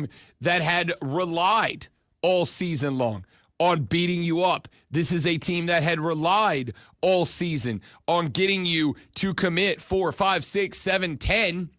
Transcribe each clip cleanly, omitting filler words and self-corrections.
team that had relied all season long on beating you up. This is a team that had relied all season on getting you to commit 4, 5, 6, 7, 10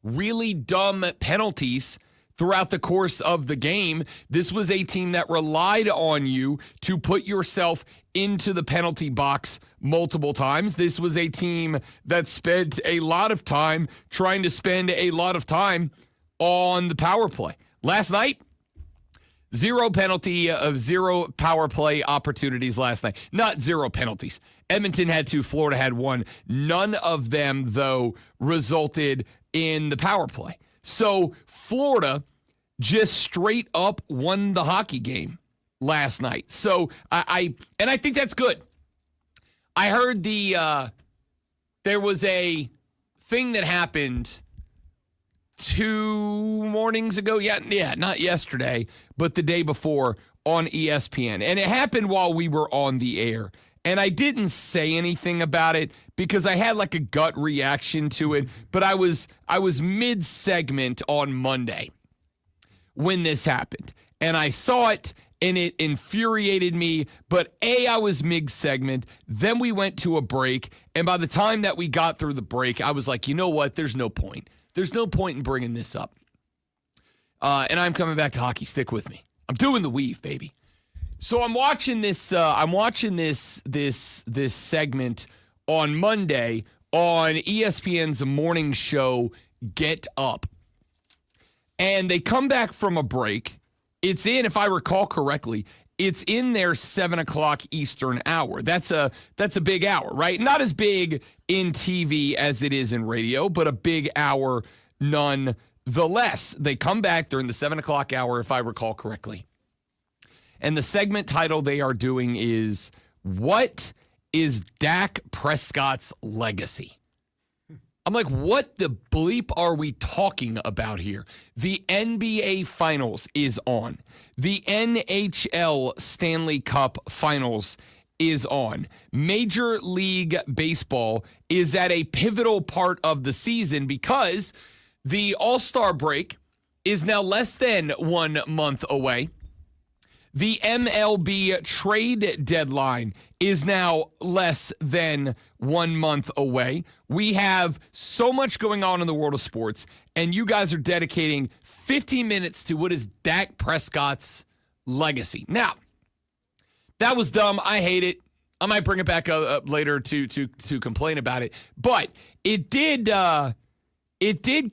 really dumb penalties throughout the course of the game. This was a team that relied on you to put yourself into the penalty box multiple times. This was a team that spent a lot of time trying to spend a lot of time on the power play. Last night, zero power play opportunities last night. Not zero penalties. Edmonton had 2, Florida had 1. None of them, though, resulted in the power play. So Florida just straight up won the hockey game last night. So I think that's good. I heard there was a thing that happened 2 mornings ago. Yeah, not yesterday, but the day before on ESPN. And it happened while we were on the air. And I didn't say anything about it because I had like a gut reaction to it. But I was mid-segment on Monday when this happened. And I saw it, and it infuriated me. But I was mid-segment. Then we went to a break. And by the time that we got through the break, I was like, you know what? There's no point. There's no point in bringing this up. And I'm coming back to hockey. Stick with me. I'm doing the weave, baby. So I'm watching this. This segment on Monday on ESPN's morning show, Get Up, and they come back from a break. It's in, if I recall correctly, it's in their 7:00 Eastern hour. That's a big hour, right? Not as big in TV as it is in radio, but a big hour nonetheless. They come back during the 7:00 hour, if I recall correctly. And the segment title they are doing is, What is Dak Prescott's Legacy? I'm like, what the bleep are we talking about here? The NBA Finals is on. The NHL Stanley Cup Finals is on. Major League Baseball is at a pivotal part of the season because the All-Star break is now less than 1 month away. The MLB trade deadline is now less than 1 month away. We have so much going on in the world of sports, and you guys are dedicating 15 minutes to what is Dak Prescott's legacy. Now, that was dumb. I hate it. I might bring it back up later to complain about it, but it did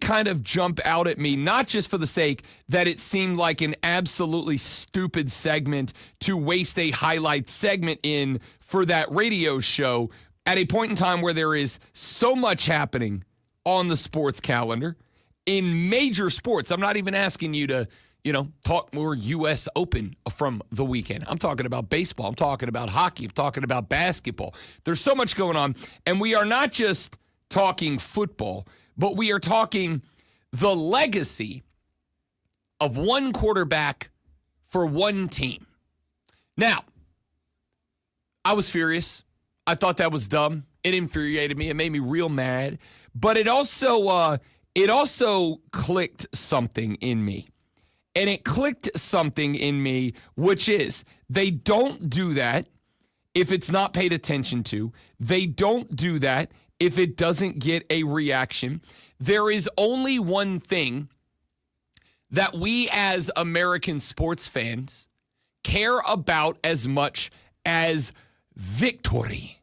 kind of jump out at me, not just for the sake that it seemed like an absolutely stupid segment to waste a highlight segment in for that radio show at a point in time where there is so much happening on the sports calendar in major sports. I'm not even asking you to, talk more U.S. Open from the weekend. I'm talking about baseball. I'm talking about hockey. I'm talking about basketball. There's so much going on, and we are not just talking football, but we are talking the legacy of one quarterback for one team. Now, I was furious. I thought that was dumb. It infuriated me. It made me real mad. But it also clicked something in me. And it clicked something in me, which is they don't do that if it's not paid attention to. They don't do that if it doesn't get a reaction. There is only one thing that we as American sports fans care about as much as victory.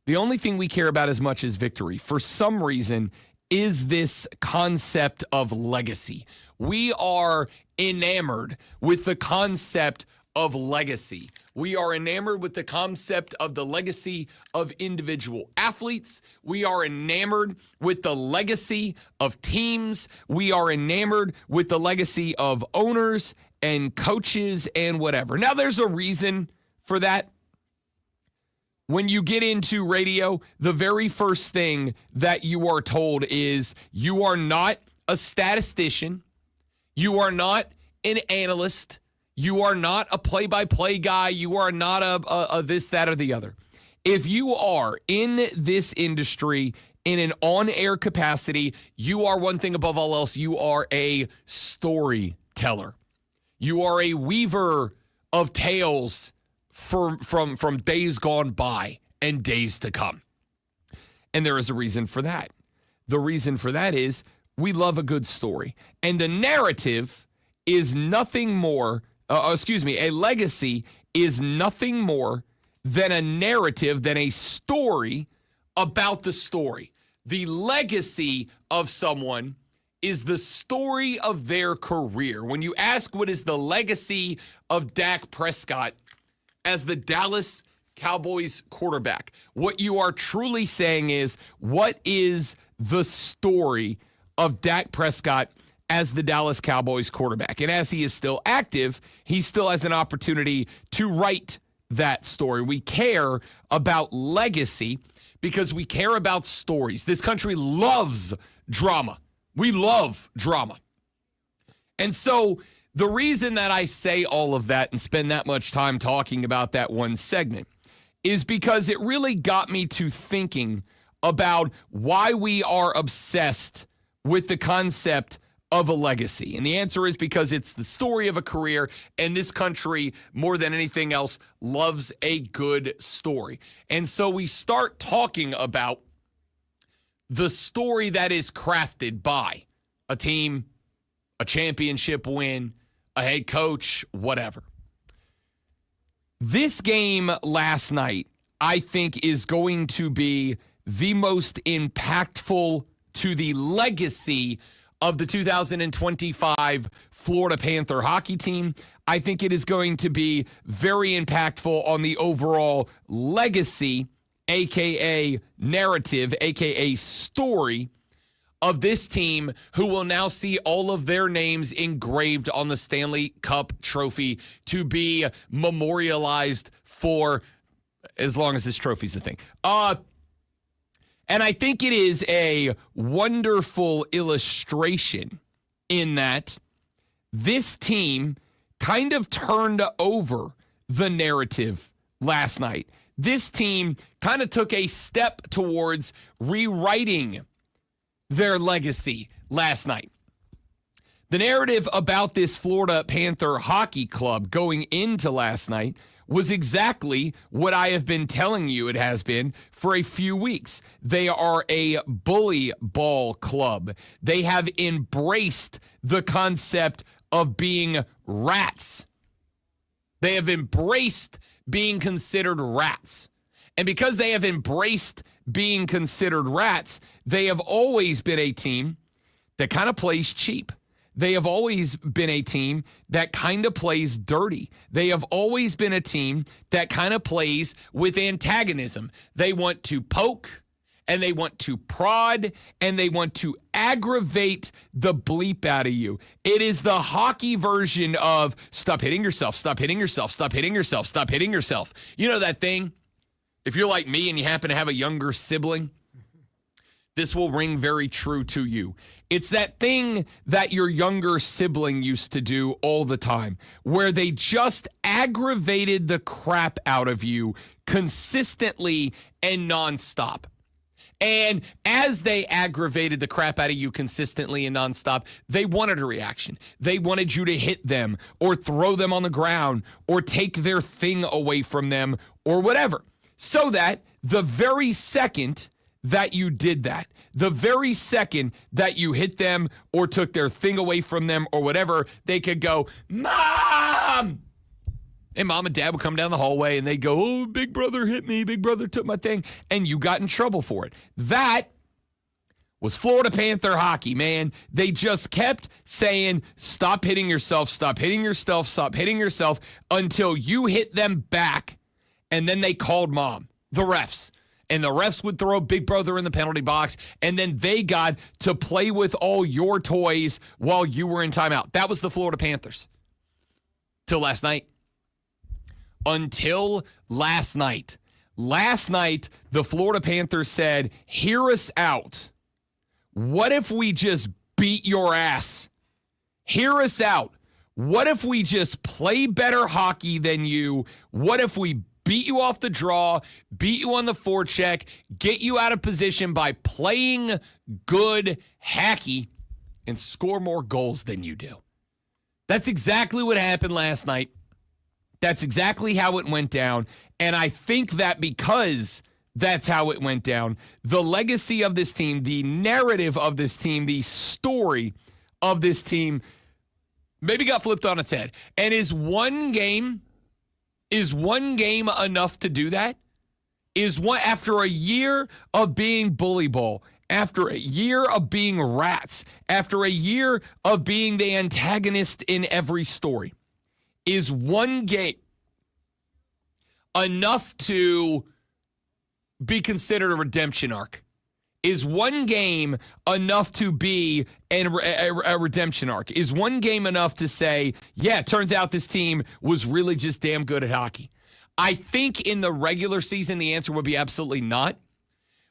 The only thing we care about as much as victory, for some reason, is this concept of legacy. We are enamored with the concept of legacy. We are enamored with the concept of the legacy of individual athletes. We are enamored with the legacy of teams. We are enamored with the legacy of owners and coaches and whatever. Now, there's a reason for that. When you get into radio, the very first thing that you are told is you are not a statistician. You are not an analyst. You are not a play-by-play guy. You are not a this, that, or the other. If you are in this industry, in an on-air capacity, you are one thing above all else. You are a storyteller. You are a weaver of tales from days gone by and days to come. And there is a reason for that. The reason for that is we love a good story. And a narrative is nothing more, a legacy is nothing more than a narrative, than a story about the story. The legacy of someone is the story of their career. When you ask what is the legacy of Dak Prescott as the Dallas Cowboys quarterback, what you are truly saying is, what is the story of Dak Prescott as the Dallas Cowboys quarterback? And as he is still active, he still has an opportunity to write that story. We care about legacy because we care about stories. This country loves drama. We love drama. And so the reason that I say all of that and spend that much time talking about that one segment is because it really got me to thinking about why we are obsessed with the concept of a legacy. And the answer is because it's the story of a career, and this country, more than anything else, loves a good story. And so we start talking about the story that is crafted by a team, a championship win, a head coach, whatever. This game last night, I think, is going to be the most impactful to the legacy of the 2025 Florida Panther hockey team. I think it is going to be very impactful on the overall legacy, aka narrative, aka story of this team, who will now see all of their names engraved on the Stanley Cup trophy to be memorialized for as long as this trophy's a thing. And I think it is a wonderful illustration in that this team kind of turned over the narrative last night. This team kind of took a step towards rewriting their legacy last night. The narrative about this Florida Panther hockey club going into last night was exactly what I have been telling you it has been for a few weeks. They are a bully ball club. They have embraced the concept of being rats. They have embraced being considered rats. And because they have embraced being considered rats, they have always been a team that kind of plays cheap. They have always been a team that kind of plays dirty. They have always been a team that kind of plays with antagonism. They want to poke, and they want to prod, and they want to aggravate the bleep out of you. It is the hockey version of stop hitting yourself, stop hitting yourself, stop hitting yourself, stop hitting yourself. You know that thing? If you're like me and you happen to have a younger sibling, this will ring very true to you. It's that thing that your younger sibling used to do all the time, where they just aggravated the crap out of you consistently and nonstop. And as they aggravated the crap out of you consistently and nonstop, they wanted a reaction. They wanted you to hit them or throw them on the ground or take their thing away from them or whatever. So that the very second that you did that, the very second that you hit them or took their thing away from them or whatever, they could go, Mom! And mom and dad would come down the hallway and they'd go, oh, big brother hit me, big brother took my thing, and you got in trouble for it. That was Florida Panther hockey, man. They just kept saying, stop hitting yourself, stop hitting yourself, stop hitting yourself, until you hit them back. And then they called mom, the refs. And the refs would throw Big Brother in the penalty box, and then they got to play with all your toys while you were in timeout. That was the Florida Panthers. Till last night. Until last night. Last night, the Florida Panthers said, hear us out. What if we just beat your ass? Hear us out. What if we just play better hockey than you? What if we beat you off the draw, beat you on the forecheck, get you out of position by playing good hockey, and score more goals than you do. That's exactly what happened last night. That's exactly how it went down. And I think that because that's how it went down, the legacy of this team, the narrative of this team, the story of this team maybe got flipped on its head. And is one game enough to do that? After a year of being bully ball, after a year of being rats, after a year of being the antagonist in every story, is one game enough to be considered a redemption arc? Is one game enough to be a redemption arc? Is one game enough to say, yeah, it turns out this team was really just damn good at hockey? I think in the regular season, the answer would be absolutely not.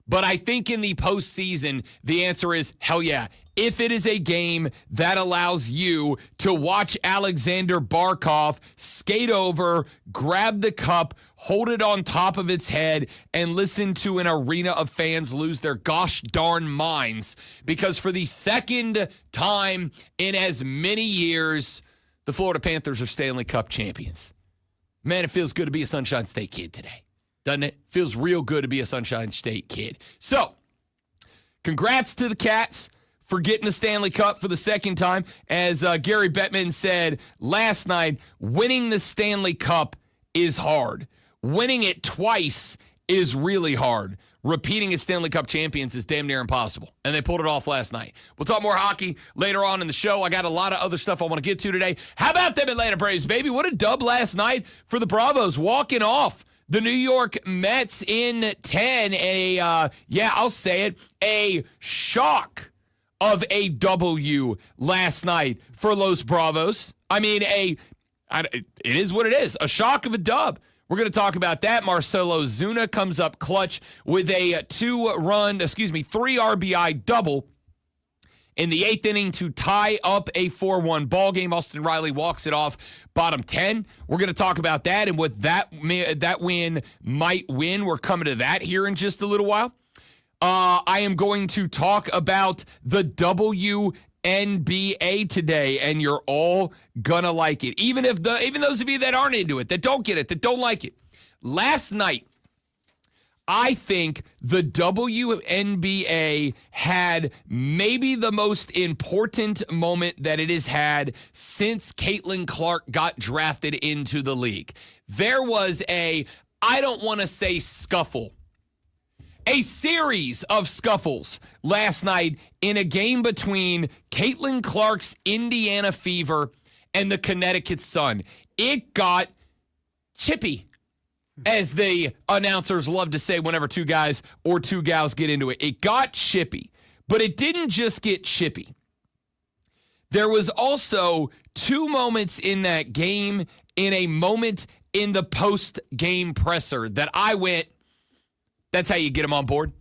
But I think in the postseason, the answer is hell yeah. If it is a game that allows you to watch Alexander Barkov skate over, grab the cup, hold it on top of its head, and listen to an arena of fans lose their gosh darn minds because for the second time in as many years, the Florida Panthers are Stanley Cup champions. Man, it feels good to be a Sunshine State kid today. Doesn't it? Feels real good to be a Sunshine State kid. So, congrats to the Cats for getting the Stanley Cup for the second time. As Gary Bettman said last night, winning the Stanley Cup is hard. Winning it twice is really hard. Repeating as Stanley Cup champions is damn near impossible. And they pulled it off last night. We'll talk more hockey later on in the show. I got a lot of other stuff I want to get to today. How about them Atlanta Braves, baby? What a dub last night for the Bravos, walking off the New York Mets in 10. I'll say it, a shock of a W last night for Los Bravos. I mean, it is what it is, a shock of a dub. We're going to talk about that. Marcelo Zuna comes up clutch with a 3 RBI double in the 8th inning to tie up a 4-1 ball game. Austin Riley walks it off bottom 10. We're going to talk about that and what that win might win. We're coming to that here in just a little while. I am going to talk about the WNBA today, and you're all gonna like it. Even those of you that aren't into it, that don't get it, that don't like it. Last night, I think the WNBA had maybe the most important moment that it has had since Caitlin Clark got drafted into the league. There was I don't want to say scuffle, a series of scuffles last night in a game between Caitlin Clark's Indiana Fever and the Connecticut Sun. It got chippy, as the announcers love to say whenever two guys or two gals get into it. It got chippy, but it didn't just get chippy. There was also 2 moments in that game, in a moment in the post-game presser that I went, that's how you get them on board.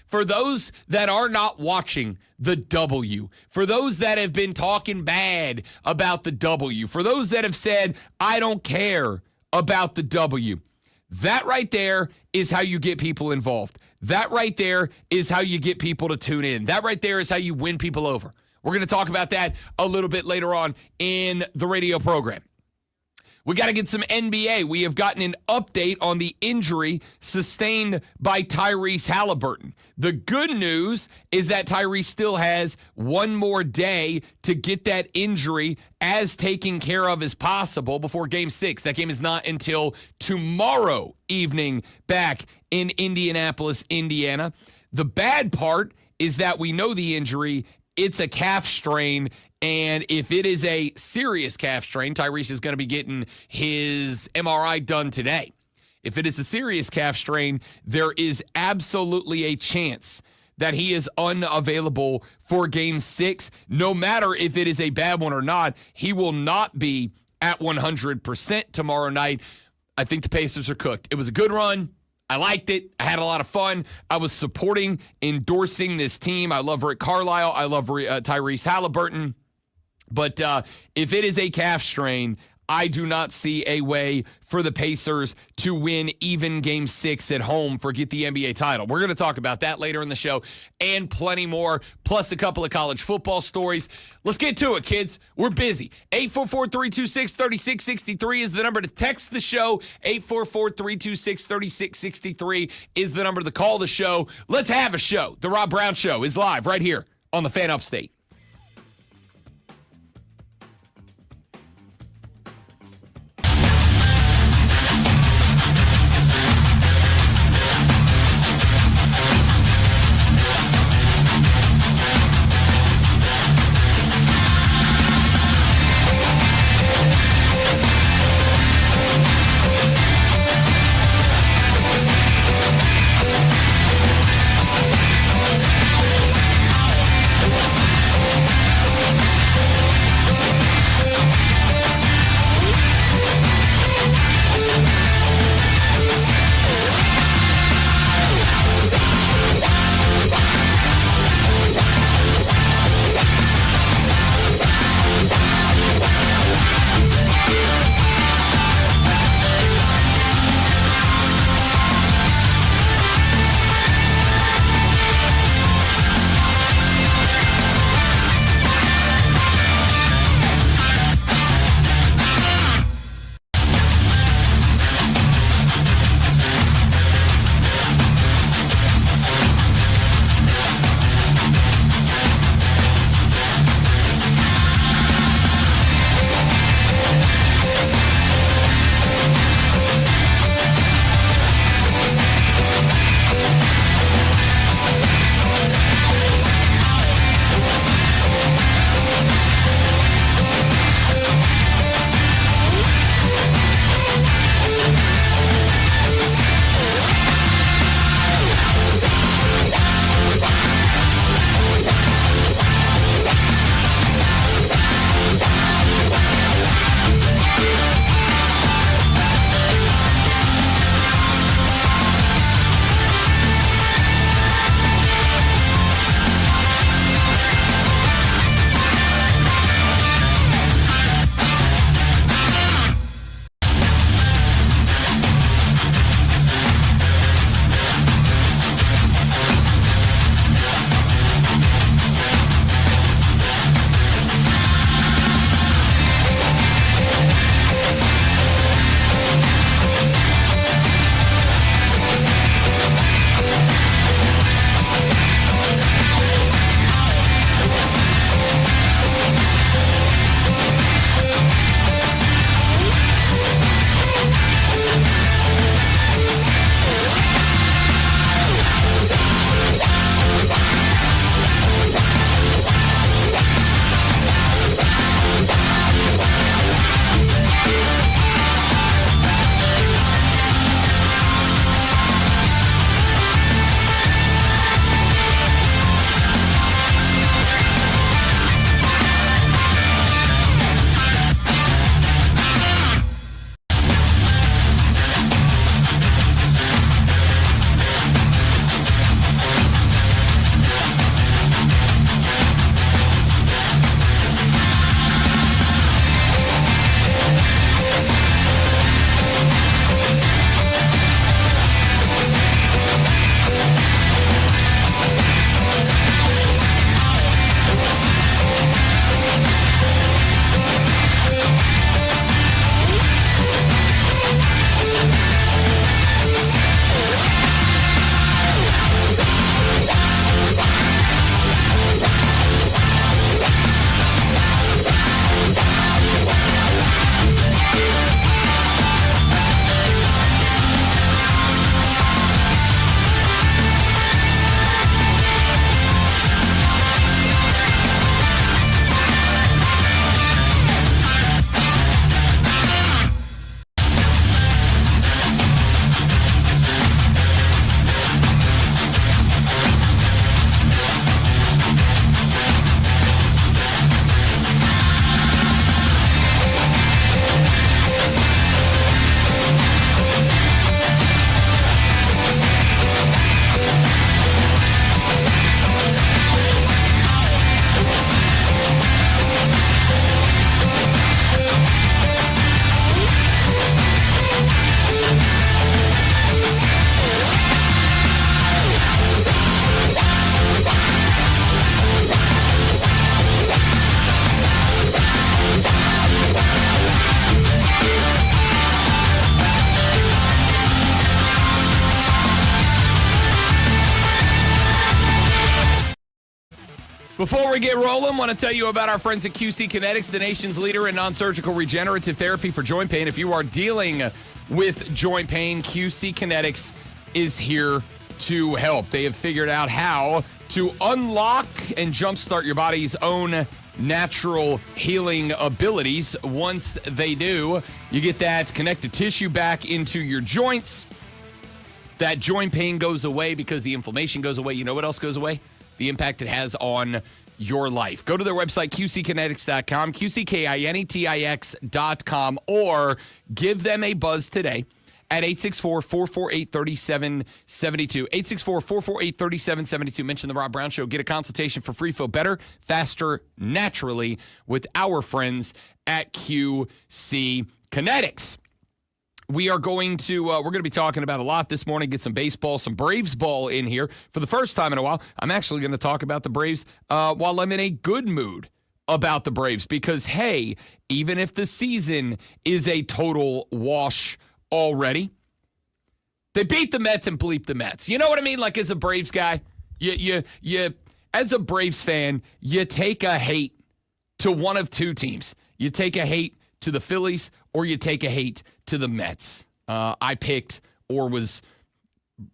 For those that are not watching the W, for those that have been talking bad about the W, for those that have said, I don't care about the W, that right there is how you get people involved. That right there is how you get people to tune in. That right there is how you win people over. We're going to talk about that a little bit later on in the radio program. We got to get some NBA. We have gotten an update on the injury sustained by Tyrese Halliburton. The good news is that Tyrese still has one more day to get that injury as taken care of as possible before Game 6. That game is not until tomorrow evening back in Indianapolis, Indiana. The bad part is that we know the injury. It's a calf strain. And if it is a serious calf strain, Tyrese is going to be getting his MRI done today. If it is a serious calf strain, there is absolutely a chance that he is unavailable for Game 6. No matter if it is a bad one or not, he will not be at 100% tomorrow night. I think the Pacers are cooked. It was a good run. I liked it. I had a lot of fun. I was supporting, endorsing this team. I love Rick Carlisle. I love Tyrese Halliburton. But if it is a calf strain, I do not see a way for the Pacers to win even Game 6 at home, forget the NBA title. We're going to talk about that later in the show and plenty more, plus a couple of college football stories. Let's get to it, kids. We're busy. 844-326-3663 is the number to text the show. 844-326-3663 is the number to call the show. Let's have a show. The Rob Brown Show is live right here on the Fan Upstate. Before we get rolling, I want to tell you about our friends at QC Kinetics, the nation's leader in non-surgical regenerative therapy for joint pain. If you are dealing with joint pain, QC Kinetics is here to help. They have figured out how to unlock and jumpstart your body's own natural healing abilities. Once they do, you get that connective tissue back into your joints. That joint pain goes away because the inflammation goes away. You know what else goes away? The impact it has on your life. Go to their website, qckinetics.com, qckinetics.com, or give them a buzz today at 864-448-3772. 864-448-3772. Mention the Rob Brown Show. Get a consultation for free. Feel better, faster, naturally with our friends at QC Kinetics. We are going to we're going to be talking about a lot this morning. Get some baseball, some Braves ball in here for the first time in a while. I'm actually going to talk about the Braves while I'm in a good mood about the Braves because, hey, even if the season is a total wash already, they beat the Mets and bleep the Mets. You know what I mean? Like, as a Braves guy, you as a Braves fan, you take a hate to one of two teams. You take a hate to the Phillies or you take a hate to the Mets. I picked or was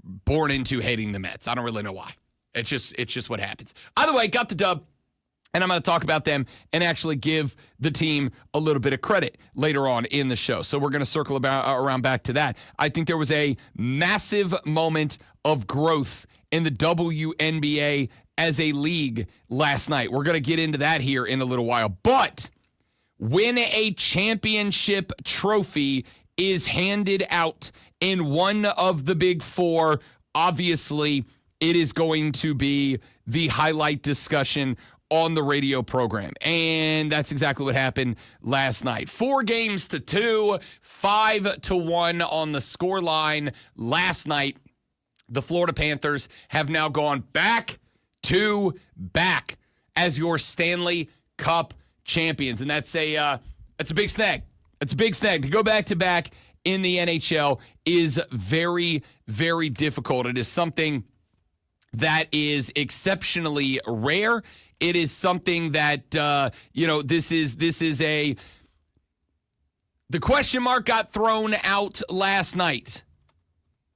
born into hating the Mets. I don't really know why. It's just what happens. Either way, got the dub, and I'm going to talk about them and actually give the team a little bit of credit later on in the show. So we're going to circle around back to that. I think there was a massive moment of growth in the WNBA as a league last night. We're going to get into that here in a little while. But when a championship trophy is handed out in one of the big four, obviously it is going to be the highlight discussion on the radio program. And that's exactly what happened last night. 4-2, 5-1 on the score line last night. The Florida Panthers have now gone back to back as your Stanley Cup champions, and that's a big snag. It's a big snag. To go back-to-back in the NHL is very, very difficult. It is something that is exceptionally rare. It is something that, this is a... The question mark got thrown out last night.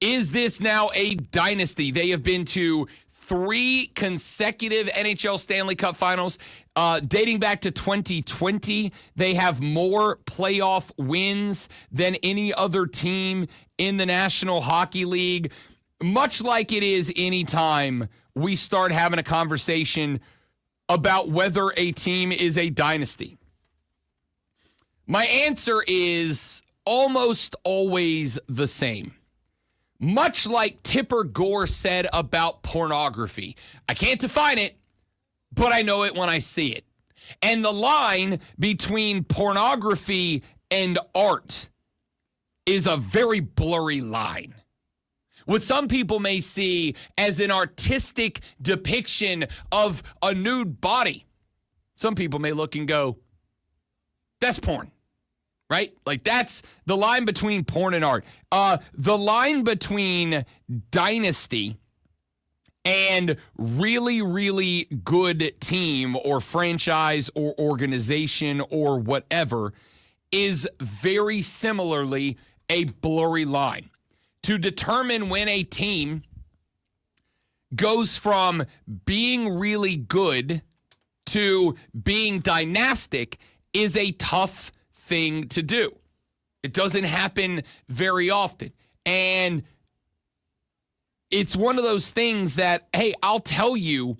Is this now a dynasty? They have been to 3 consecutive NHL Stanley Cup finals. Dating back to 2020, they have more playoff wins than any other team in the National Hockey League. Much like it is anytime we start having a conversation about whether a team is a dynasty. My answer is almost always the same. Much like Tipper Gore said about pornography. I can't define it, but I know it when I see it. And the line between pornography and art is a very blurry line. What some people may see as an artistic depiction of a nude body, some people may look and go, that's porn. Right? Like, that's the line between porn and art. The line between dynasty and really, really good team or franchise or organization or whatever is very similarly a blurry line. To determine when a team goes from being really good to being dynastic is a tough thing to do. It doesn't happen very often. And it's one of those things that, hey, I'll tell you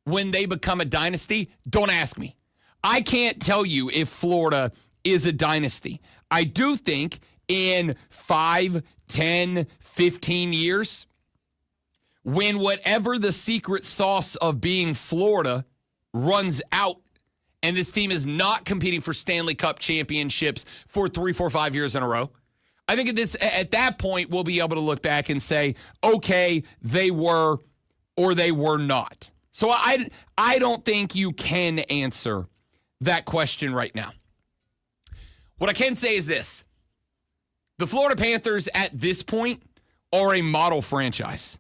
when they become a dynasty. Don't ask me. I can't tell you if Florida is a dynasty. I do think in 5, 10, 15 years, when whatever the secret sauce of being Florida runs out, and this team is not competing for Stanley Cup championships for 3, 4, 5 years in a row, I think at that point, we'll be able to look back and say, okay, they were or they were not. So I don't think you can answer that question right now. What I can say is this. The Florida Panthers at this point are a model franchise.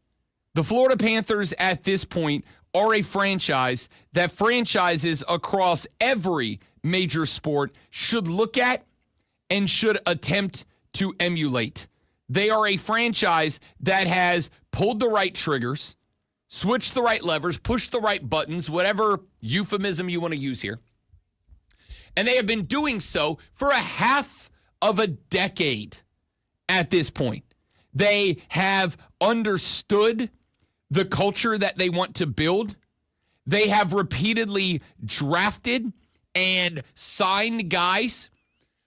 The Florida Panthers at this point are a franchise that franchises across every major sport should look at and should attempt to emulate. They are a franchise that has pulled the right triggers, switched the right levers, pushed the right buttons, whatever euphemism you want to use here. And they have been doing so for a half of a decade at this point. They have understood the culture that they want to build. They have repeatedly drafted and signed guys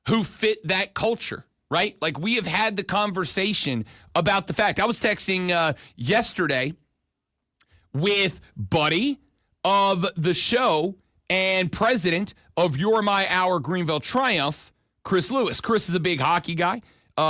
who fit that culture, right? Like, we have had the conversation about the fact. I was texting yesterday with Buddy of the show and president of Your My Our Greenville Triumph, Chris Lewis. Chris is a big hockey guy,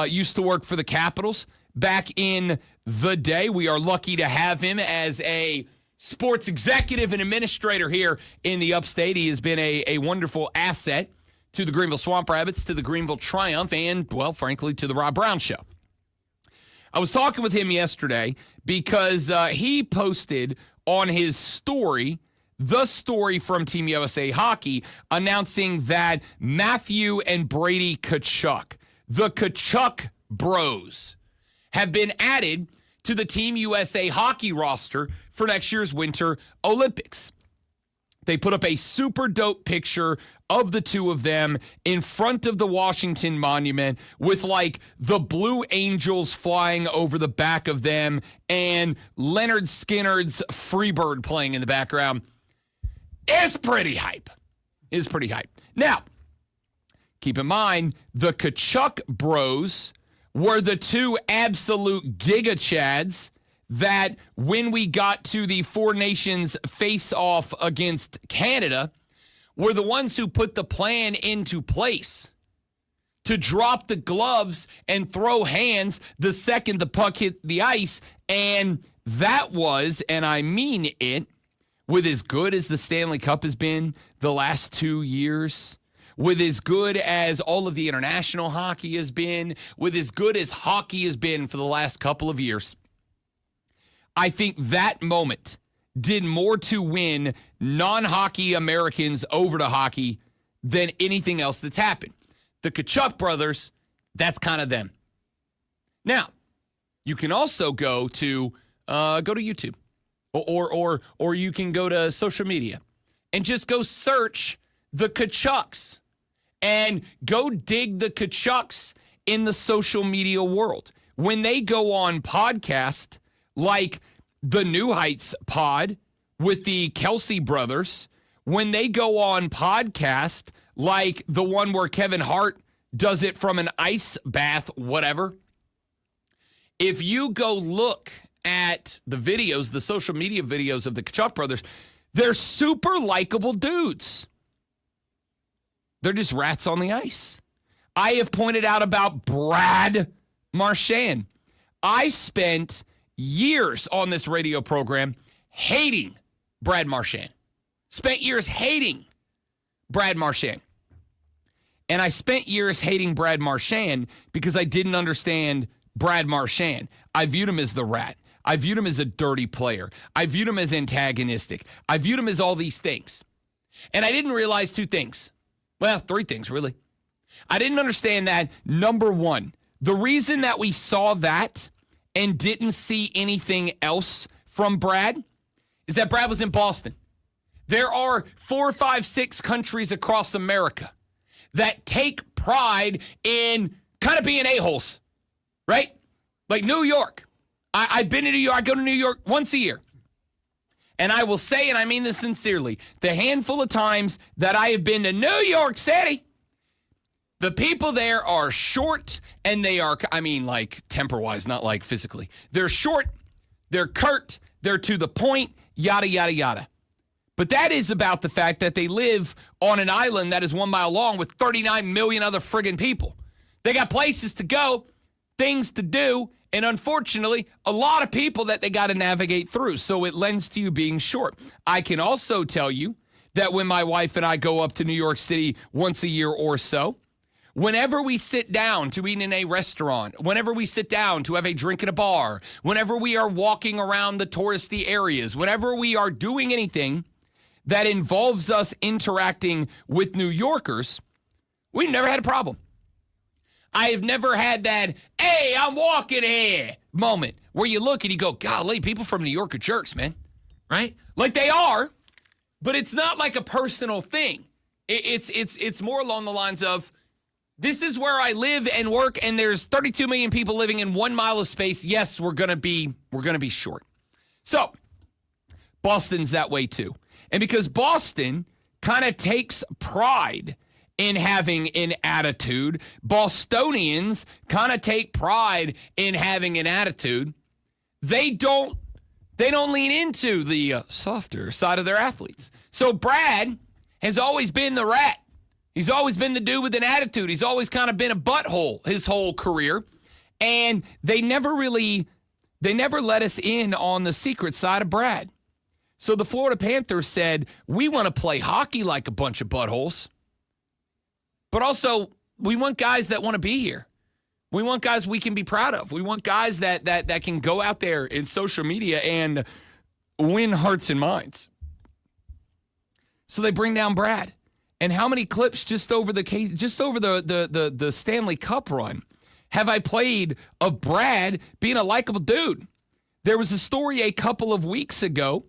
used to work for the Capitals back in the day. We are lucky to have him as a sports executive and administrator here in the upstate. He has been a wonderful asset to the Greenville Swamp Rabbits, to the Greenville Triumph, and, well, frankly, to the Rob Brown Show. I was talking with him yesterday because he posted on his story the story from Team USA Hockey announcing that Matthew and Brady Tkachuk, the Tkachuk Bros, have been added to the Team USA Hockey roster for next year's Winter Olympics. They put up a super dope picture of the two of them in front of the Washington Monument with, like, the Blue Angels flying over the back of them and Leonard Skinner's Freebird playing in the background. It's pretty hype. It's pretty hype. Now, keep in mind, the Tkachuk Bros were the two absolute giga chads that when we got to the Four Nations face-off against Canada, were the ones who put the plan into place to drop the gloves and throw hands the second the puck hit the ice. And that was, and I mean it, with as good as the Stanley Cup has been the last 2 years, with as good as all of the international hockey has been, with as good as hockey has been for the last couple of years, I think that moment did more to win non-hockey Americans over to hockey than anything else that's happened. The Tkachuk brothers, that's kind of them. Now, you can also go to YouTube, or you can go to social media and just go search the Tkachuks and go dig the Tkachuks in the social media world. When they go on podcast like the New Heights pod with the Kelsey brothers, when they go on podcast like the one where Kevin Hart does it from an ice bath, whatever, if you go look at the videos, the social media videos of the Tkachuk brothers, they're super likable dudes. They're just rats on the ice. I have pointed out about Brad Marchand. I spent years on this radio program hating Brad Marchand. Spent years hating Brad Marchand. And I spent years hating Brad Marchand because I didn't understand Brad Marchand. I viewed him as the rat. I viewed him as a dirty player. I viewed him as antagonistic. I viewed him as all these things. And I didn't realize two things. Well, three things, really. I didn't understand that, number one, the reason that we saw that and didn't see anything else from Brad is that Brad was in Boston. There are 4, 5, 6 countries across America that take pride in kind of being a-holes, right? Like New York. I've been to New York. I go to New York once a year. And I will say, and I mean this sincerely, the handful of times that I have been to New York City, the people there are short, and they are, I mean, like temper-wise, not like physically. They're short, they're curt, they're to the point, yada, yada, yada. But that is about the fact that they live on an island that is 1 mile long with 39 million other friggin' people. They got places to go, things to do, and unfortunately, a lot of people that they got to navigate through. So it lends to you being short. I can also tell you that when my wife and I go up to New York City once a year or so, Whenever we sit down to eat in a restaurant, whenever we sit down to have a drink in a bar, whenever we are walking around the touristy areas, whenever we are doing anything that involves us interacting with New Yorkers, we've never had a problem. I have never had that, hey, I'm walking here moment where you look and you go, golly, people from New York are jerks, man, right? Like they are, but it's not like a personal thing. It's more along the lines of, this is where I live and work, and there's 32 million people living in 1 mile of space. Yes, we're gonna be short. So Boston's that way too. And because Boston kind of takes pride in having an attitude, Bostonians kind of take pride in having an attitude. They don't lean into the softer side of their athletes. So Brad has always been the rat. He's always been the dude with an attitude. He's always kind of been a butthole his whole career. And they never let us in on the secret side of Brad. So the Florida Panthers said, we want to play hockey like a bunch of buttholes. But also, we want guys that want to be here. We want guys we can be proud of. We want guys that can go out there in social media and win hearts and minds. So they bring down Brad. And how many clips just over the Stanley Cup run have I played of Brad being a likable dude? There was a story a couple of weeks ago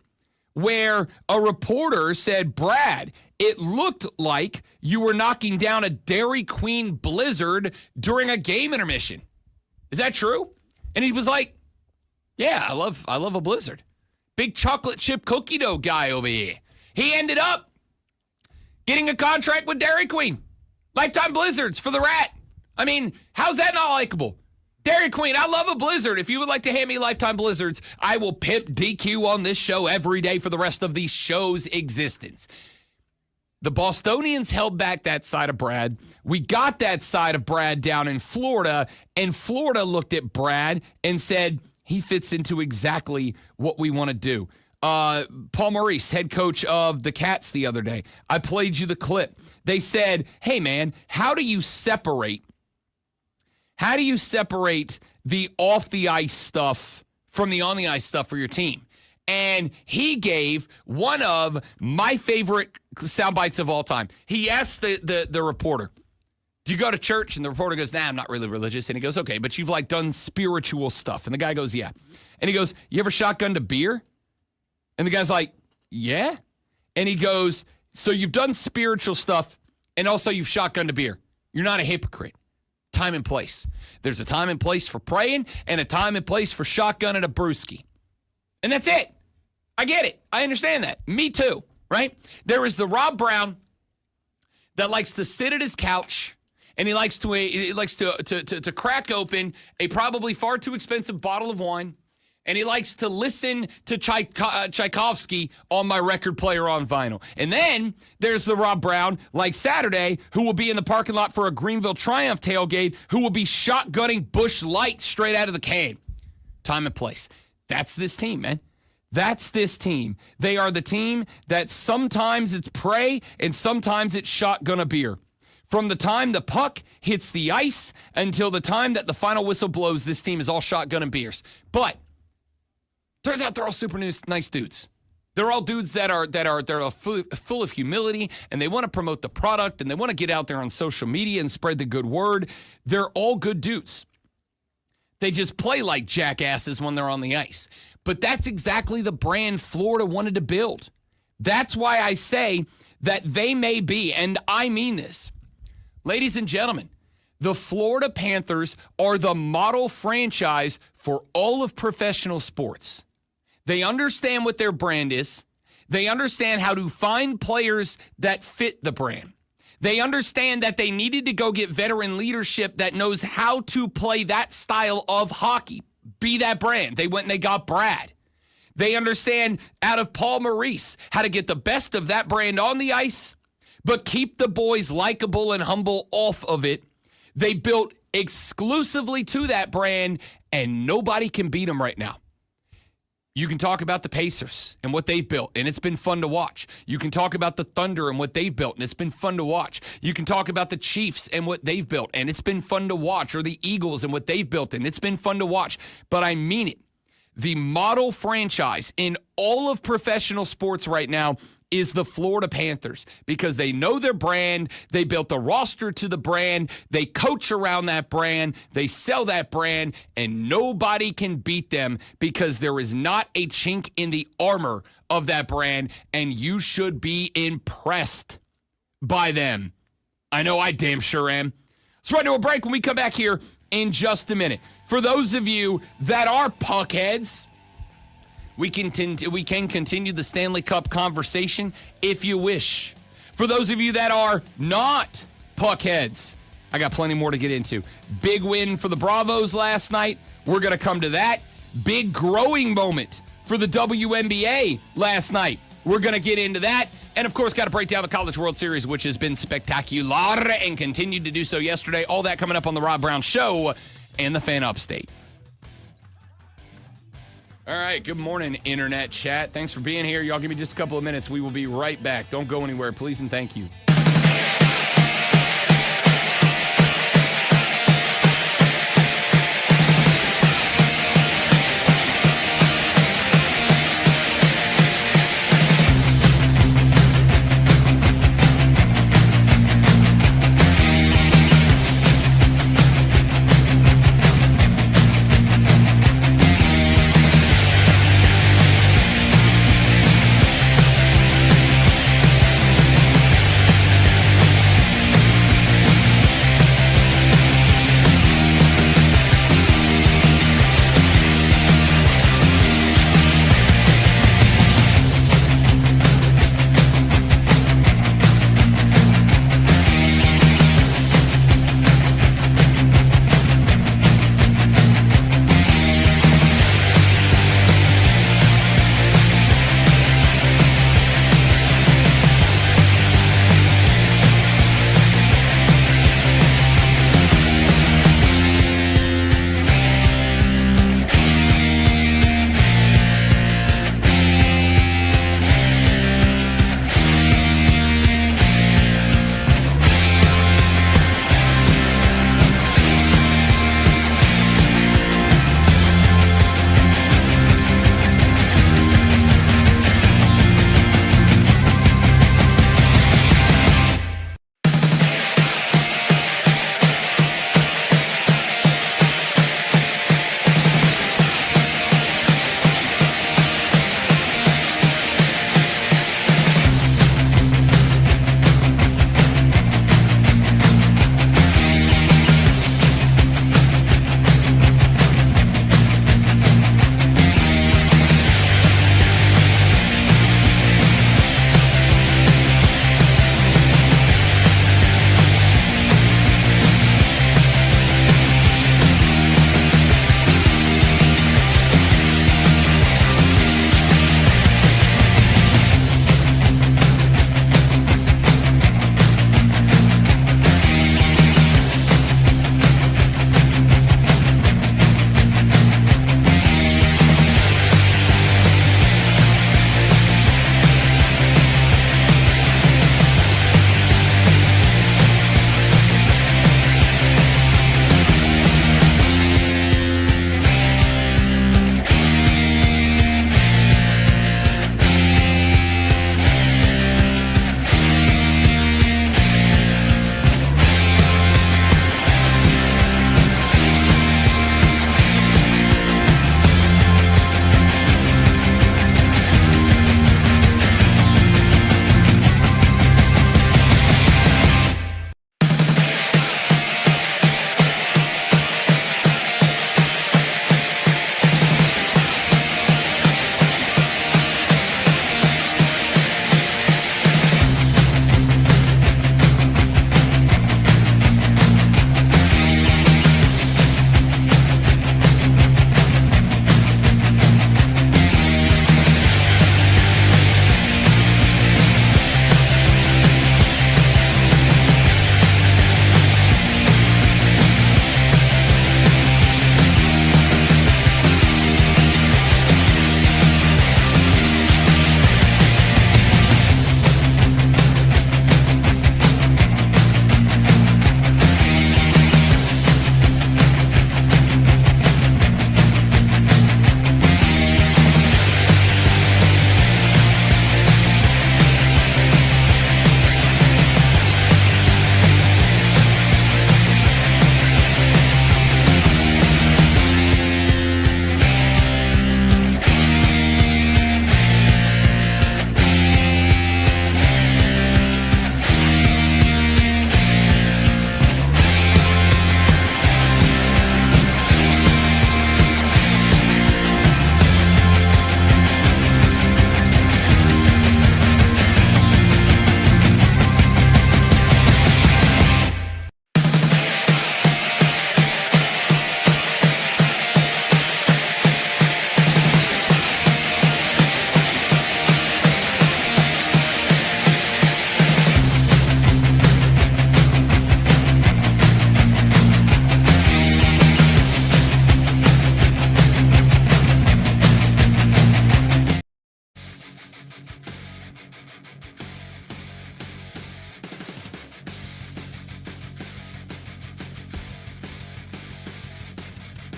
where a reporter said, Brad, it looked like you were knocking down a Dairy Queen Blizzard during a game intermission. Is that true? And he was like, yeah, I love a Blizzard. Big chocolate chip cookie dough guy over here. He ended up getting a contract with Dairy Queen. Lifetime Blizzards for the rat. I mean, how's that not likable? Dairy Queen, I love a Blizzard. If you would like to hand me Lifetime Blizzards, I will pimp DQ on this show every day for the rest of the show's existence. The Bostonians held back that side of Brad. We got that side of Brad down in Florida, and Florida looked at Brad and said, he fits into exactly what we want to do. Paul Maurice, head coach of the Cats the other day, I played you the clip. They said, hey, man, how do you separate the off-the-ice stuff from the on-the-ice stuff for your team? And he gave one of my favorite sound bites of all time. He asked the reporter, do you go to church? And the reporter goes, nah, I'm not really religious. And he goes, okay, but you've like done spiritual stuff. And the guy goes, yeah. And he goes, you ever shotgunned a beer? And the guy's like, yeah. And he goes, so you've done spiritual stuff and also you've shotgunned a beer. You're not a hypocrite. Time and place. There's a time and place for praying and a time and place for shotgunning a brewski. And that's it. I get it. I understand that. Me too, right? There is the Rob Brown that likes to sit at his couch and he likes to crack open a probably far too expensive bottle of wine, and he likes to listen to Tchaikovsky on my record player on vinyl. And then there's the Rob Brown, like Saturday, who will be in the parking lot for a Greenville Triumph tailgate, who will be shotgunning Busch Light straight out of the can. Time and place. That's this team, man. That's this team. They are the team that sometimes it's pray and sometimes it's shotgun a beer. From the time the puck hits the ice until the time that the final whistle blows, this team is all shotgun and beers. But turns out they're all super nice dudes. They're all dudes that are full of humility, and they want to promote the product, and they want to get out there on social media and spread the good word. They're all good dudes. They just play like jackasses when they're on the ice. But that's exactly the brand Florida wanted to build. That's why I say that they may be, and I mean this. Ladies and gentlemen, the Florida Panthers are the model franchise for all of professional sports. They understand what their brand is. They understand how to find players that fit the brand. They understand that they needed to go get veteran leadership that knows how to play that style of hockey. Be that brand. They went and they got Brad. They understand out of Paul Maurice how to get the best of that brand on the ice, but keep the boys likable and humble off of it. They built exclusively to that brand, and nobody can beat them right now. You can talk about the Pacers and what they've built, and it's been fun to watch. You can talk about the Thunder and what they've built, and it's been fun to watch. You can talk about the Chiefs and what they've built, and it's been fun to watch, or the Eagles and what they've built, and it's been fun to watch. But I mean it. The model franchise in all of professional sports right now is the Florida Panthers, because they know their brand. They built a roster to the brand. They coach around that brand. They sell that brand, and nobody can beat them because there is not a chink in the armor of that brand, and you should be impressed by them. I know I damn sure am. Let's run to a break. When we come back here in just a minute. For those of you that are puckheads, we can continue the Stanley Cup conversation if you wish. For those of you that are not puckheads, I got plenty more to get into. Big win for the Bravos last night. We're going to come to that. Big growing moment for the WNBA last night. We're going to get into that. And, of course, got to break down the College World Series, which has been spectacular and continued to do so yesterday. All that coming up on the Rob Brown Show and the Fan Upstate. All right, good morning, Internet chat. Thanks for being here. Y'all give me just a couple of minutes. We will be right back. Don't go anywhere, please, and thank you.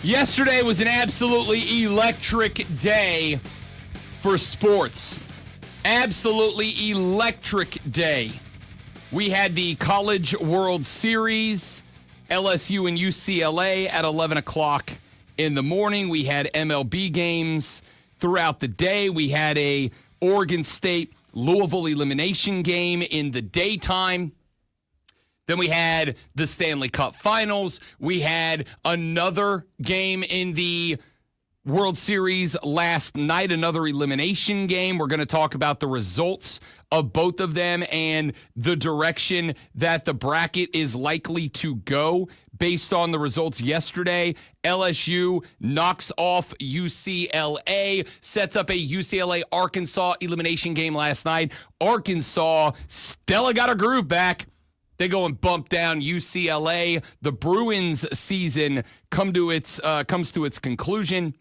Yesterday was an absolutely electric day for sports. Absolutely electric day. We had the College World Series, LSU and UCLA at 11 o'clock in the morning. We had MLB games throughout the day. We had a Oregon State Louisville elimination game in the daytime. Then we had the Stanley Cup Finals. We had another game in the World Series last night, another elimination game. We're going to talk about the results of both of them and the direction that the bracket is likely to go based on the results yesterday. LSU knocks off UCLA, sets up a UCLA-Arkansas elimination game last night. Arkansas, Stella got her groove back. They go and bump down UCLA. The Bruins season comes to its conclusion.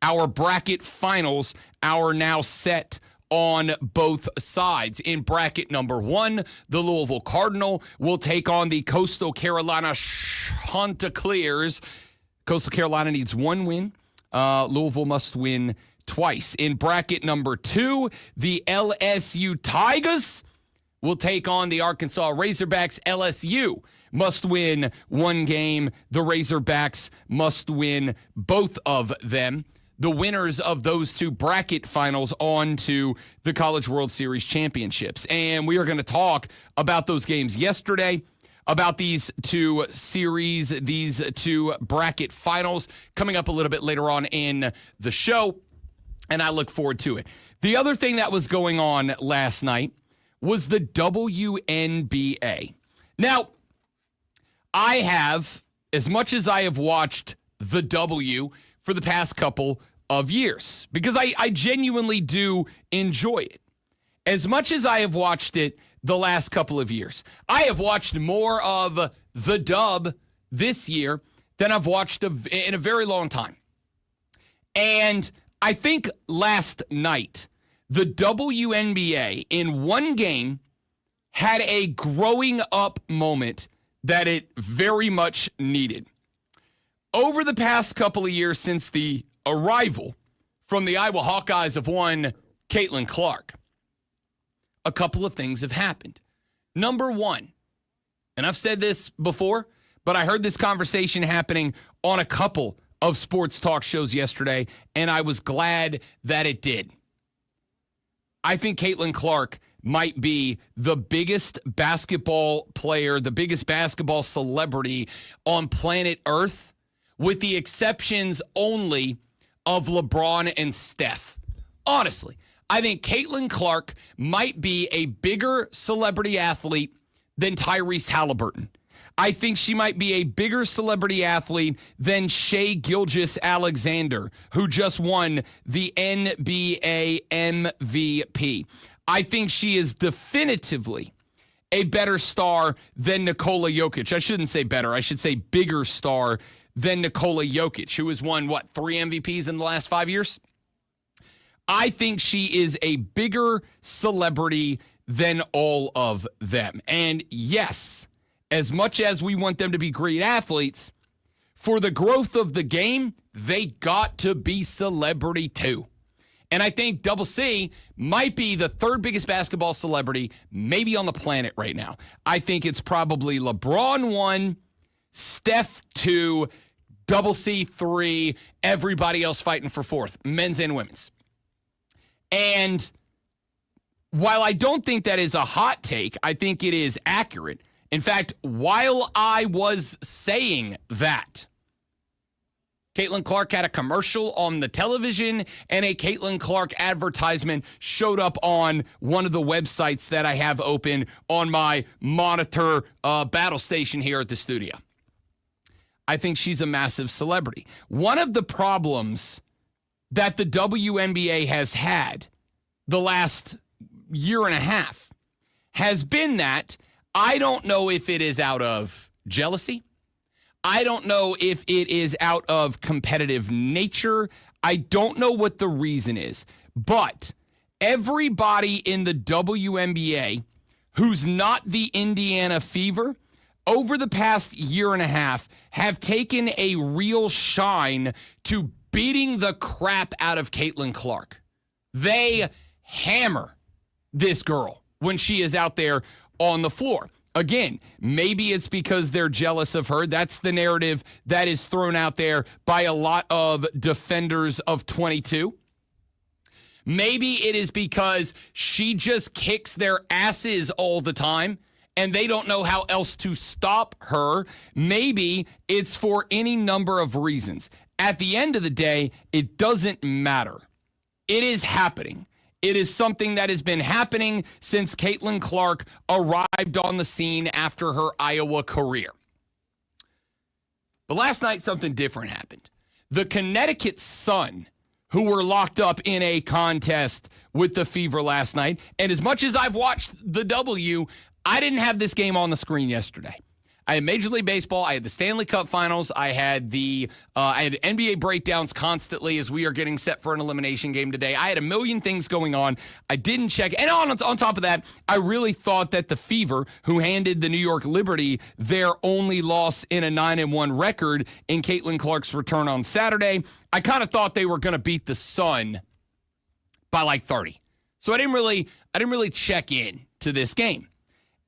Our bracket finals are now set on both sides. In bracket number 1, the Louisville Cardinal will take on the Coastal Carolina Chanticleers. Coastal Carolina needs one win. Louisville must win twice. In bracket number 2, the LSU Tigers will take on the Arkansas Razorbacks. LSU must win one game. The Razorbacks must win both of them. The winners of those two bracket finals on to the College World Series championships. And we are going to talk about those games yesterday, about these two series, these two bracket finals coming up a little bit later on in the show. And I look forward to it. The other thing that was going on last night was the WNBA. Now, I have, as much as I have watched the W for the past couple of years, because I genuinely do enjoy it. As much as I have watched it the last couple of years, I have watched more of the Dub this year than I've watched in a very long time. And I think last night, the WNBA in one game had a growing up moment that it very much needed. Over the past couple of years since the arrival from the Iowa Hawkeyes of one Caitlin Clark, a couple of things have happened. Number one, and I've said this before, but I heard this conversation happening on a couple of sports talk shows yesterday, and I was glad that it did. I think Caitlin Clark might be the biggest basketball player, the biggest basketball celebrity on planet Earth, with the exceptions only of LeBron and Steph. Honestly, I think Caitlin Clark might be a bigger celebrity athlete than Tyrese Halliburton. I think she might be a bigger celebrity athlete than Shai Gilgeous-Alexander, who just won the NBA MVP. I think she is definitively a better star than Nikola Jokic. I shouldn't say better. I should say bigger star than Nikola Jokic, who has won, 3 MVPs in the last 5 years? I think she is a bigger celebrity than all of them. And yes, as much as we want them to be great athletes, for the growth of the game, they got to be celebrity too. And I think Double C might be the third biggest basketball celebrity maybe on the planet right now. I think it's probably LeBron 1, Steph 2, Double C 3, everybody else fighting for 4th, men's and women's. And while I don't think that is a hot take, I think it is accurate. In fact, while I was saying that, Caitlin Clark had a commercial on the television, and a Caitlin Clark advertisement showed up on one of the websites that I have open on my monitor battle station here at the studio. I think she's a massive celebrity. One of the problems that the WNBA has had the last year and a half has been that I don't know if it is out of jealousy. I don't know if it is out of competitive nature. I don't know what the reason is. But everybody in the WNBA who's not the Indiana Fever over the past year and a half have taken a real shine to beating the crap out of Caitlin Clark. They hammer this girl when she is out there on the floor. Again, maybe it's because they're jealous of her. That's the narrative that is thrown out there by a lot of defenders of 22. Maybe it is because she just kicks their asses all the time and they don't know how else to stop her. Maybe it's for any number of reasons. At the end of the day, it doesn't matter. It is happening. It is something that has been happening since Caitlin Clark arrived on the scene after her Iowa career. But last night, something different happened. The Connecticut Sun, who were locked up in a contest with the Fever last night, and as much as I've watched the W, I didn't have this game on the screen yesterday. I had Major League Baseball. I had the Stanley Cup Finals. I had NBA breakdowns constantly as we are getting set for an elimination game today. I had a million things going on. I didn't check. And on top of that, I really thought that the Fever, who handed the New York Liberty their only loss in a 9-1 record in Caitlin Clark's return on Saturday, I kind of thought they were going to beat the Sun by like 30. So I didn't really check in to this game.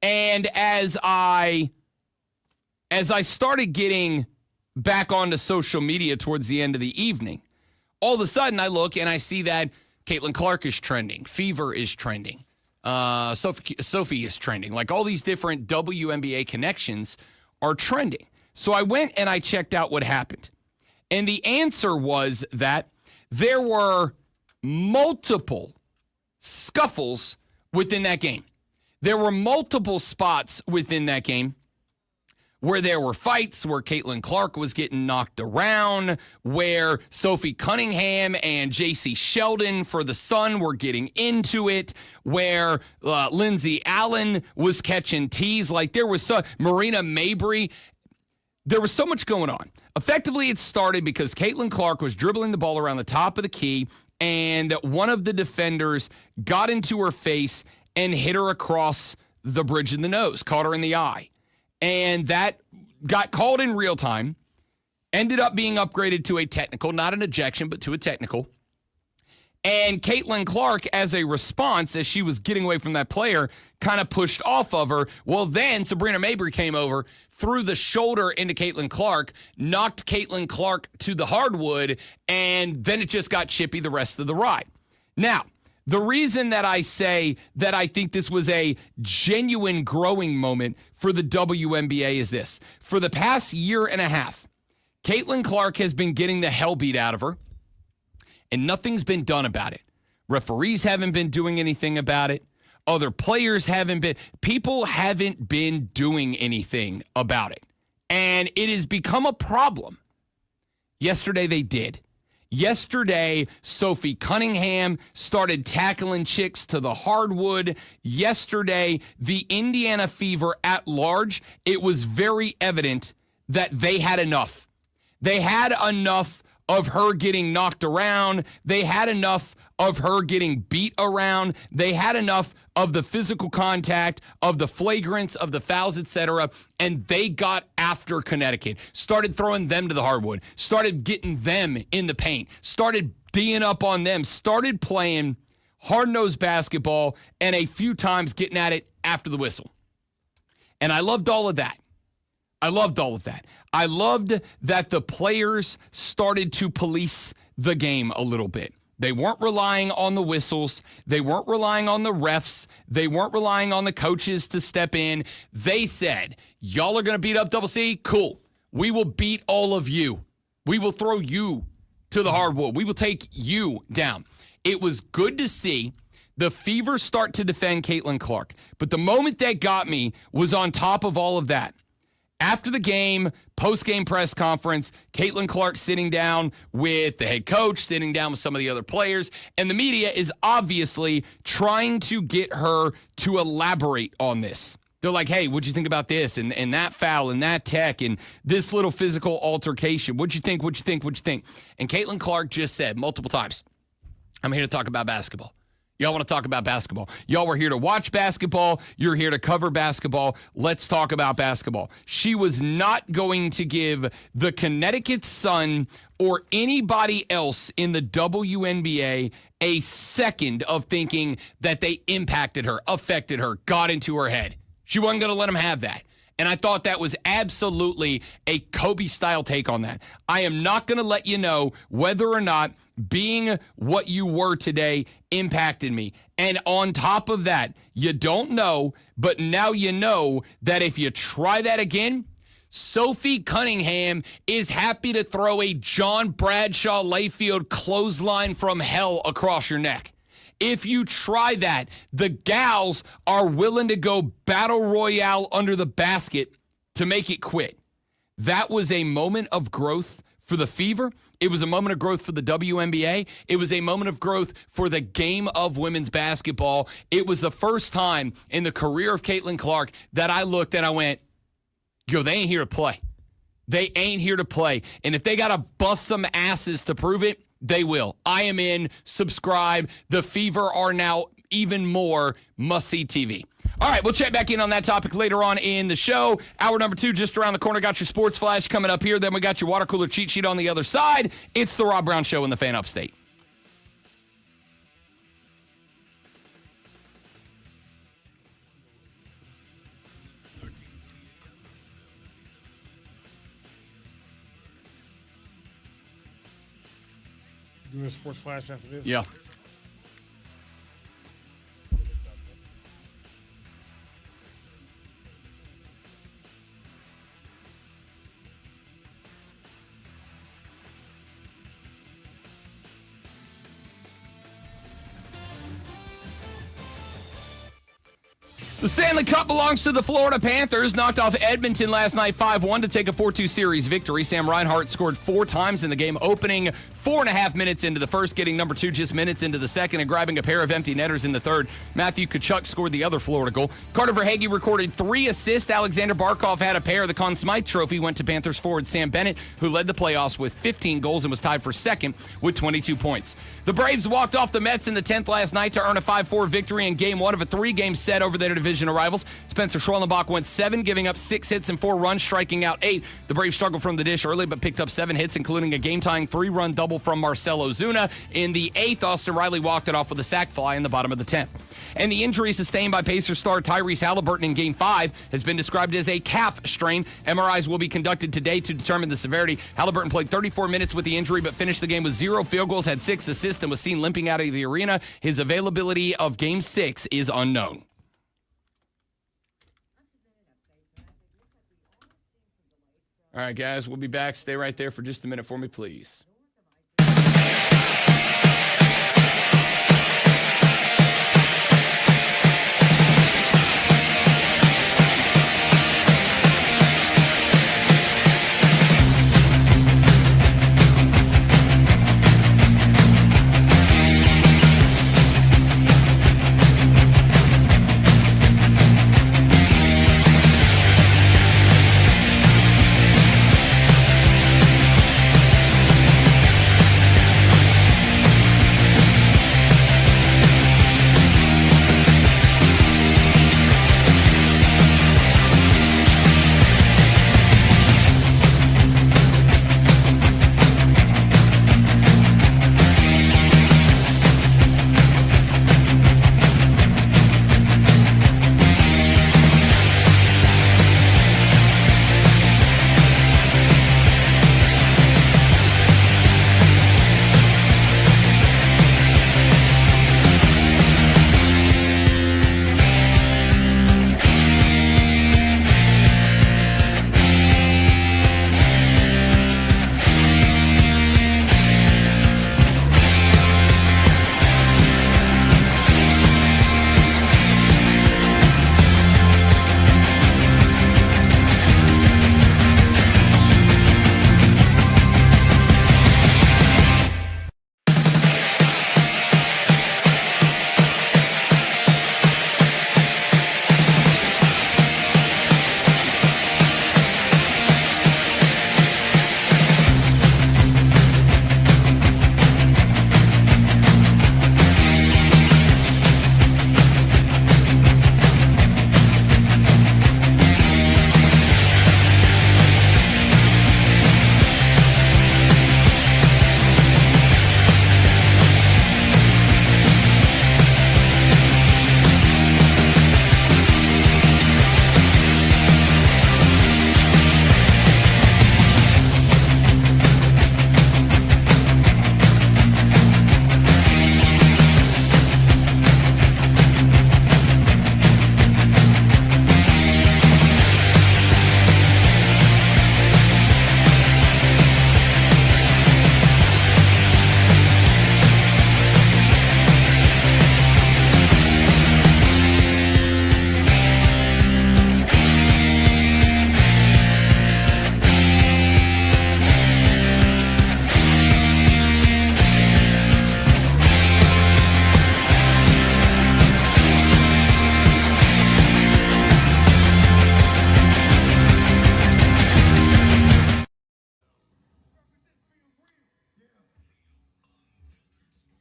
And as I started getting back onto social media towards the end of the evening, all of a sudden I look and I see that Caitlin Clark is trending. Fever is trending. Sophie is trending. Like all these different WNBA connections are trending. So I went and I checked out what happened. And the answer was that there were multiple scuffles within that game. There were multiple spots within that game where there were fights, where Caitlin Clark was getting knocked around, where Sophie Cunningham and J.C. Sheldon for the Sun were getting into it, where Lindsay Allen was catching tees. Like there was Marina Mabry. There was so much going on. Effectively, it started because Caitlin Clark was dribbling the ball around the top of the key, and one of the defenders got into her face and hit her across the bridge of the nose, caught her in the eye. And that got called in real time, ended up being upgraded to a technical, not an ejection, but to a technical. And Caitlin Clark, as a response, as she was getting away from that player, kind of pushed off of her. Well, then Sabrina Mabry came over, threw the shoulder into Caitlin Clark, knocked Caitlin Clark to the hardwood, and then it just got chippy the rest of the ride. Now, the reason that I say that I think this was a genuine growing moment for the WNBA is this. For the past year and a half, Caitlin Clark has been getting the hell beat out of her, and nothing's been done about it. Referees haven't been doing anything about it. Other players haven't been. People haven't been doing anything about it. And it has become a problem. Yesterday they did. Yesterday, Sophie Cunningham started tackling chicks to the hardwood. Yesterday, the Indiana Fever at large, it was very evident that they had enough. They had enough of her getting knocked around. They had enough of her getting beat around. They had enough of the physical contact, of the flagrants, of the fouls, etc. And they got after Connecticut, started throwing them to the hardwood, started getting them in the paint, started D'ing up on them, started playing hard-nosed basketball, and a few times getting at it after the whistle. And I loved all of that. I loved that the players started to police the game a little bit. They weren't relying on the whistles. They weren't relying on the refs. They weren't relying on the coaches to step in. They said, y'all are going to beat up Double C? Cool. We will beat all of you. We will throw you to the hardwood. We will take you down. It was good to see the Fever start to defend Caitlin Clark. But the moment that got me was on top of all of that. After the game, post-game press conference, Caitlin Clark sitting down with the head coach, sitting down with some of the other players, and the media is obviously trying to get her to elaborate on this. They're like, hey, what'd you think about this and that foul and that tech and this little physical altercation? What'd you think? And Caitlin Clark just said multiple times, I'm here to talk about basketball. Y'all want to talk about basketball. Y'all were here to watch basketball. You're here to cover basketball. Let's talk about basketball. She was not going to give the Connecticut Sun or anybody else in the WNBA a second of thinking that they impacted her, affected her, got into her head. She wasn't going to let them have that. And I thought that was absolutely a Kobe-style take on that. I am not going to let you know whether or not being what you were today impacted me. And on top of that, you don't know, but now you know that if you try that again, Sophie Cunningham is happy to throw a John Bradshaw Layfield clothesline from hell across your neck. If you try that, the gals are willing to go battle royale under the basket to make it quit. That was a moment of growth for the Fever. It was a moment of growth for the WNBA. It was a moment of growth for the game of women's basketball. It was the first time in the career of Caitlin Clark that I looked and I went, yo, they ain't here to play. They ain't here to play. And if they got to bust some asses to prove it, they will. I am in. Subscribe. The Fever are now even more must-see TV. All right, we'll check back in on that topic later on in the show. Hour number 2 just around the corner. Got your sports flash coming up here. Then we got your water cooler cheat sheet on the other side. It's the Rob Brown Show in the Fan Upstate. Doing a sports flash after this? Yeah. The Stanley Cup belongs to the Florida Panthers. Knocked off Edmonton last night 5-1 to take a 4-2 series victory. Sam Reinhart scored 4 times in the game, opening 4.5 minutes into the first, getting number 2 just minutes into the second, and grabbing a pair of empty netters in the third. Matthew Tkachuk scored the other Florida goal. Carter Verhaeghe recorded 3 assists. Alexander Barkov had a pair. The Conn Smythe Trophy went to Panthers forward Sam Bennett, who led the playoffs with 15 goals and was tied for second with 22 points. The Braves walked off the Mets in the 10th last night to earn a 5-4 victory in Game 1 of a 3-game set over their division rivals. Spencer Schwellenbach went 7, giving up 6 hits and 4 runs, striking out 8. The Braves struggled from the dish early, but picked up 7 hits, including a game-tying 3-run double from Marcell Ozuna. In the 8th, Austin Riley walked it off with a sac fly in the bottom of the 10th. And the injury sustained by Pacers star Tyrese Halliburton in Game 5 has been described as a calf strain. MRIs will be conducted today to determine the severity. Halliburton played 34 minutes with the injury, but finished the game with 0 field goals, had 6 assists, and was seen limping out of the arena. His availability of Game 6 is unknown. All right, guys, we'll be back. Stay right there for just a minute for me, please.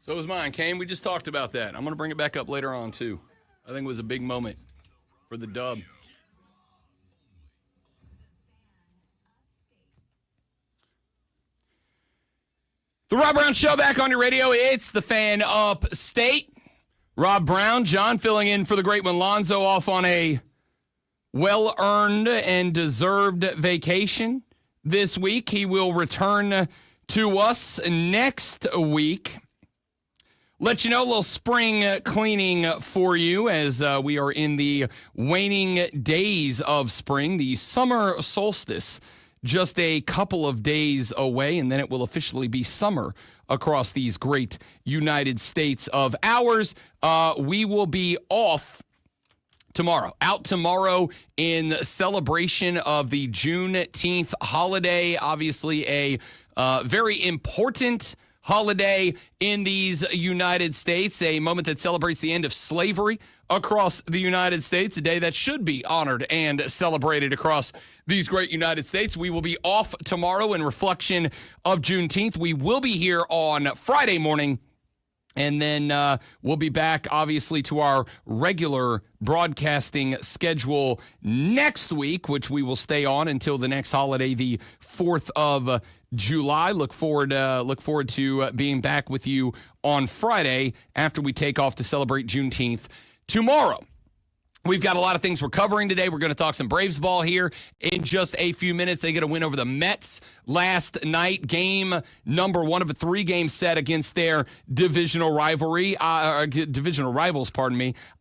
So was mine, Kane. We just talked about that. I'm going to bring it back up later on, too. I think it was a big moment for the Dub. The Rob Brown Show back on your radio. It's the Fan Upstate. Rob Brown, John filling in for the great one. Lonzo off on a well-earned and deserved vacation this week. He will return to us next week. Let you know, a little spring cleaning for you as we are in the waning days of spring. The summer solstice just a couple of days away, and then it will officially be summer across these great United States of ours. We will be off tomorrow, out tomorrow in celebration of the Juneteenth holiday. Obviously a very important holiday in these United States, a moment that celebrates the end of slavery across the United States, a day that should be honored and celebrated across these great United States. We will be off tomorrow in reflection of Juneteenth. We will be here on Friday morning, and then we'll be back, obviously, to our regular broadcasting schedule next week, which we will stay on until the next holiday, the 4th of July. Look forward to being back with you on Friday after we take off to celebrate Juneteenth tomorrow. We've got a lot of things we're covering today. We're going to talk some Braves ball here in just a few minutes. They get a win over the Mets last night. Game number 1 of a 3-game set against their divisional rivals.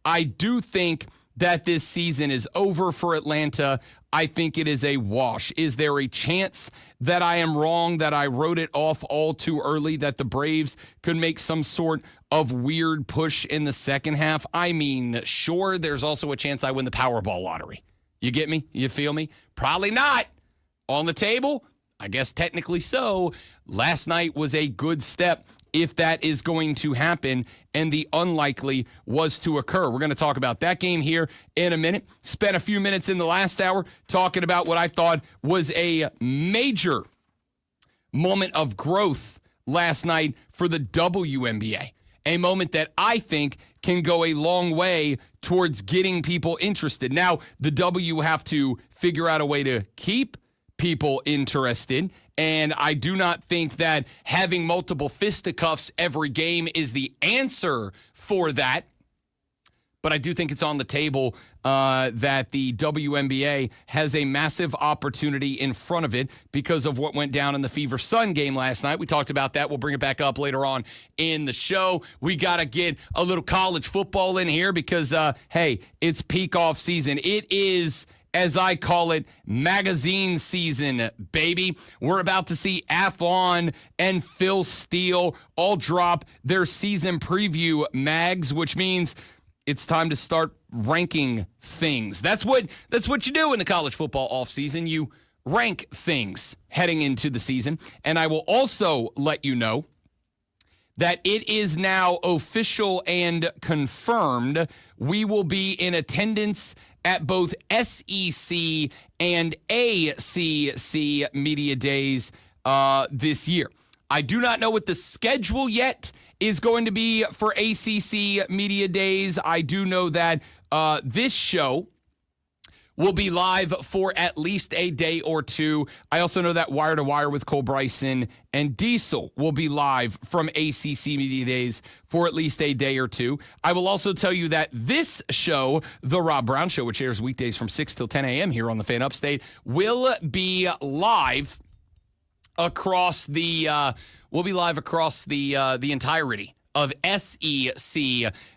I do think that this season is over for Atlanta. I think it is a wash. Is there a chance that I am wrong, that I wrote it off all too early, that the Braves could make some sort of weird push in the second half? I mean, sure, there's also a chance I win the Powerball lottery. You get me? You feel me? Probably not. On the table? I guess technically so. Last night was a good step if that is going to happen, and the unlikely was to occur. We're going to talk about that game here in a minute. Spent a few minutes in the last hour talking about what I thought was a major moment of growth last night for the WNBA. A moment that I think can go a long way towards getting people interested. Now, the W have to figure out a way to keep people interested, and I do not think that having multiple fisticuffs every game is the answer for that. But I do think it's on the table that the WNBA has a massive opportunity in front of it because of what went down in the Fever Sun game last night. We talked about that. We'll bring it back up later on in the show. We got to get a little college football in here because, hey, it's peak off season. It is, as I call it, magazine season, baby. We're about to see Athlon and Phil Steele all drop their season preview mags, which means it's time to start ranking things. That's what you do in the college football offseason. You rank things heading into the season. And I will also let you know that it is now official and confirmed. We will be in attendance at both SEC and ACC Media Days this year. I do not know what the schedule yet is going to be for ACC Media Days. I do know that this show will be live for at least a day or two. I also know that Wire to Wire with Cole Bryson and Diesel will be live from ACC Media Days for at least a day or two. I will also tell you that this show, The Rob Brown Show, which airs weekdays from 6 till 10 a.m. here on the Fan Upstate, will be live across the entirety of SEC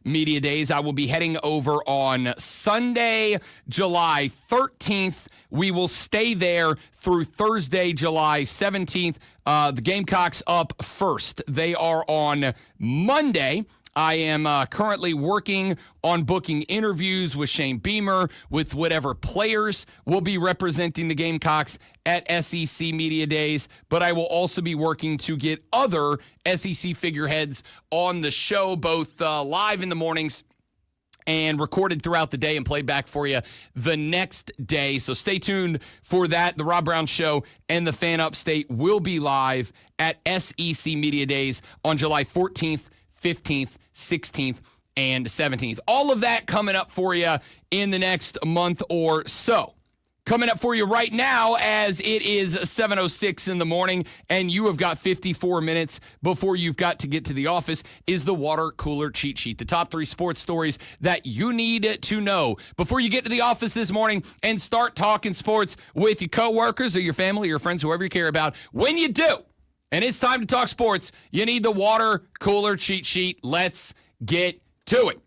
Media Days. I will be heading over on Sunday, July 13th. We will stay there through Thursday, July 17th. The Gamecocks up first. They are on Monday. I am currently working on booking interviews with Shane Beamer, with whatever players will be representing the Gamecocks at SEC Media Days, but I will also be working to get other SEC figureheads on the show, both live in the mornings and recorded throughout the day and played back for you the next day. So stay tuned for that. The Rob Brown Show and the Fan Upstate will be live at SEC Media Days on July 14th 15th, 16th, and 17th. All of that coming up for you in the next month or so. Coming up for you right now, as it is 7:06 in the morning and you have got 54 minutes before you've got to get to the office, is the water cooler cheat sheet. The top 3 sports stories that you need to know before you get to the office this morning and start talking sports with your coworkers or your family or your friends, whoever you care about. When you do, and it's time to talk sports, you need the water cooler cheat sheet. Let's get to it.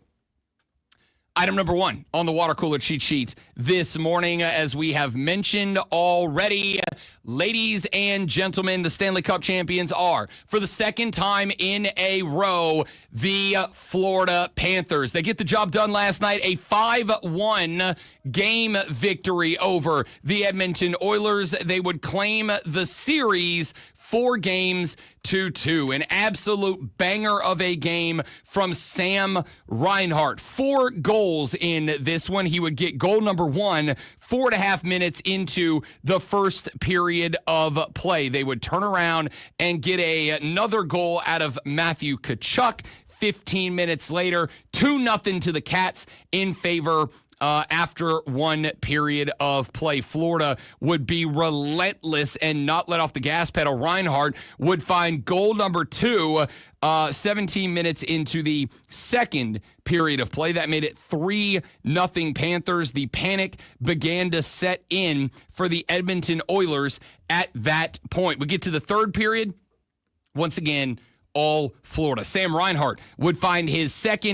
Item number 1 on the water cooler cheat sheet this morning, as we have mentioned already, ladies and gentlemen, the Stanley Cup champions are, for the second time in a row, the Florida Panthers. They get the job done last night, a 5-1 game victory over the Edmonton Oilers. They would claim the series 4-2. An absolute banger of a game from Sam Reinhart. 4 goals in this one. He would get goal number 1 4.5 minutes into the first period of play. They would turn around and get another goal out of Matthew Tkachuk 15 minutes later. 2-0 to the Cats in favor after 1 period of play. Florida would be relentless and not let off the gas pedal. Reinhart would find goal number 2 17 minutes into the second period of play. That made it 3-0 Panthers. The panic began to set in for the Edmonton Oilers at that point. We get to the third period. Once again, all Florida. Sam Reinhart would find his third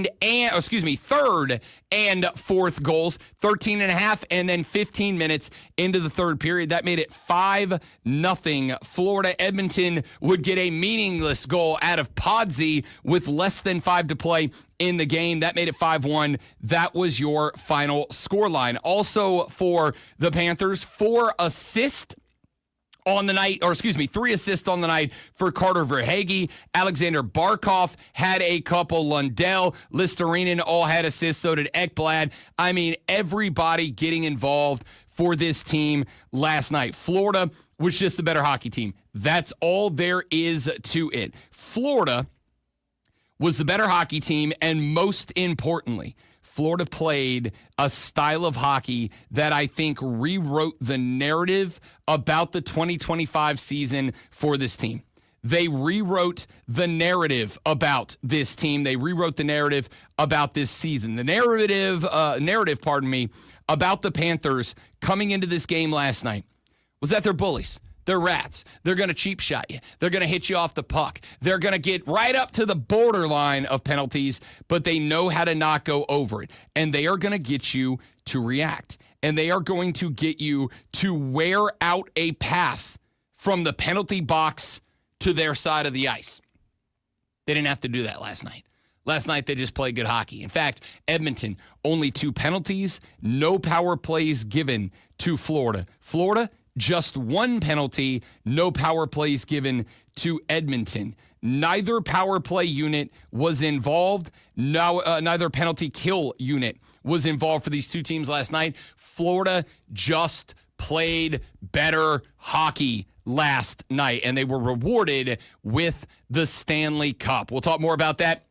and fourth goals, 13.5 and then 15 minutes into the third period. That made it 5-0 Florida. Edmonton would get a meaningless goal out of Podsy with less than 5 to play in the game. That made it 5-1. That was your final scoreline. Also for the Panthers, 3 assists on the night for Carter Verhaeghe. Alexander Barkov had a couple. Lundell, Listerinen all had assists. So did Ekblad. I mean, everybody getting involved for this team last night. Florida was just the better hockey team. That's all there is to it. Florida was the better hockey team, and most importantly, Florida played a style of hockey that I think rewrote the narrative about the 2025 season for this team. They rewrote the narrative about this team. They rewrote the narrative about this season. The narrative about the Panthers coming into this game last night was that they're bullies. They're rats. They're going to cheap shot you. They're going to hit you off the puck. They're going to get right up to the borderline of penalties, but they know how to not go over it. And they are going to get you to react. And they are going to get you to wear out a path from the penalty box to their side of the ice. They didn't have to do that last night. Last night, they just played good hockey. In fact, Edmonton, only 2 penalties, no power plays given to Florida. Florida, just 1 penalty, no power plays given to Edmonton. Neither power play unit was involved. Neither penalty kill unit was involved for these two teams last night. Florida just played better hockey last night, and they were rewarded with the Stanley Cup. We'll talk more about that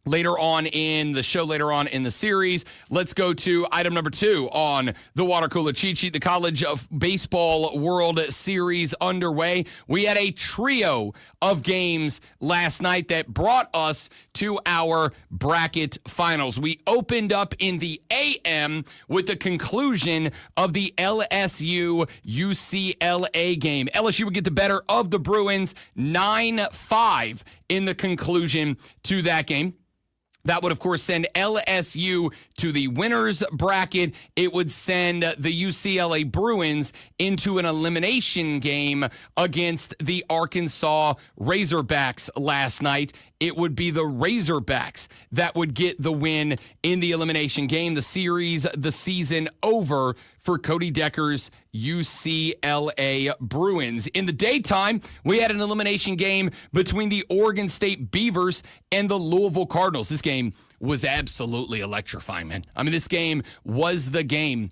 later on in the show, later on in the series. Let's go to item number 2 on the water cooler cheat sheet. The College of Baseball World Series underway. We had a trio of games last night that brought us to our bracket finals. We opened up in the AM with the conclusion of the LSU-UCLA game. LSU would get the better of the Bruins 9-5 in the conclusion to that game. That would, of course, send LSU to the winner's bracket. It would send the UCLA Bruins into an elimination game against the Arkansas Razorbacks last night. It would be the Razorbacks that would get the win in the elimination game. The season over for Cody Decker's UCLA Bruins. In the daytime, we had an elimination game between the Oregon State Beavers and the Louisville Cardinals. This game was absolutely electrifying, man. I mean, this game was the game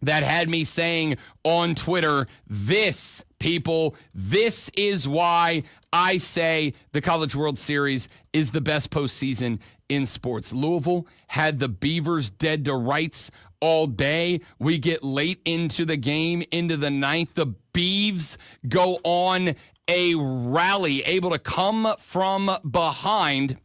that had me saying on Twitter, this people. This is why I say the College World Series is the best postseason in sports. Louisville had the Beavers dead to rights all day. We get late into the game, into the ninth. The Beavs go on a rally, able to come from behind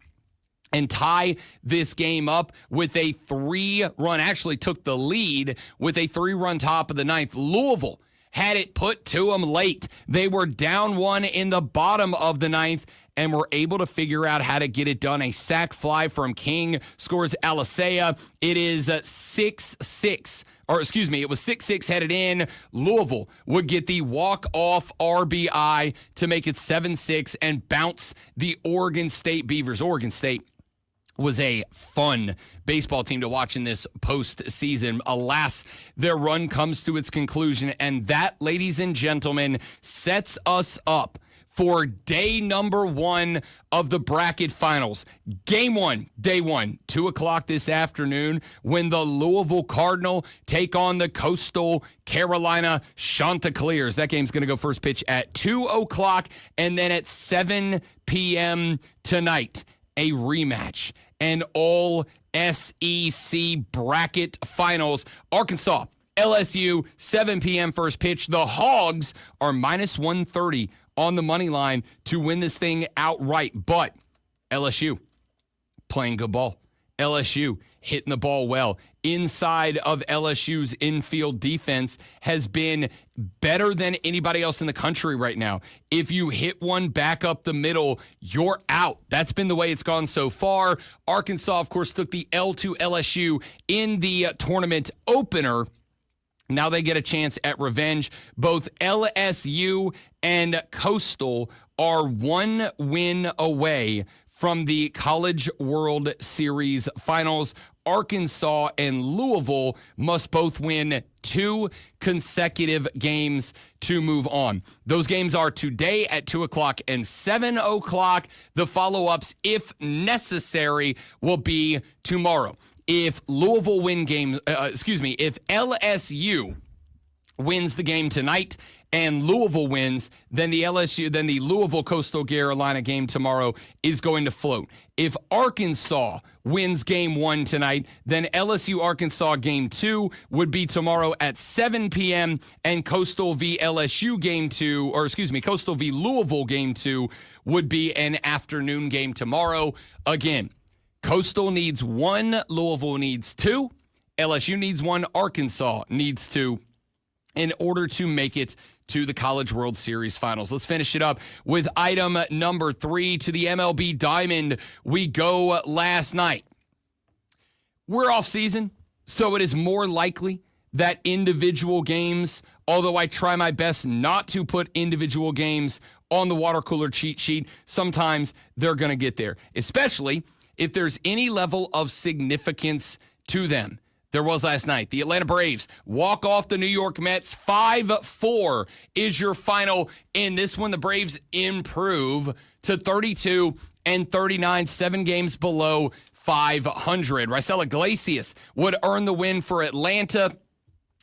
and tie this game up with a 3-run, actually took the lead with a 3-run top of the ninth. Louisville had it put to them late. They were down 1 in the bottom of the ninth and were able to figure out how to get it done. A sac fly from King scores Alisea. It is 6-6. Or excuse me, it was 6-6 headed in. Louisville would get the walk-off RBI to make it 7-6 and bounce the Oregon State Beavers. Oregon State was a fun baseball team to watch in this postseason. Alas, their run comes to its conclusion, and that, ladies and gentlemen, sets us up for day number 1 of the bracket finals. Game 1, day 1, 2 o'clock this afternoon, when the Louisville Cardinal take on the Coastal Carolina Chanticleers. That game's going to go first pitch at 2 o'clock, and then at 7 p.m. tonight, a rematch. And all SEC bracket finals. Arkansas, LSU, 7 p.m. first pitch. The Hogs are minus 130 on the money line to win this thing outright. But LSU playing good ball. LSU hitting the ball well. Inside of LSU's infield defense has been better than anybody else in the country right now. If you hit one back up the middle, you're out. That's been the way it's gone so far. Arkansas, of course, took the L to LSU in the tournament opener. Now they get a chance at revenge. Both LSU and Coastal are 1 win away from the College World Series finals. Arkansas and Louisville must both win 2 consecutive games to move on. Those games are today at 2 o'clock and 7 o'clock. The follow-ups, if necessary, will be tomorrow. If Louisville if LSU wins the game tonight and Louisville wins, then the Louisville Coastal Carolina game tomorrow is going to float. If Arkansas wins game 1 tonight, then LSU Arkansas game 2 would be tomorrow at 7 p.m. and Coastal v LSU game 2, Coastal v Louisville game 2 would be an afternoon game tomorrow. Again, Coastal needs 1, Louisville needs 2, LSU needs 1, Arkansas needs 2 in order to make it to the College World Series finals. Let's finish it up with item number 3. To the MLB Diamond we go last night. We're off season, so it is more likely that individual games, although I try my best not to put individual games on the water cooler cheat sheet, sometimes they're going to get there, especially if there's any level of significance to them. There was last night. The Atlanta Braves walk off the New York Mets. 5-4 is your final. In this one, the Braves improve to 32 and 39, 7 games below 500. Raisel Iglesias would earn the win for Atlanta.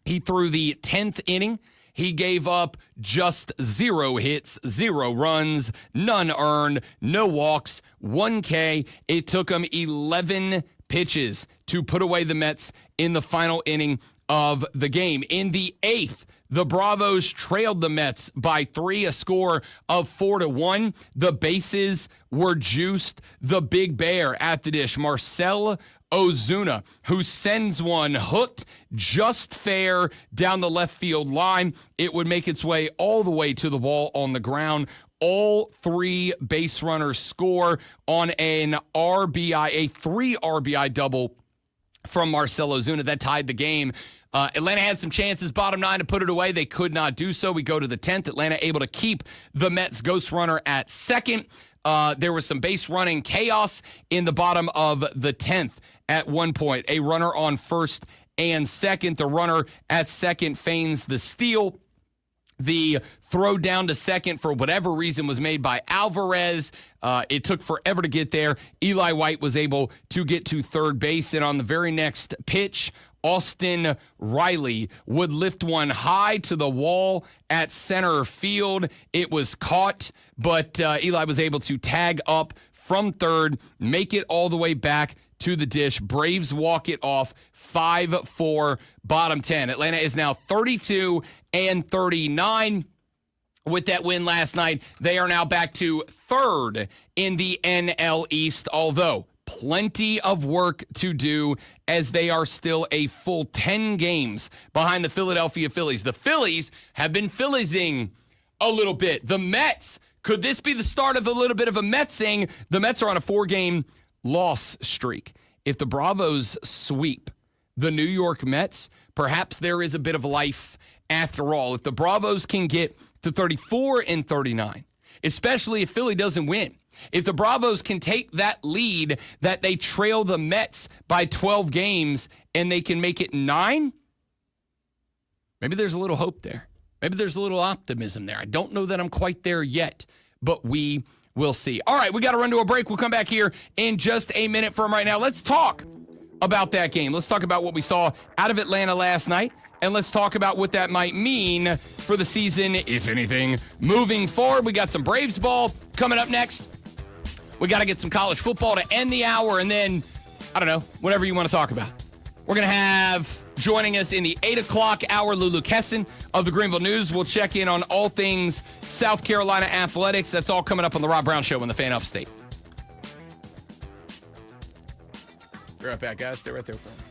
He threw the 10th inning. He gave up just 0 hits, 0 runs, none earned, no walks, 1 K. It took him 11 pitches to put away the Mets in the final inning of the game. In the 8th, the Bravos trailed the Mets by 3, a score of 4-1. The bases were juiced. The Big Bear at the dish, Marcell Ozuna, who sends one hooked just fair down the left field line. It would make its way all the way to the wall on the ground. All 3 base runners score on an RBI, a 3 RBI double from Marcell Ozuna that tied the game. Atlanta had some chances, bottom 9, to put it away. They could not do so. We go to the 10th. Atlanta able to keep the Mets ghost runner at second. There was some base running chaos in the bottom of the 10th at one point. A runner on first and second. The runner at second feigns the steal. The throw down to second, for whatever reason, was made by Alvarez. It took forever to get there. Eli White was able to get to third base, and on the very next pitch, Austin Riley would lift one high to the wall at center field. It was caught, but Eli was able to tag up from third, make it all the way back to the dish. Braves walk it off 5-4, bottom 10. Atlanta is now 32-39. With that win last night, they are now back to third in the NL East, although plenty of work to do as they are still a full 10 games behind the Philadelphia Phillies. The Phillies have been Philliesing a little bit. The Mets, could this be the start of a little bit of a Metsing? The Mets are on a 4-game loss streak. If the Bravos sweep the New York Mets, perhaps there is a bit of life after all. If the Bravos can get to 34-39, especially if Philly doesn't win. If the Bravos can take that lead that they trail the Mets by 12 games and they can make it 9, maybe there's a little hope there. Maybe there's a little optimism there. I don't know that I'm quite there yet, but we will see. All right, we got to run to a break. We'll come back here in just a minute from right now. Let's talk about that game. Let's talk about what we saw out of Atlanta last night. And let's talk about what that might mean for the season, if anything, moving forward. We got some Braves ball coming up next. We got to get some college football to end the hour. And then, I don't know, whatever you want to talk about. We're going to have joining us in the 8 o'clock hour, Lulu Kesson of the Greenville News. We'll check in on all things South Carolina athletics. That's all coming up on the Rob Brown Show on the Fan Upstate. Be right back, guys. Stay right there for a minute.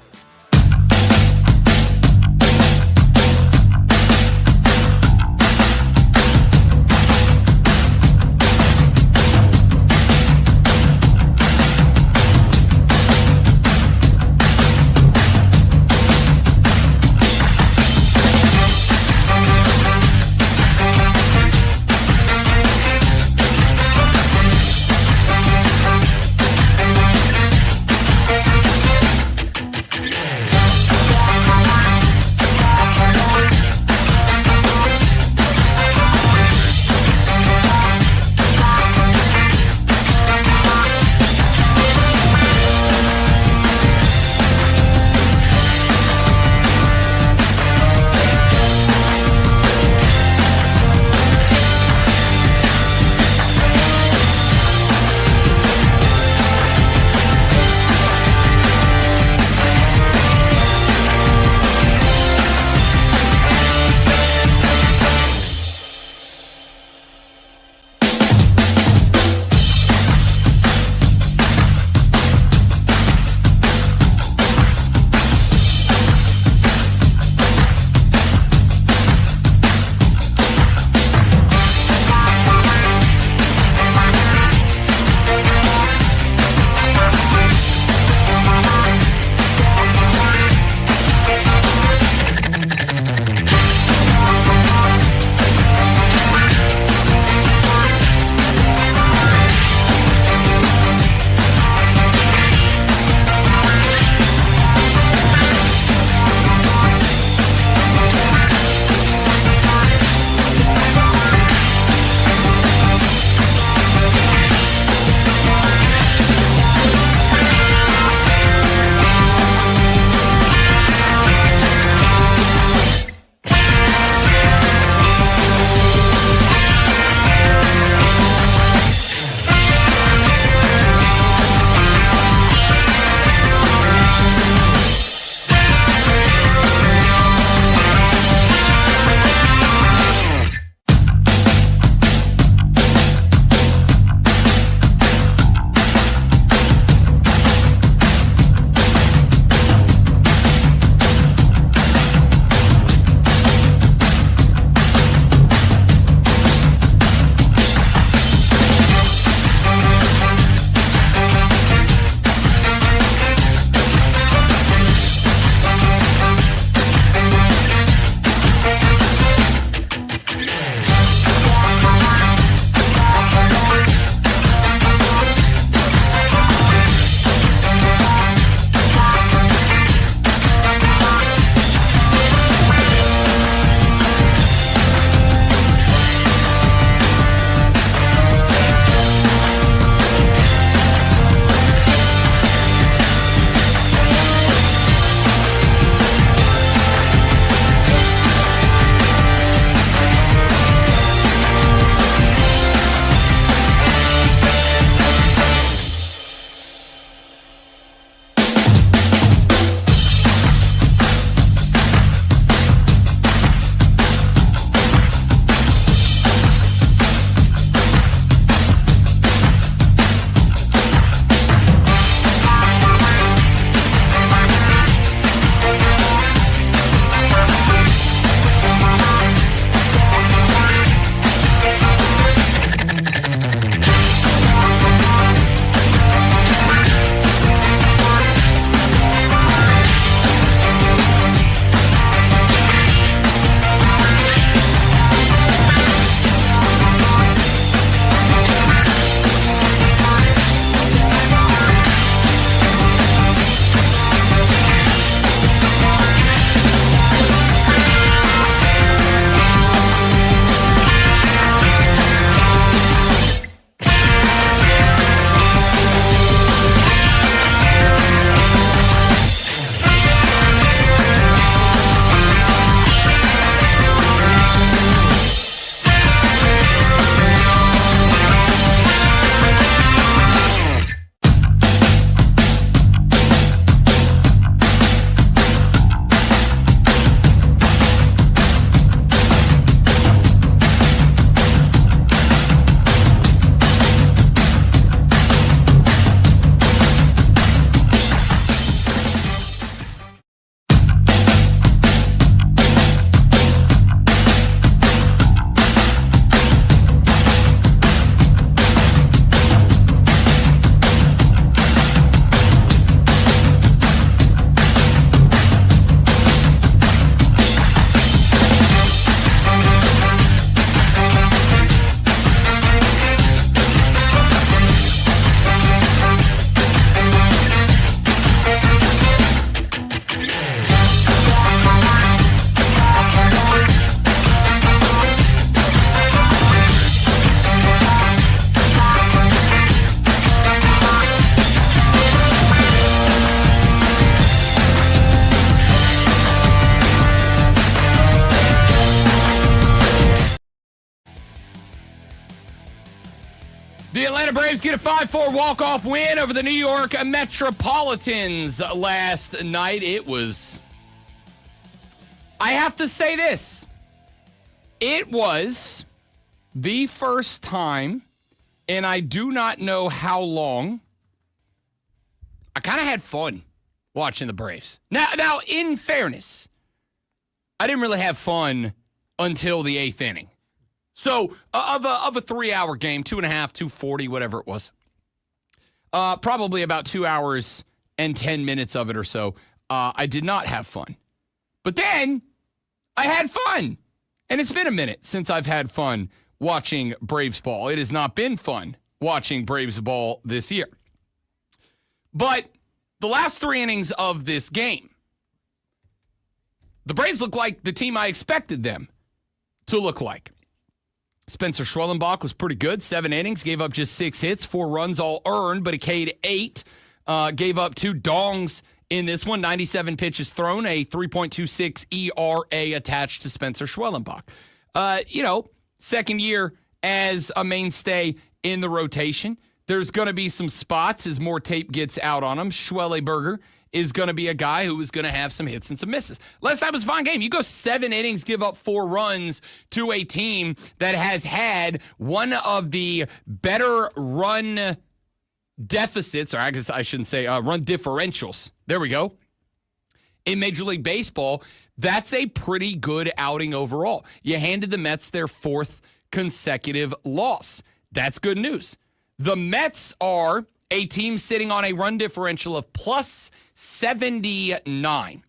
The Atlanta Braves get a 5-4 walk-off win over the New York Metropolitans last night. It was, I have to say this, it was the first time, and I do not know how long, I kind of had fun watching the Braves. Now, in fairness, I didn't really have fun until the 8th inning. So, of a 3-hour game, 2.5, 240, whatever it was, probably about 2 hours and 10 minutes of it or so, I did not have fun. But then, I had fun. And it's been a minute since I've had fun watching Braves ball. It has not been fun watching Braves ball this year. But the last 3 innings of this game, the Braves look like the team I expected them to look like. Spencer Schwellenbach was pretty good. 7 innings, gave up just 6 hits, 4 runs, all earned, but he K'd 8. Gave up 2 dongs in this one. 97 pitches thrown, a 3.26 ERA attached to Spencer Schwellenbach. Second year as a mainstay in the rotation. There's going to be some spots as more tape gets out on him. Schwellenberger is going to be a guy who is going to have some hits and some misses. Last time was a fine game. You go 7 innings, give up 4 runs to a team that has had one of the better run deficits, or I guess I shouldn't say run differentials. There we go. In Major League Baseball, that's a pretty good outing overall. You handed the Mets their 4th consecutive loss. That's good news. The Mets are a team sitting on a run differential of plus 79.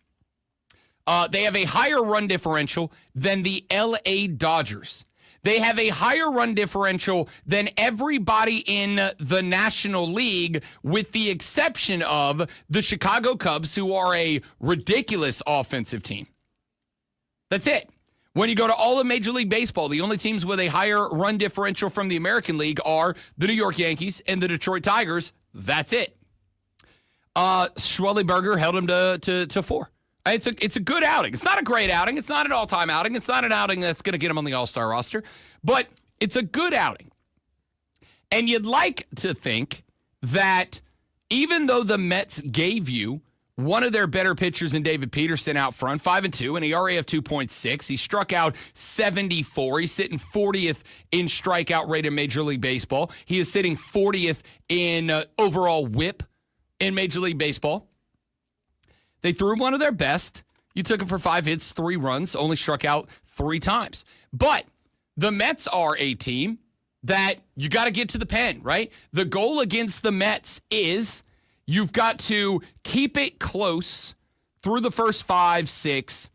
They have a higher run differential than the LA Dodgers. They have a higher run differential than everybody in the National League, with the exception of the Chicago Cubs, who are a ridiculous offensive team. That's it. When you go to all of Major League Baseball, the only teams with a higher run differential from the American League are the New York Yankees and the Detroit Tigers. That's it. Schwellenberger held him to 4. It's a good outing. It's not a great outing. It's not an all-time outing. It's not an outing that's going to get him on the All-Star roster. But it's a good outing. And you'd like to think that even though the Mets gave you one of their better pitchers in David Peterson out front, 5-2, an ERA of 2.6. He struck out 74. He's sitting 40th in strikeout rate in Major League Baseball. He is sitting 40th in overall whip in Major League Baseball. They threw one of their best. You took him for 5 hits, 3 runs, only struck out 3 times. But the Mets are a team that you got to get to the pen, right? The goal against the Mets is you've got to keep it close through the first 5, 6.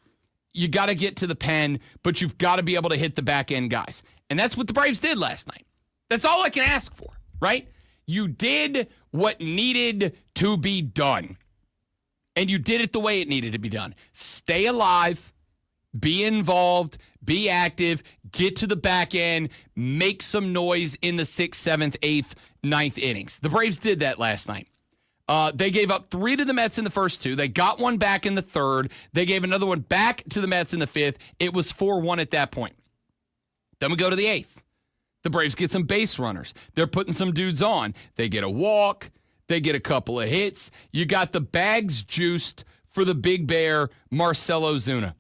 You got to get to the pen, but you've got to be able to hit the back end guys. And that's what the Braves did last night. That's all I can ask for, right? You did what needed to be done. And you did it the way it needed to be done. Stay alive, be involved, be active, get to the back end, make some noise in the 6th, 7th, 8th, 9th innings. The Braves did that last night. They gave up 3 to the Mets in the first 2. They got 1 back in the 3rd. They gave another one back to the Mets in the 5th. It was 4-1 at that point. Then we go to the 8th. The Braves get some base runners. They're putting some dudes on. They get a walk. They get a couple of hits. You got the bags juiced for the big bear, Marcell Ozuna.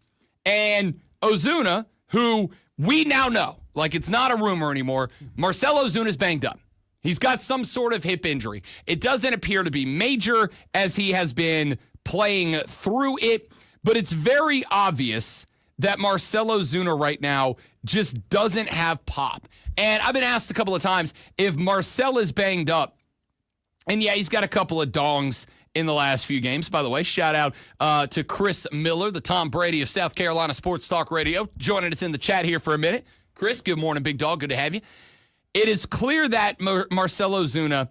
And Ozuna, who we now know, like it's not a rumor anymore, Marcell Ozuna's banged up. He's got some sort of hip injury. It doesn't appear to be major as he has been playing through it, but it's very obvious that Marcell Ozuna right now just doesn't have pop. And I've been asked a couple of times if Marcell is banged up. And yeah, he's got a couple of dongs in the last few games. By the way, shout out to Chris Miller, the Tom Brady of South Carolina Sports Talk Radio, joining us in the chat here for a minute. Chris, good morning, big dog. Good to have you. It is clear that Marcell Ozuna,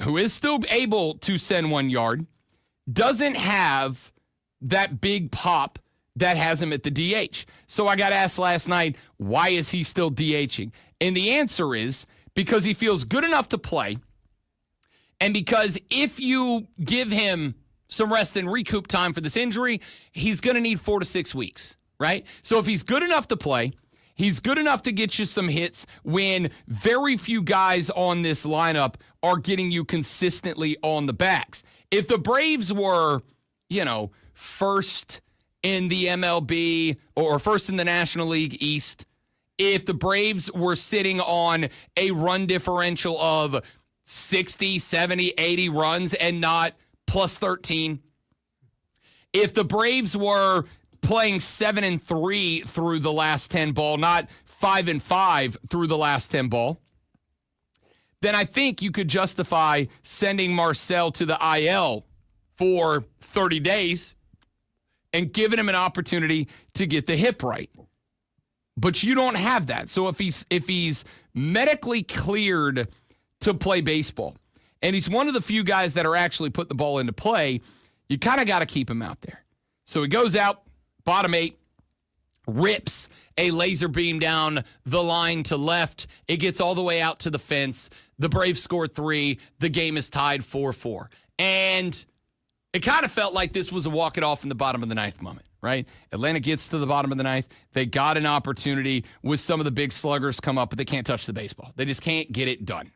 who is still able to send 1 yard, doesn't have that big pop that has him at the DH. So I got asked last night, why is he still DHing? And the answer is because he feels good enough to play, and because if you give him some rest and recoup time for this injury, he's going to need 4 to 6 weeks, right? So if he's good enough to play, He's good enough to get you some hits when very few guys on this lineup are getting you consistently on the backs. If the Braves were, first in the MLB or first in the National League East, if the Braves were sitting on a run differential of 60, 70, 80 runs and not plus 13, if the Braves were playing 7-3 through the last 10 ball, not 5-5 through the last 10 ball, then I think you could justify sending Marcell to the IL for 30 days and giving him an opportunity to get the hip right. But you don't have that. So if he's medically cleared to play baseball, and he's one of the few guys that are actually putting the ball into play, you kind of got to keep him out there. So he goes out, bottom 8, rips a laser beam down the line to left. It gets all the way out to the fence. The Braves score 3. The game is tied 4-4. And it kind of felt like this was a walk it off in the bottom of the 9th moment, right? Atlanta gets to the bottom of the 9th. They got an opportunity with some of the big sluggers come up, but they can't touch the baseball. They just can't get it done.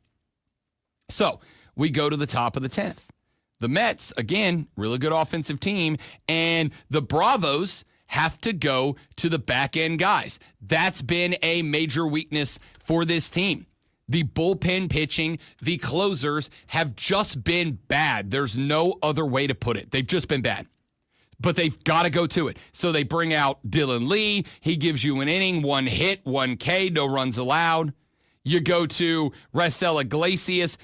So we go to the top of the 10th. The Mets, again, really good offensive team, and the Bravos have to go to the back-end guys. That's been a major weakness for this team. The bullpen pitching, the closers have just been bad. There's no other way to put it. They've just been bad. But they've got to go to it. So they bring out Dylan Lee. He gives you an inning, 1 hit, 1 K, no runs allowed. You go to Raisel Iglesias.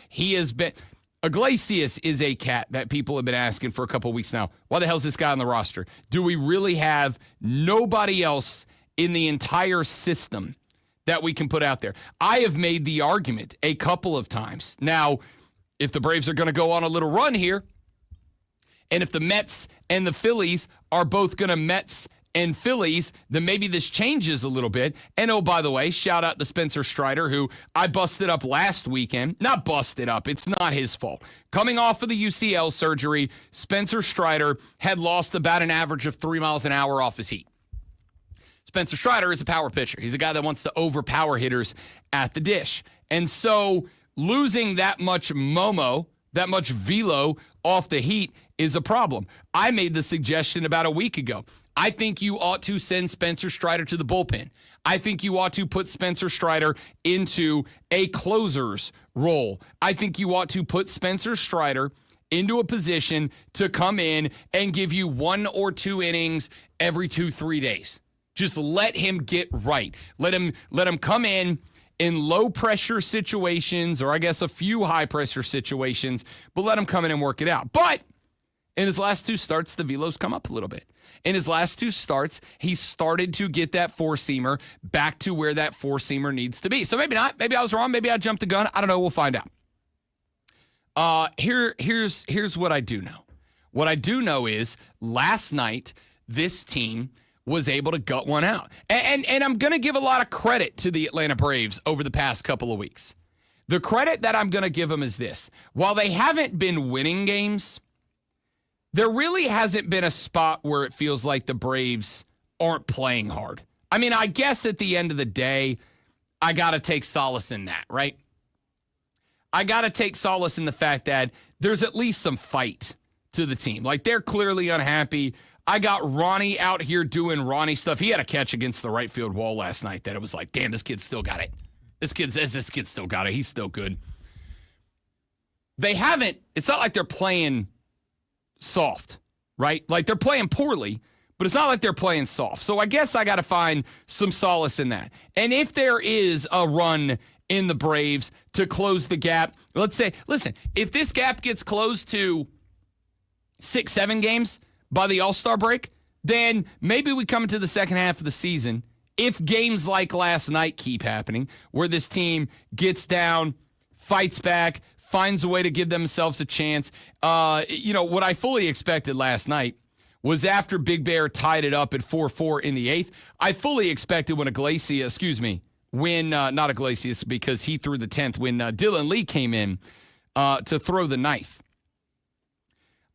Iglesias is a cat that people have been asking for a couple of weeks now. Why the hell is this guy on the roster? Do we really have nobody else in the entire system that we can put out there? I have made the argument a couple of times. Now, if the Braves are going to go on a little run here, and if the Mets and the Phillies are both going to Mets and Phillies, then maybe this changes a little bit. And oh, by the way, shout out to Spencer Strider, who I busted up last weekend. Not busted up. It's not his fault. Coming off of the UCL surgery, Spencer Strider had lost about an average of 3 miles an hour off his heat. Spencer Strider is a power pitcher. He's a guy that wants to overpower hitters at the dish. And so losing that much Momo, that much velo off the heat is a problem. I made the suggestion about a week ago. I think you ought to send Spencer Strider to the bullpen. I think you ought to put Spencer Strider into a closer's role. I think you ought to put Spencer Strider into a position to come in and give you 1 or 2 innings every 2-3 days. Just let him get right. Let him come in low pressure situations, or I guess a few high pressure situations, but let him come in and work it out. But in his last 2 starts, the velo's come up a little bit. In his last 2 starts, he started to get that 4-seamer back to where that 4-seamer needs to be. So maybe not. Maybe I was wrong. Maybe I jumped the gun. I don't know. We'll find out. Here's what I do know. What I do know is last night, this team was able to gut one out. And I'm going to give a lot of credit to the Atlanta Braves over the past couple of weeks. The credit that I'm going to give them is this. While they haven't been winning games, there really hasn't been a spot where it feels like the Braves aren't playing hard. I mean, I guess at the end of the day, I got to take solace in that, right? I got to take solace in the fact that there's at least some fight to the team. Like, they're clearly unhappy. I got Ronnie out here doing Ronnie stuff. He had a catch against the right field wall last night that it was like, damn, this kid still got it. This kid still got it. He's still good. It's not like they're playing soft, right? Like, they're playing poorly, but it's not like they're playing soft. So I guess I got to find some solace in that. And if there is a run in the Braves to close the gap, let's say, listen, if this gap gets closed to 6-7 games by the All-Star break, then maybe we come into the second half of the season, if games like last night keep happening, where this team gets down, fights back, finds a way to give themselves a chance. What I fully expected last night was after Big Bear tied it up at 4-4 in the 8th, I fully expected not Iglesias, because he threw the 10th, when Dylan Lee came in to throw the knife.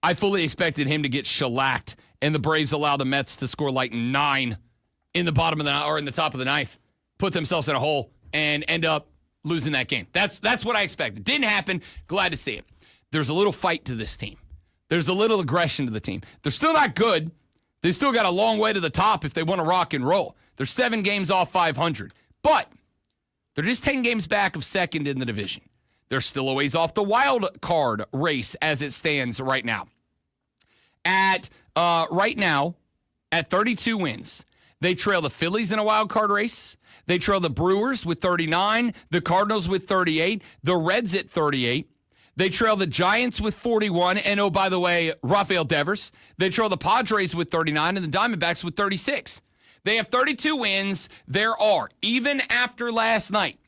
I fully expected him to get shellacked, and the Braves allowed the Mets to score like 9 in the top of the 9th. put themselves in a hole and end up losing that game. That's what I expected. Didn't happen. Glad to see it. There's a little fight to this team. There's a little aggression to the team. They're still not good. They still got a long way to the top if they want to rock and roll. They're 7 games off 500. But they're just 10 games back of second in the division. They're still a ways off the wild card race as it stands right now. Right now, at 32 wins, they trail the Phillies in a wild card race. They trail the Brewers with 39, the Cardinals with 38, the Reds at 38. They trail the Giants with 41, and oh, by the way, Rafael Devers. They trail the Padres with 39 and the Diamondbacks with 36. They have 32 wins. There are, even after last night,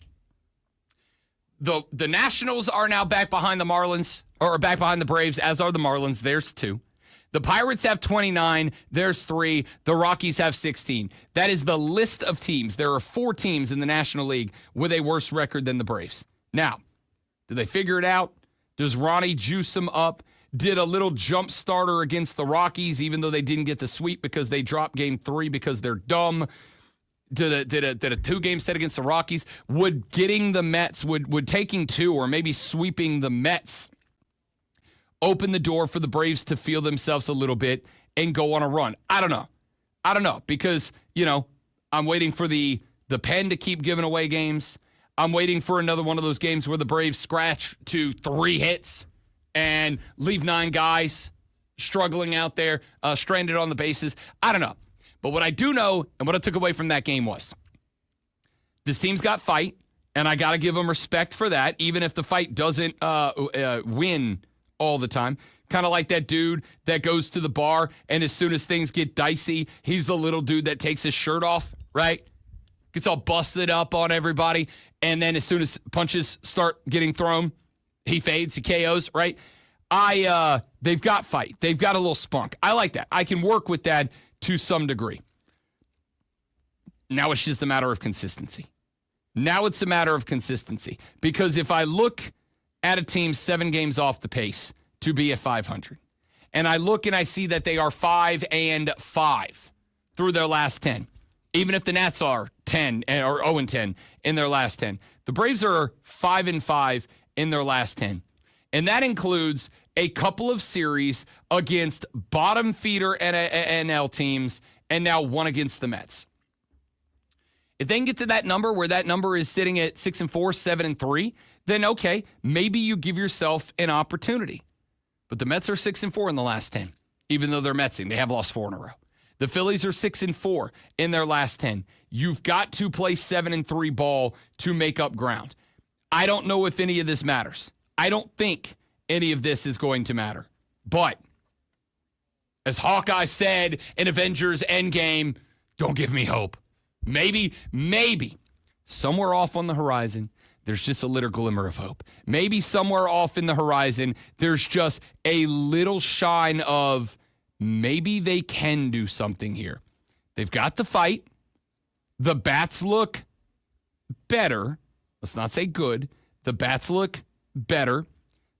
the Nationals are now back behind the Marlins, or back behind the Braves, as are the Marlins. There's 2. The Pirates have 29. There's 3. The Rockies have 16. That is the list of teams. There are 4 teams in the National League with a worse record than the Braves. Now, do they figure it out? Does Ronnie juice them up? Did a little jump starter against the Rockies, even though they didn't get the sweep because they dropped game 3 because they're dumb? Did a 2-game set against the Rockies? Would getting the Mets, would taking 2 or maybe sweeping the Mets open the door for the Braves to feel themselves a little bit and go on a run? I don't know because, I'm waiting for the pen to keep giving away games. I'm waiting for another one of those games where the Braves scratch to 3 hits and leave 9 guys struggling out there, stranded on the bases. I don't know. But what I do know and what I took away from that game was this team's got fight, and I got to give them respect for that, even if the fight doesn't win all the time. Kind of like that dude that goes to the bar, and as soon as things get dicey, he's the little dude that takes his shirt off, right? Gets all busted up on everybody, and then as soon as punches start getting thrown, he fades, he KOs, right? They've got fight. They've got a little spunk. I like that. I can work with that to some degree. Now it's just a matter of consistency. Because if I look at a team 7 games off the pace to be at 500, and I look and I see that they are 5-5 through their last 10, even if the Nats are 10 or 0-10 in their last 10, the Braves are 5-5 in their last 10. And that includes a couple of series against bottom feeder NL teams and now one against the Mets. If they can get to that number where that number is sitting at 6-4, 7-3, then okay, maybe you give yourself an opportunity. But the Mets are 6-4 in the last 10, even though they're Metsing. They have lost 4 in a row. The Phillies are 6-4 in their last 10. You've got to play 7-3 ball to make up ground. I don't know if any of this matters. I don't think any of this is going to matter. But as Hawkeye said in Avengers Endgame, don't give me hope. Maybe somewhere off on the horizon, there's just a little glimmer of hope. Maybe somewhere off in the horizon, there's just a little shine of maybe they can do something here. They've got the fight. The bats look better. Let's not say good. The bats look better.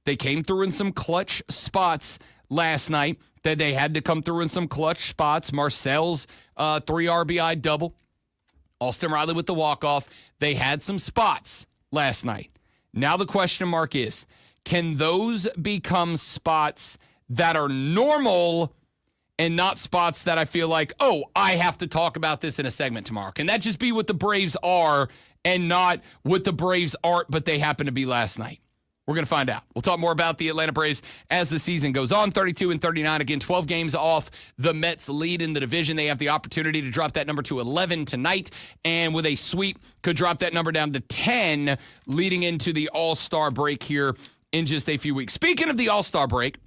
They came through in some clutch spots last night. That they had to come through in some clutch spots. Marcel's 3 RBI double. Austin Riley with the walk-off. They had some spots last night. Now the question mark is, can those become spots that are normal and not spots that I feel like, oh, I have to talk about this in a segment tomorrow? Can that just be what the Braves are and not what the Braves aren't, but they happen to be last night? We're going to find out. We'll talk more about the Atlanta Braves as the season goes on. 32-39. Again, 12 games off the Mets lead in the division. They have the opportunity to drop that number to 11 tonight, and with a sweep, could drop that number down to 10 leading into the All-Star break here in just a few weeks. Speaking of the All-Star break,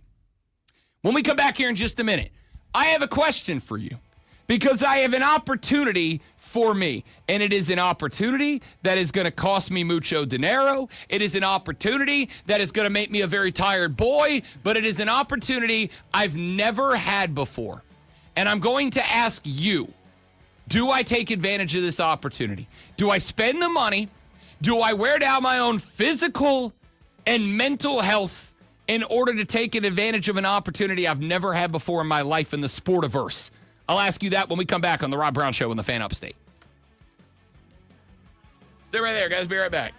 when we come back here in just a minute, I have a question for you because I have an opportunity for me, and it is an opportunity that is going to cost me mucho dinero. It is an opportunity that is going to make me a very tired boy, but it is an opportunity I've never had before. And I'm going to ask you, do I take advantage of this opportunity? Do I spend the money? Do I wear down my own physical and mental health in order to take advantage of an opportunity I've never had before in my life in the sportiverse? I'll ask you that when we come back on The Rob Brown Show on the Fan Upstate. Stay right there, guys. Be right back.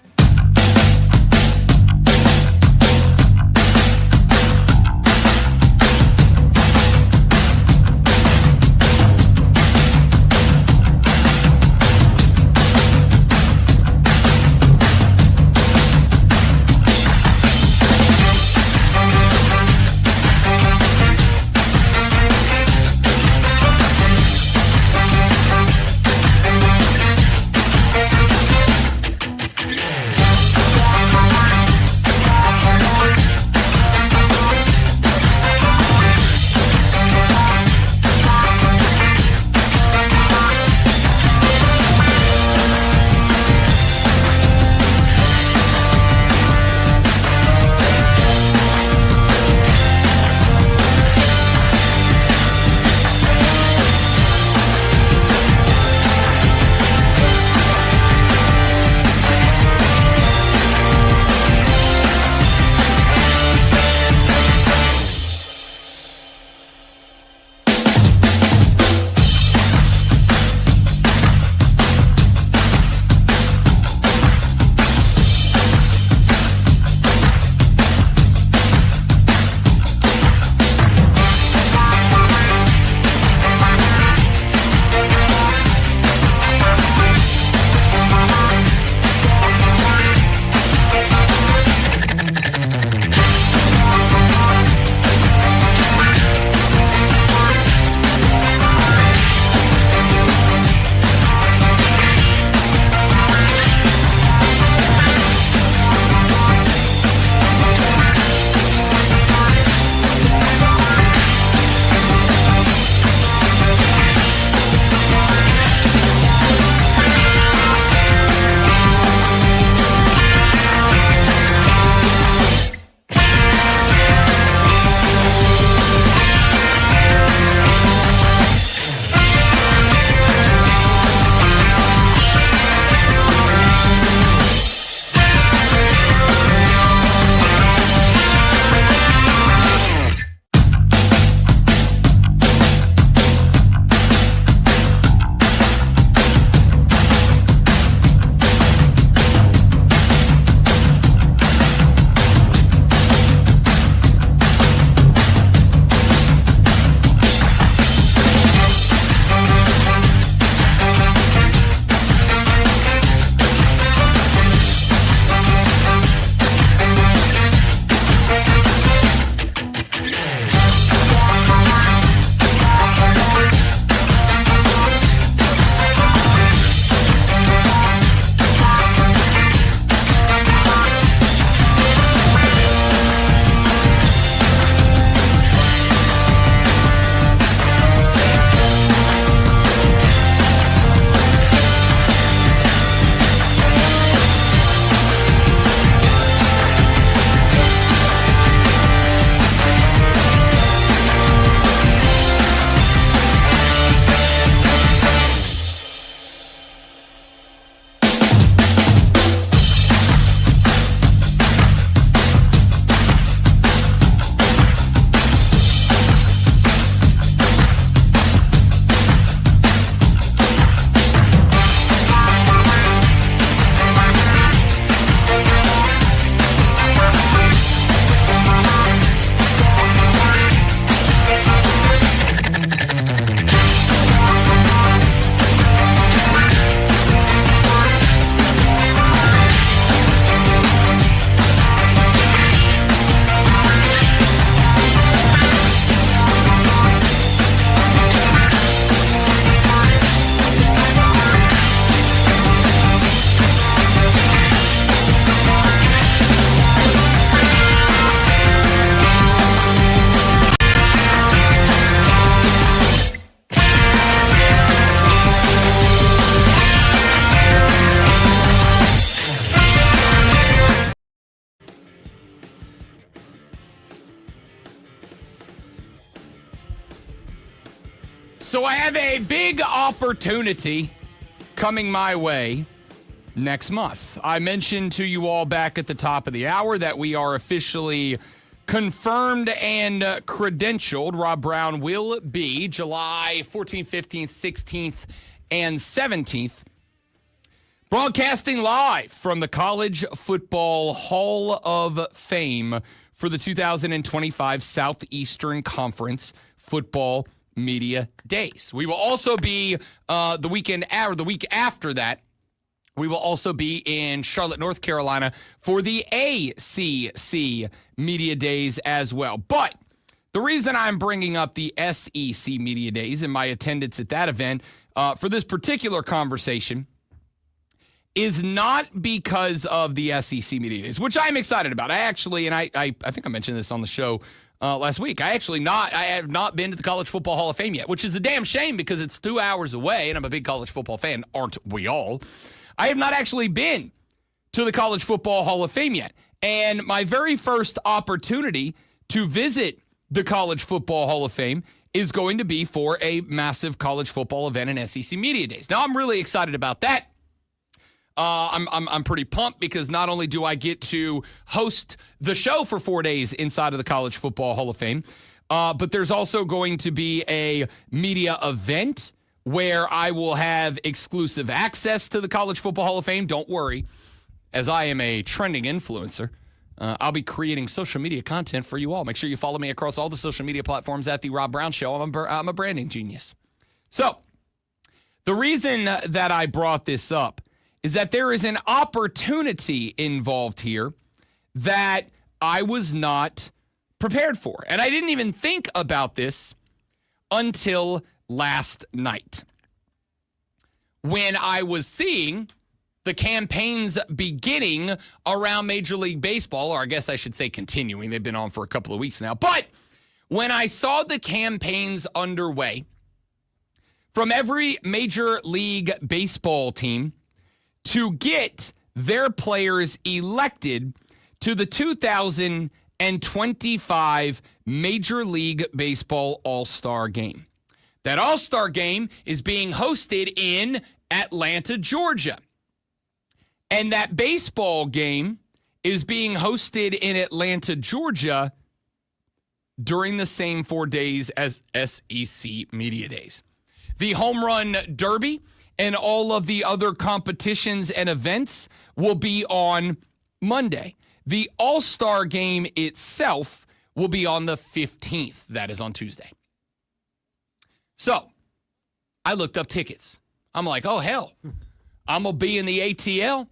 So I have a big opportunity coming my way next month. I mentioned to you all back at the top of the hour that we are officially confirmed and credentialed. Rob Brown will be July 14th, 15th, 16th, and 17th Broadcasting live from the College Football Hall of Fame for the 2025 Southeastern Conference Football Media Days. We will also be the week after that. We will also be in Charlotte, North Carolina for the ACC Media Days as well. But the reason I'm bringing up the SEC Media Days and my attendance at that event for this particular conversation is not because of the SEC Media Days, which I'm excited about. I think I mentioned this on the show last week. I have not been to the College Football Hall of Fame yet, which is a damn shame because it's 2 hours away, and I'm a big college football fan. Aren't we all? I have not actually been to the College Football Hall of Fame yet. And my very first opportunity to visit the College Football Hall of Fame is going to be for a massive college football event in SEC Media Days. Now, I'm really excited about that. I'm pretty pumped because not only do I get to host the show for 4 days inside of the College Football Hall of Fame, but there's also going to be a media event where I will have exclusive access to the College Football Hall of Fame. Don't worry, as I am a trending influencer, I'll be creating social media content for you all. Make sure you follow me across all the social media platforms at The Rob Brown Show. I'm a branding genius. So the reason that I brought this up is that there is an opportunity involved here that I was not prepared for. And I didn't even think about this until last night when I was seeing the campaigns beginning around Major League Baseball, or I guess I should say continuing. They've been on for a couple of weeks now. But when I saw the campaigns underway from every Major League Baseball team to get their players elected to the 2025 Major League Baseball All-Star Game. That All-Star Game is being hosted in Atlanta, Georgia. And that baseball game is being hosted in Atlanta, Georgia during the same 4 days as SEC Media Days. The Home Run Derby and all of the other competitions and events will be on Monday. The All-Star Game itself will be on the 15th. That is on Tuesday. So I looked up tickets. I'm like, oh, hell, I'm going to be in the ATL.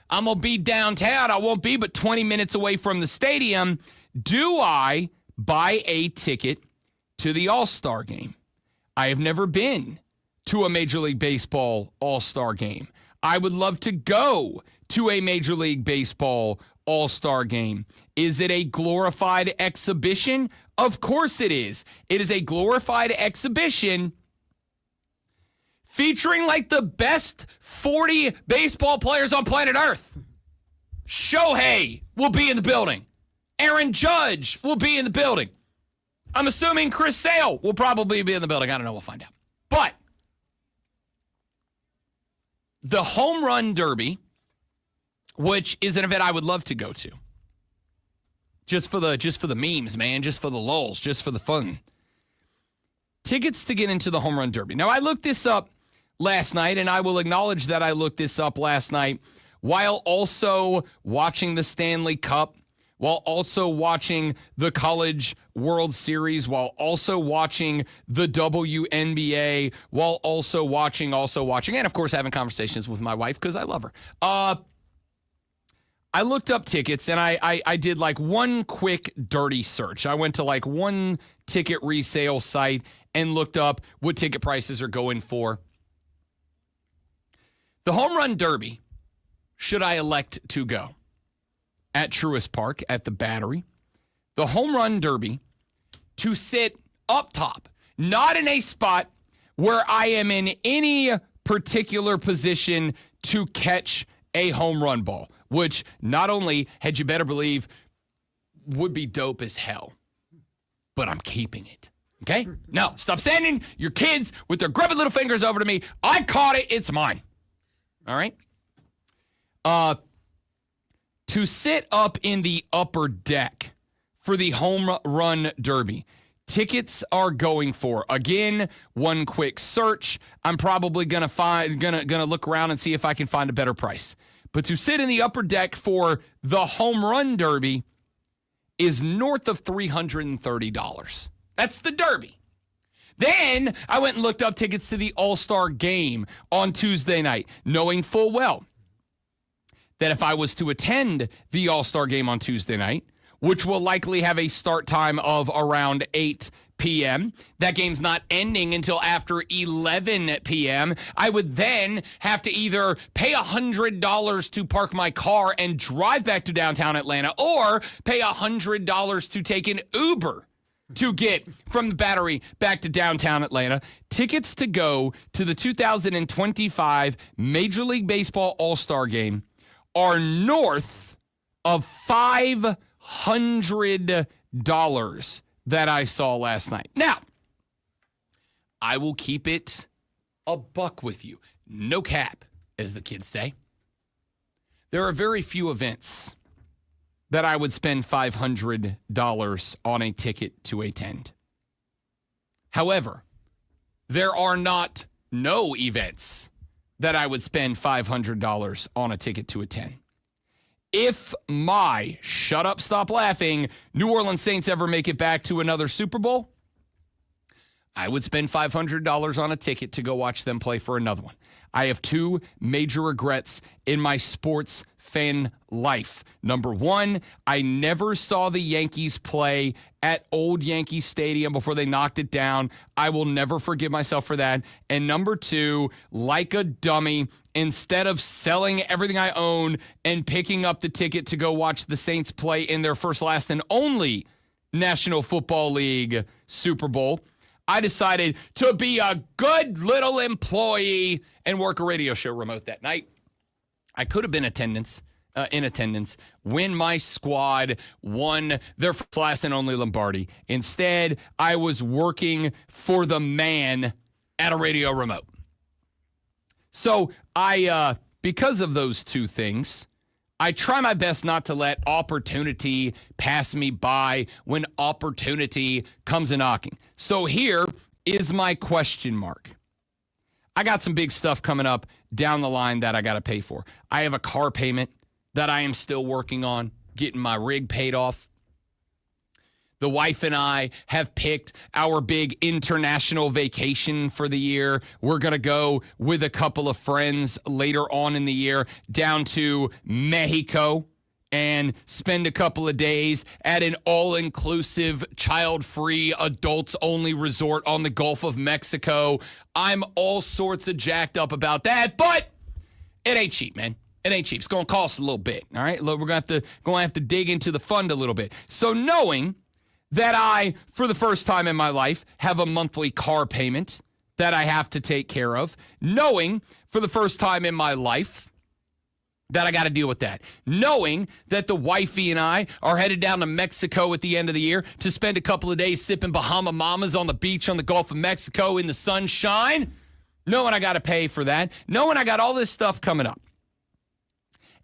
I'm going to be downtown. I won't be but 20 minutes away from the stadium. Do I buy a ticket to the All-Star Game? I have never been to a Major League Baseball All-Star Game. I would love to go to a Major League Baseball All-Star Game. Is it a glorified exhibition? Of course it is. It is a glorified exhibition featuring like the best 40 baseball players on planet Earth. Shohei will be in the building. Aaron Judge will be in the building. I'm assuming Chris Sale will probably be in the building. I don't know. We'll find out. But the Home Run Derby, which is an event I would love to go to, just for the memes, man, just for the lulz, just for the fun. Tickets to get into the Home Run Derby. Now, I looked this up last night, and I will acknowledge that I looked this up last night while also watching the Stanley Cup, while also watching the College World Series, while also watching the WNBA, while also watching, and of course having conversations with my wife because I love her. I looked up tickets, and I did like one quick dirty search. I went to like one ticket resale site and looked up what ticket prices are going for. The Home Run Derby, should I elect to go, at Truist Park, at the Battery, the Home Run Derby, to sit up top, not in a spot where I am in any particular position to catch a home run ball, which not only, had you better believe, would be dope as hell, but I'm keeping it. Okay? No, stop sending your kids with their grubby little fingers over to me. I caught it. It's mine. All right? To sit up in the upper deck for the Home Run Derby, tickets are going for. Again, one quick search. I'm probably gonna look around and see if I can find a better price. But to sit in the upper deck for the Home Run Derby is north of $330. That's the Derby. Then I went and looked up tickets to the All-Star Game on Tuesday night, knowing full well that if I was to attend the All-Star Game on Tuesday night, which will likely have a start time of around 8 p.m., that game's not ending until after 11 p.m., I would then have to either pay $100 to park my car and drive back to downtown Atlanta, or pay $100 to take an Uber to get from the Battery back to downtown Atlanta. Tickets to go to the 2025 Major League Baseball All-Star Game are north of $500 that I saw last night. Now, I will keep it a buck with you. No cap, as the kids say. There are very few events that I would spend $500 on a ticket to attend. However, there are not no events that I would spend $500 on a ticket to attend. If my, shut up, stop laughing, New Orleans Saints ever make it back to another Super Bowl, I would spend $500 on a ticket to go watch them play for another one. I have two major regrets in my sports fan life. Number one, I never saw the Yankees play at Old Yankee Stadium before they knocked it down. I will never forgive myself for that. And number two, like a dummy, instead of selling everything I own and picking up the ticket to go watch the Saints play in their first, last, and only National Football League Super Bowl, I decided to be a good little employee and work a radio show remote that night. I could have been in attendance when my squad won their first, last, and only Lombardi. Instead, I was working for the man at a radio remote. So I, because of those two things, I try my best not to let opportunity pass me by when opportunity comes a-knocking. So here is my question mark. I got some big stuff coming up down the line that I got to pay for. I have a car payment that I am still working on, getting my rig paid off. The wife and I have picked our big international vacation for the year. We're going to go with a couple of friends later on in the year down to Mexico and spend a couple of days at an all-inclusive, child-free, adults-only resort on the Gulf of Mexico. I'm all sorts of jacked up about that, but it ain't cheap, man. It ain't cheap. It's going to cost a little bit, all right? We're going to have to dig into the fund a little bit. So knowing that I, for the first time in my life, have a monthly car payment that I have to take care of, knowing for the first time in my life that I got to deal with that, knowing that the wifey and I are headed down to Mexico at the end of the year to spend a couple of days sipping Bahama Mamas on the beach on the Gulf of Mexico in the sunshine, knowing I got to pay for that, knowing I got all this stuff coming up,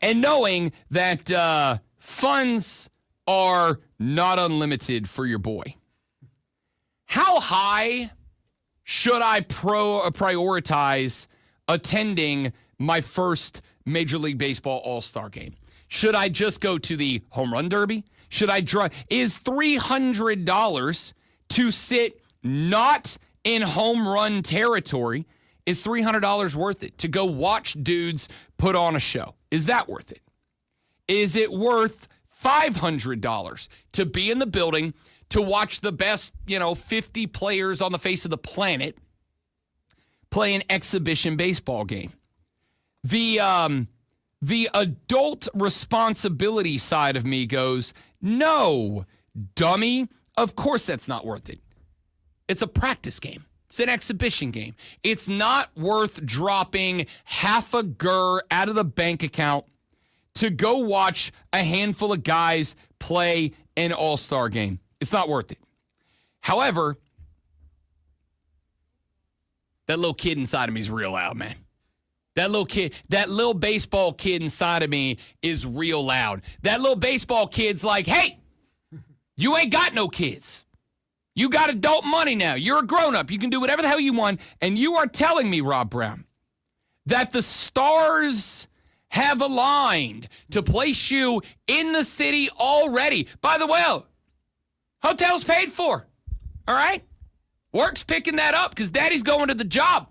and knowing that funds are not unlimited for your boy. How high should I prioritize attending my first Major League Baseball All-Star Game? Should I just go to the Home Run Derby? Should I drive? Is $300 to sit not in home run territory, is $300 worth it to go watch dudes put on a show? Is that worth it? Is it worth $500 to be in the building to watch the best, 50 players on the face of the planet play an exhibition baseball game? The adult responsibility side of me goes, no, dummy, of course that's not worth it. It's a practice game. It's an exhibition game. It's not worth dropping half a GER out of the bank account to go watch a handful of guys play an all-star game. It's not worth it. However, that little kid inside of me is real loud, man. That little baseball kid inside of me is real loud. That little baseball kid's like, hey, you ain't got no kids. You got adult money now. You're a grown-up. You can do whatever the hell you want. And you are telling me, Rob Brown, that the stars have aligned to place you in the city already. By the way, hotel's paid for. All right? Work's picking that up because daddy's going to the job.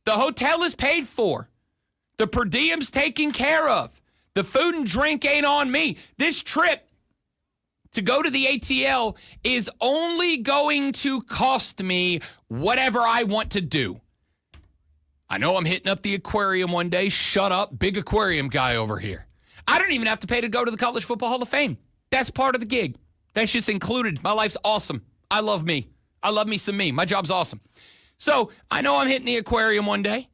The hotel is paid for. The per diem's taken care of. The food and drink ain't on me. This trip to go to the ATL is only going to cost me whatever I want to do. I know I'm hitting up the aquarium one day. Shut up, big aquarium guy over here. I don't even have to pay to go to the College Football Hall of Fame. That's part of the gig. That's just included. My life's awesome. I love me. I love me some me. My job's awesome. So I know I'm hitting the aquarium one day.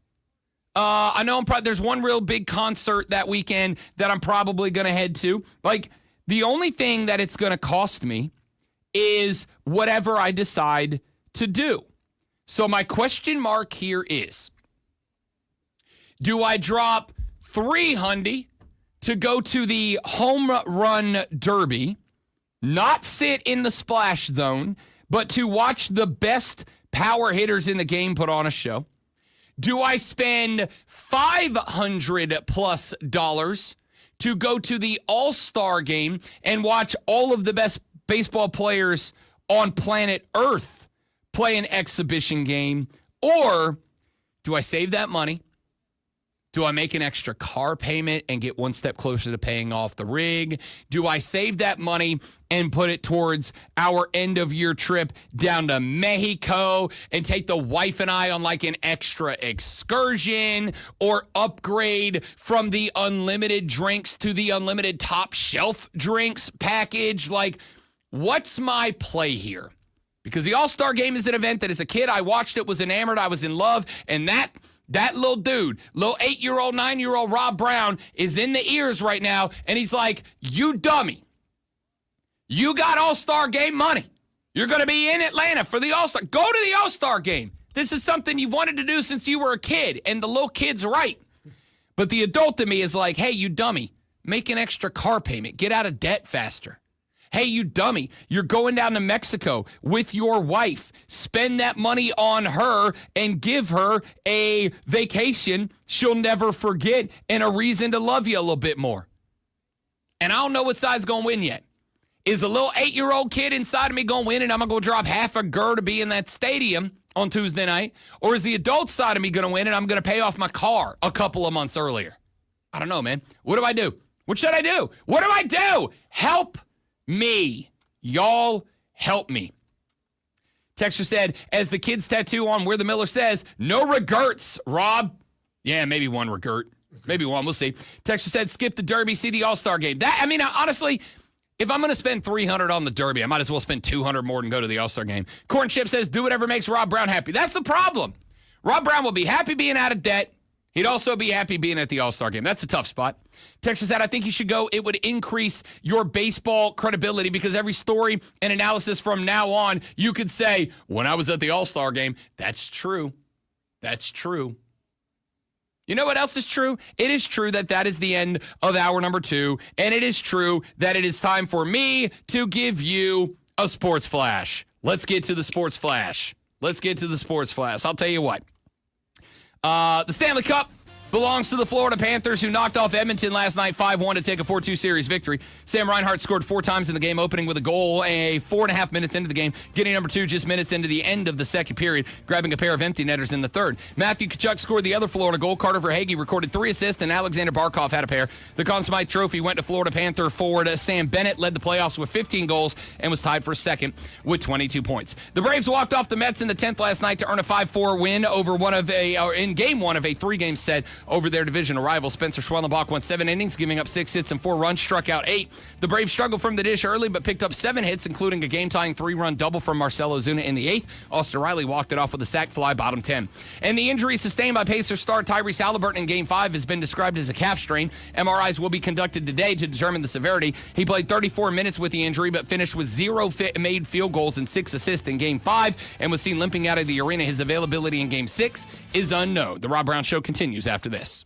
I know there's one real big concert that weekend that I'm probably going to head to. Like, the only thing that it's going to cost me is whatever I decide to do. So my question mark here is, do I drop $300 to go to the home run derby, not sit in the splash zone, but to watch the best power hitters in the game put on a show? Do I spend $500+ to go to the All-Star game and watch all of the best baseball players on planet Earth play an exhibition game? Or do I save that money? Do I make an extra car payment and get one step closer to paying off the rig? Do I save that money and put it towards our end-of-year trip down to Mexico and take the wife and I on like an extra excursion, or upgrade from the unlimited drinks to the unlimited top shelf drinks package? Like, what's my play here? Because the All-Star Game is an event that as a kid I watched it, was enamored, I was in love, and that little dude, little 8-year-old, 9-year-old Rob Brown is in the ears right now, and he's like, you dummy. You got All-Star Game money. You're going to be in Atlanta for the All-Star. Go to the All-Star Game. This is something you've wanted to do since you were a kid, and the little kid's right. But the adult in me is like, hey, you dummy, make an extra car payment. Get out of debt faster. Hey, you dummy, you're going down to Mexico with your wife. Spend that money on her and give her a vacation she'll never forget and a reason to love you a little bit more. And I don't know what side's going to win yet. Is a little 8-year-old kid inside of me going to win, and I'm going to go drop half a GER to be in that stadium on Tuesday night? Or is the adult side of me going to win, and I'm going to pay off my car a couple of months earlier? I don't know, man. What do I do? What should I do? What do I do? Help me. Y'all help me. Texter said, as the kid's tattoo on where the Miller says, no regrets, Rob. Yeah, maybe one regret. Maybe one. We'll see. Texter said, skip the Derby, see the All-Star game. Honestly, if I'm going to spend $300 on the Derby, I might as well spend $200 more than go to the All-Star game. Corn Chip says, do whatever makes Rob Brown happy. That's the problem. Rob Brown will be happy being out of debt. He'd also be happy being at the All-Star game. That's a tough spot. Texas said, I think you should go. It would increase your baseball credibility because every story and analysis from now on, you could say, when I was at the All-Star game, that's true. That's true. You know what else is true? It is true that is the end of hour number 2, and it is true that it is time for me to give you a sports flash. Let's get to the sports flash. I'll tell you what. The Stanley Cup belongs to the Florida Panthers, who knocked off Edmonton last night 5-1 to take a 4-2 series victory. Sam Reinhart scored 4 times in the game, opening with a goal 4.5 minutes into the game, getting number 2 just minutes into the end of the second period, grabbing a pair of empty netters in the third. Matthew Tkachuk scored the other Florida goal. Carter Verhaeghe recorded 3 assists, and Alexander Barkov had a pair. The Conn Smythe Trophy went to Florida Panther forward Sam Bennett, led the playoffs with 15 goals and was tied for second with 22 points. The Braves walked off the Mets in the 10th last night to earn a 5-4 win in game 1 of a 3-game set over their divisional rival. Spencer Schwellenbach went 7 innings, giving up 6 hits and 4 runs, struck out 8. The Braves struggled from the dish early, but picked up 7 hits, including a game-tying 3-run double from Marcell Ozuna in the 8th. Austin Riley walked it off with a sac fly, bottom 10. And the injury sustained by Pacers star Tyrese Halliburton in Game 5 has been described as a calf strain. MRIs will be conducted today to determine the severity. He played 34 minutes with the injury, but finished with 0 made field goals and 6 assists in Game 5, and was seen limping out of the arena. His availability in Game 6 is unknown. The Rob Brown Show continues after this.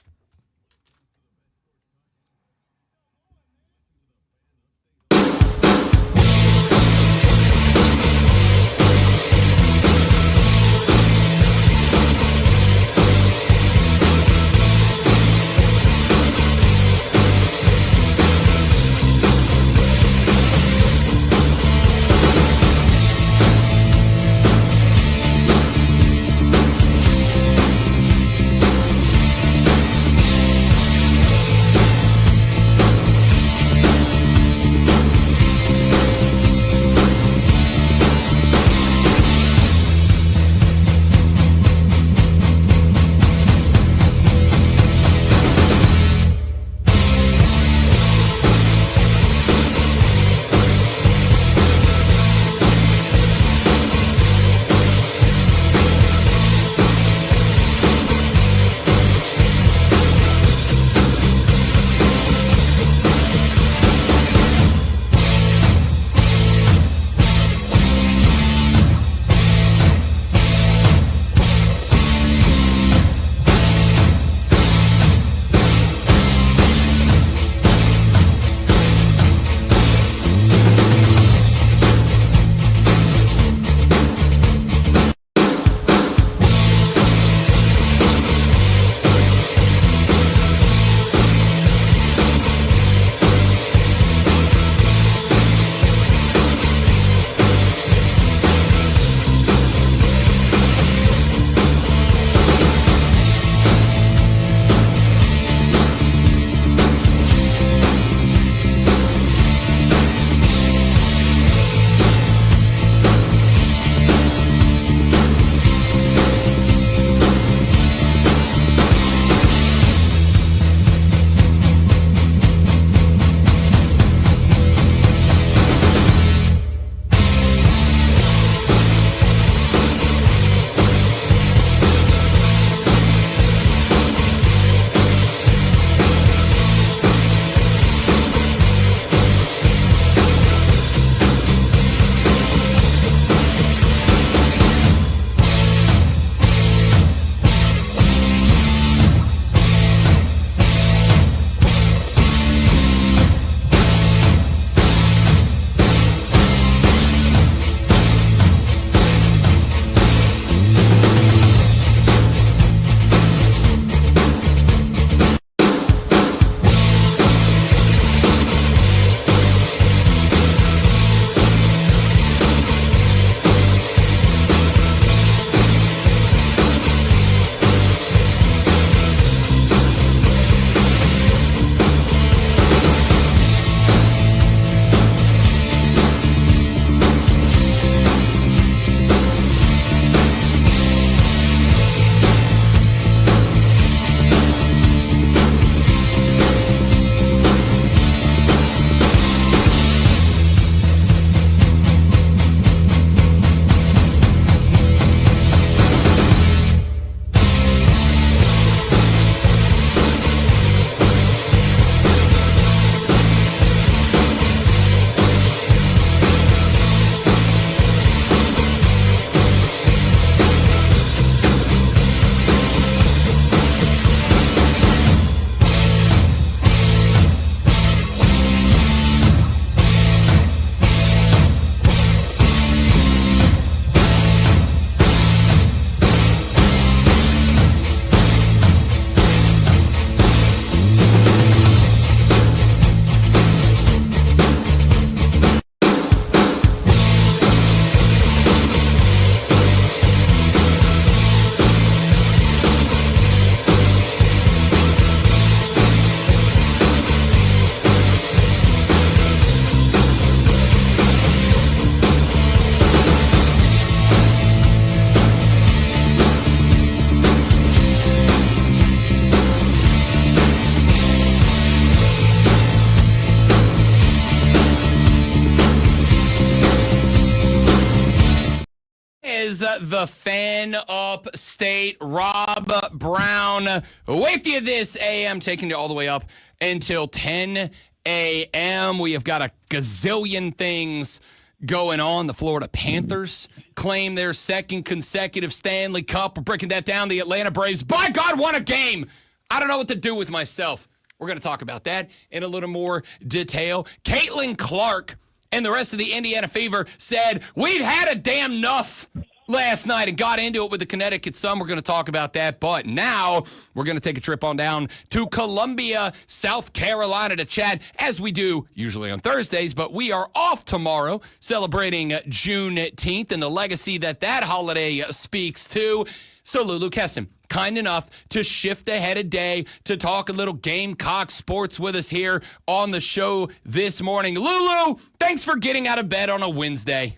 is the fan upstate, Rob Brown, with you this AM, taking you all the way up until 10 a.m. We have got a gazillion things going on. The Florida Panthers claim their second consecutive Stanley Cup. We're breaking that down. The Atlanta Braves, by God, won a game. I don't know what to do with myself. We're going to talk about that in a little more detail. Caitlin Clark and the rest of the Indiana Fever said, we've had a damn enough last night and got into it with the Connecticut Sun. We're going to talk about that. But now we're going to take a trip on down to Columbia, South Carolina to chat, as we do usually on Thursdays. But we are off tomorrow celebrating Juneteenth and the legacy that holiday speaks to. So Lulu Kesson, kind enough to shift ahead a day to talk a little Gamecock sports with us here on the show this morning. Lulu, thanks for getting out of bed on a Wednesday.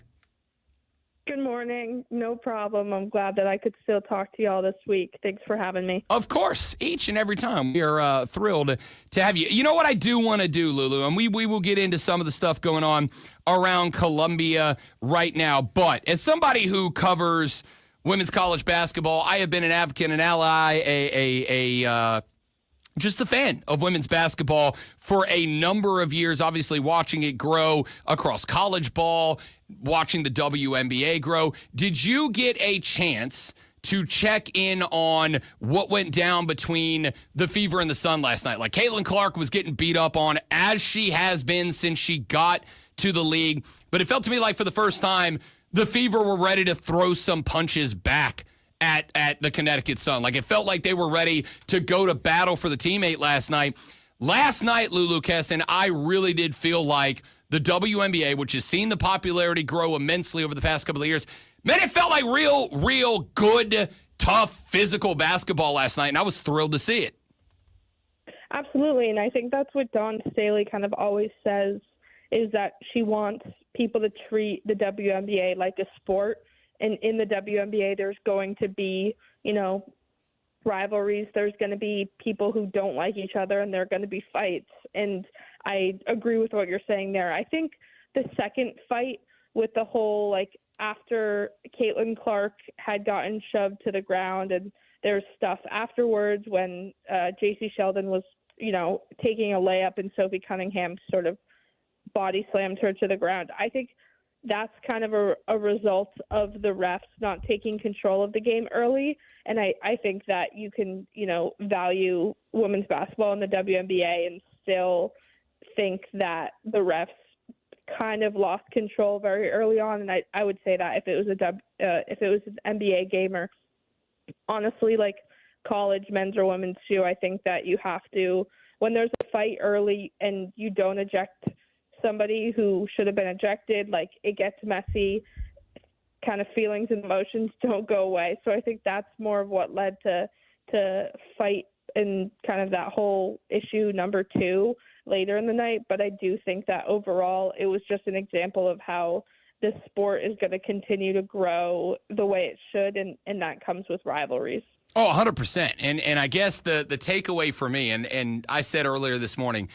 Good morning. No problem. I'm glad that I could still talk to y'all this week. Thanks for having me. Of course, each and every time. We are thrilled to have you. You know what I do want to do, Lulu, and we will get into some of the stuff going on around Columbia right now. But as somebody who covers women's college basketball, I have been an advocate, an ally, just a fan of women's basketball for a number of years, obviously watching it grow across college ball, watching the WNBA grow. Did you get a chance to check in on what went down between the Fever and the Sun last night? Like, Caitlin Clark was getting beat up on, as she has been since she got to the league. But it felt to me like for the first time, the Fever were ready to throw some punches back at the Connecticut Sun. Like, it felt like they were ready to go to battle for the teammate last night. Last night, Lulu Kesson, I really did feel like the WNBA, which has seen the popularity grow immensely over the past couple of years, man, it felt like real good, tough, physical basketball last night, and I was thrilled to see it. Absolutely, and I think that's what Dawn Staley kind of always says, is that she wants people to treat the WNBA like a sport. And in the WNBA, there's going to be, rivalries. There's going to be people who don't like each other, and there are going to be fights. And I agree with what you're saying there. I think the second fight with the whole, after Caitlin Clark had gotten shoved to the ground, and there's stuff afterwards when J.C. Sheldon was, taking a layup and Sophie Cunningham sort of body slammed her to the ground. I think that's kind of a result of the refs not taking control of the game early. And I think that you can, value women's basketball in the WNBA and still think that the refs kind of lost control very early on. And I would say that if it was an NBA game, or honestly, like college men's or women's too, I think that you have to, when there's a fight early and you don't eject somebody who should have been ejected, it gets messy, kind of feelings and emotions don't go away. So I think that's more of what led to fight and kind of that whole issue number 2 later in the night. But I do think that overall it was just an example of how this sport is going to continue to grow the way it should, and that comes with rivalries. Oh, 100%. And I guess the takeaway for me, and I said earlier this morning,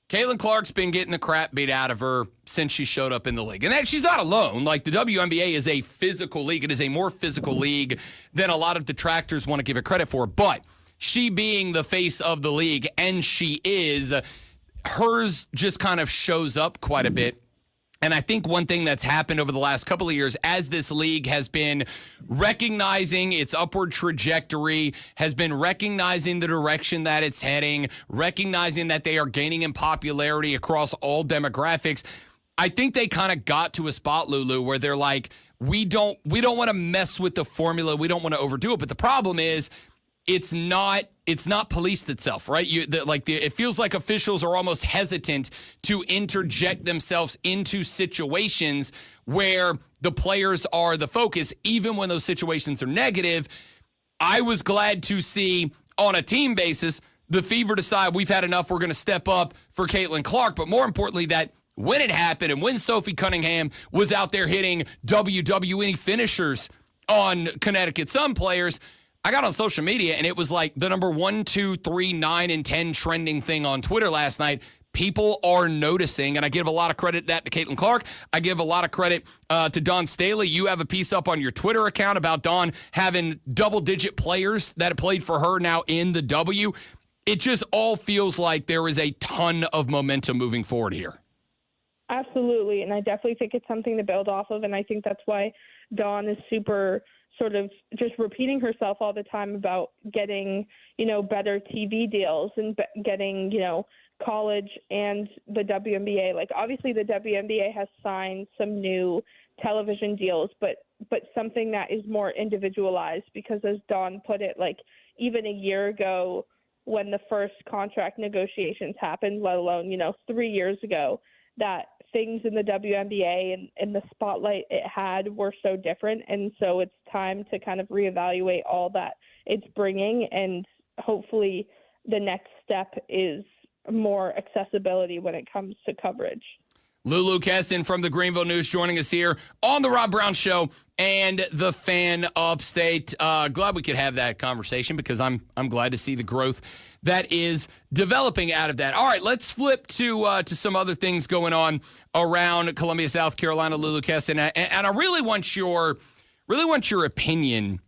Caitlin Clark's been getting the crap beat out of her since she showed up in the league. And that she's not alone. Like, the WNBA is a physical league. It is a more physical league than a lot of detractors want to give it credit for. But she being the face of the league, and she is, hers just kind of shows up quite a bit. And I think one thing that's happened over the last couple of years, as this league has been recognizing its upward trajectory, has been recognizing the direction that it's heading, recognizing that they are gaining in popularity across all demographics, I think they kind of got to a spot, Lulu, where they're like, we don't want to mess with the formula. We don't want to overdo it. But the problem is, it's not policed itself, right? It feels like officials are almost hesitant to interject themselves into situations where the players are the focus, even when those situations are negative. I was glad to see, on a team basis, the Fever decide we've had enough, we're going to step up for Caitlin Clark. But more importantly, that when it happened and when Sophie Cunningham was out there hitting WWE finishers on Connecticut Sun players, I got on social media, and it was like the number 1, 2, 3, 9, and 10 trending thing on Twitter last night. people are noticing, and I give a lot of credit to Caitlin Clark. I give a lot of credit to Dawn Staley. You have a piece up on your Twitter account about Dawn having double-digit players that have played for her now in the W. It just all feels like there is a ton of momentum moving forward here. Absolutely, and I definitely think it's something to build off of, and I think that's why Dawn is super sort of just repeating herself all the time about getting, better TV deals and getting, college and the WNBA. Like, obviously the WNBA has signed some new television deals, but something that is more individualized, because as Dawn put it, like, even a year ago when the first contract negotiations happened, let alone, 3 years ago, that things in the WNBA and the spotlight it had were so different. And so it's time to kind of reevaluate all that it's bringing. And hopefully the next step is more accessibility when it comes to coverage. Lulu Kesson from the Greenville News joining us here on the Rob Brown Show and the Fan Upstate. Glad we could have that conversation, because I'm glad to see the growth that is developing out of that. All right, let's flip to some other things going on around Columbia, South Carolina. Lulu Kesson, and I really want your opinion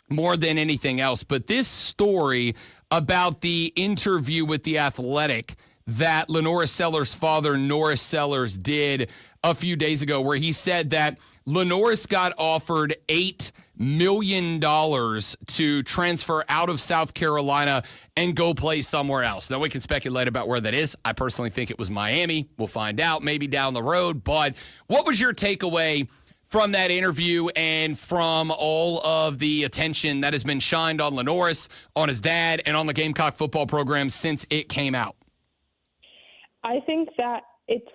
more than anything else. But this story about the interview with The Athletic that LaNorris Sellers' father, Norris Sellers, did a few days ago, where he said that LaNorris got offered $8 million to transfer out of South Carolina and go play somewhere else. Now, we can speculate about where that is. I personally think it was Miami. We'll find out maybe down the road. But what was your takeaway from that interview and from all of the attention that has been shined on LaNorris, on his dad, and on the Gamecock football program since it came out? I think that it's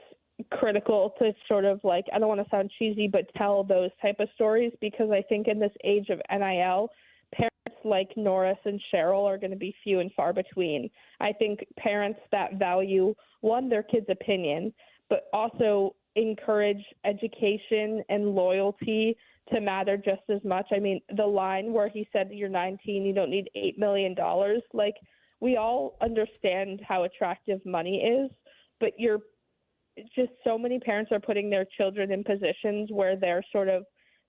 critical to sort of, like, I don't want to sound cheesy, but tell those type of stories, because I think in this age of NIL, parents like Norris and Cheryl are going to be few and far between. I think parents that value, one, their kid's opinion, but also encourage education and loyalty to matter just as much. I mean, the line where he said, you're 19, you don't need $8 million. Like, we all understand how attractive money is, but just so many parents are putting their children in positions where they're sort of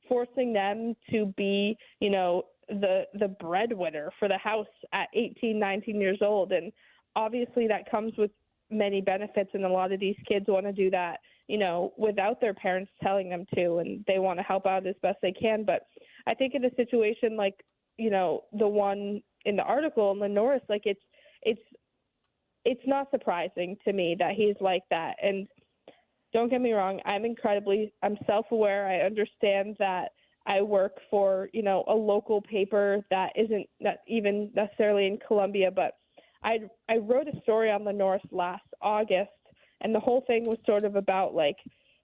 forcing them to be, the breadwinner for the house at 18, 19 years old. And obviously that comes with many benefits, and a lot of these kids want to do that, without their parents telling them to, and they want to help out as best they can. But I think in a situation like, the one in the article, and LaNorris, like, it's not surprising to me that he's like that. And don't get me wrong, I'm self-aware. I understand that I work for, a local paper that isn't even necessarily in Columbia, but I wrote a story on LaNorris last August, and the whole thing was sort of about, like,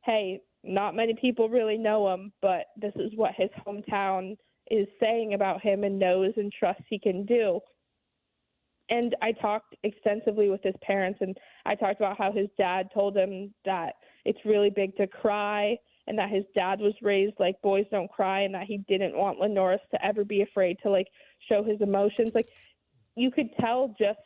hey, not many people really know him, but this is what his hometown is saying about him and knows and trusts he can do. And I talked extensively with his parents, and I talked about how his dad told him that it's really big to cry, and that his dad was raised like boys don't cry, and that he didn't want LaNorris to ever be afraid to, like, show his emotions. Like, you could tell just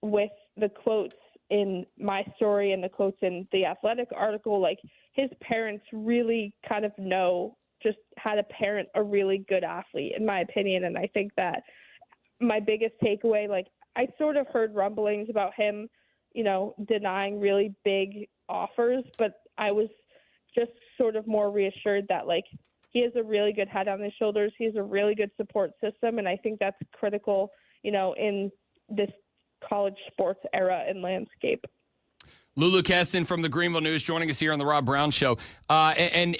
with the quotes in my story and the quotes in the Athletic article, like, his parents really kind of know just how to parent a really good athlete, in my opinion. And I think that my biggest takeaway, like, I sort of heard rumblings about him, denying really big offers, but I was just sort of more reassured that, like, he has a really good head on his shoulders. He has a really good support system. And I think that's critical, in this college sports era and landscape. Lulu Kesson from the Greenville News joining us here on the Rob Brown Show. And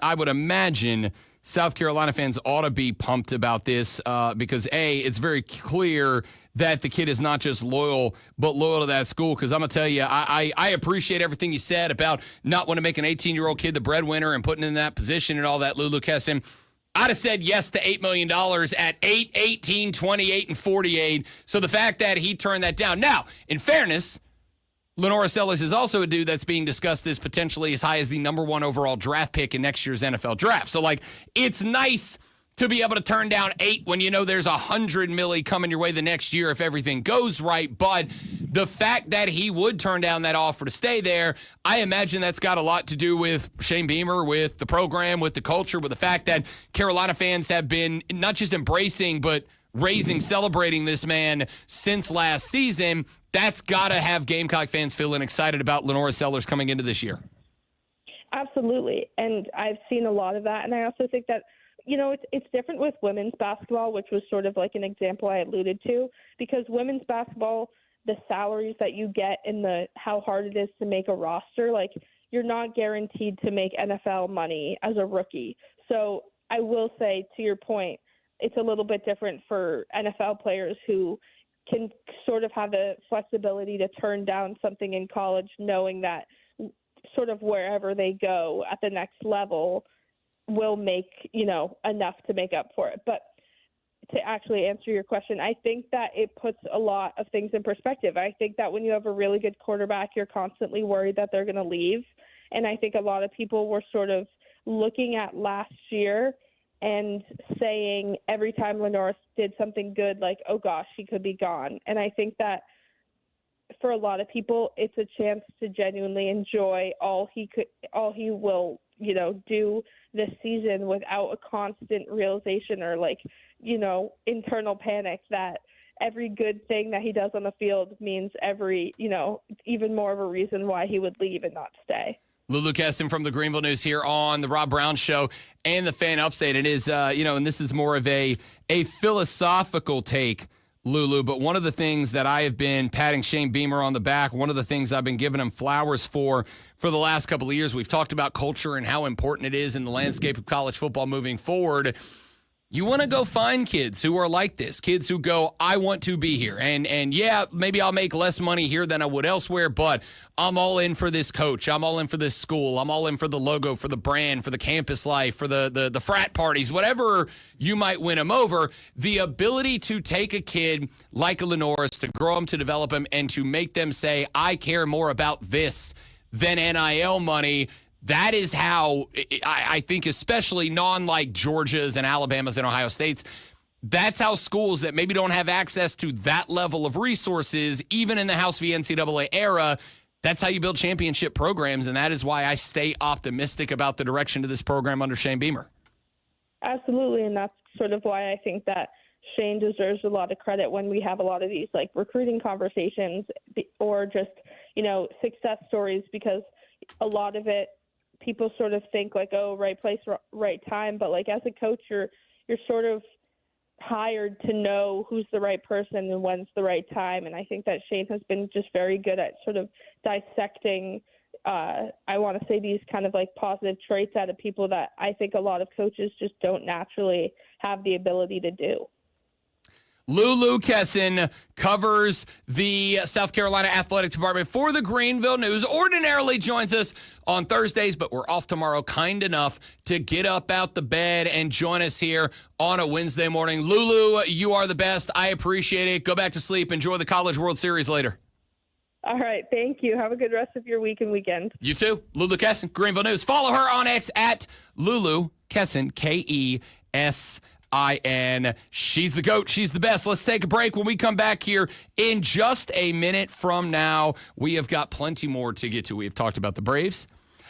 I would imagine South Carolina fans ought to be pumped about this because, A, it's very clear that the kid is not just loyal, but loyal to that school. Because I'm going to tell you, I appreciate everything you said about not wanting to make an 18-year-old kid the breadwinner and putting in that position and all that, Lulu Kesson. I'd have said yes to $8 million at 8, 18, 28, and 48. So the fact that he turned that down. Now, in fairness, LaNorris Sellers is also a dude that's being discussed as potentially as high as the number 1 overall draft pick in next year's NFL draft. So, like, it's nice to be able to turn down 8 when you know there's $100 million coming your way the next year if everything goes right. But the fact that he would turn down that offer to stay there, I imagine that's got a lot to do with Shane Beamer, with the program, with the culture, with the fact that Carolina fans have been not just embracing, but celebrating this man since last season. That's got to have Gamecock fans feeling excited about LaNorris Sellers coming into this year. Absolutely. And I've seen a lot of that. And I also think that, it's different with women's basketball, which was sort of like an example I alluded to, because women's basketball, the salaries that you get and how hard it is to make a roster, like you're not guaranteed to make NFL money as a rookie. So I will say, to your point, it's a little bit different for NFL players who can sort of have the flexibility to turn down something in college, knowing that sort of wherever they go at the next level will make, enough to make up for it. But to actually answer your question, I think that it puts a lot of things in perspective. I think that when you have a really good quarterback, you're constantly worried that they're going to leave. And I think a lot of people were sort of looking at last year and saying every time LaNorris did something good, like, oh gosh, he could be gone. And I think that for a lot of people, it's a chance to genuinely enjoy all he will, do this season without a constant realization or internal panic that every good thing that he does on the field means even more of a reason why he would leave and not stay. Lulu Kesson from the Greenville News here on the Rob Brown Show and the Fan Upstate. It is, and this is more of a philosophical take, Lulu, but one of the things that I have been patting Shane Beamer on the back, one of the things I've been giving him flowers for the last couple of years, we've talked about culture and how important it is in the landscape of college football moving forward. You want to go find kids who are like this, kids who go, I want to be here. And yeah, maybe I'll make less money here than I would elsewhere, but I'm all in for this coach. I'm all in for this school. I'm all in for the logo, for the brand, for the campus life, for the frat parties, whatever you might win them over. The ability to take a kid like a LaNorris, to grow them, to develop them, and to make them say, I care more about this than NIL money. That is how I think, especially like Georgia's and Alabama's and Ohio State's, that's how schools that maybe don't have access to that level of resources, even in the House v. NCAA era, that's how you build championship programs. And that is why I stay optimistic about the direction of this program under Shane Beamer. Absolutely. And that's sort of why I think that Shane deserves a lot of credit when we have a lot of these recruiting conversations or just, success stories, because a lot of it, people sort of think right place, right time. But as a coach, you're sort of hired to know who's the right person and when's the right time. And I think that Shane has been just very good at sort of dissecting, I want to say, these kind of positive traits out of people that I think a lot of coaches just don't naturally have the ability to do. Lulu Kesson covers the South Carolina Athletic Department for the Greenville News. Ordinarily joins us on Thursdays, but we're off tomorrow, kind enough to get up out the bed and join us here on a Wednesday morning. Lulu, you are the best. I appreciate it. Go back to sleep. Enjoy the College World Series later. All right. Thank you. Have a good rest of your week and weekend. You too. Lulu Kesson, Greenville News. Follow her on X at Lulu Kesson, Kessin. She's the GOAT. She's the best. Let's take a break. When we come back here in just a minute from now, we have got plenty more to get to. We have talked about the Braves.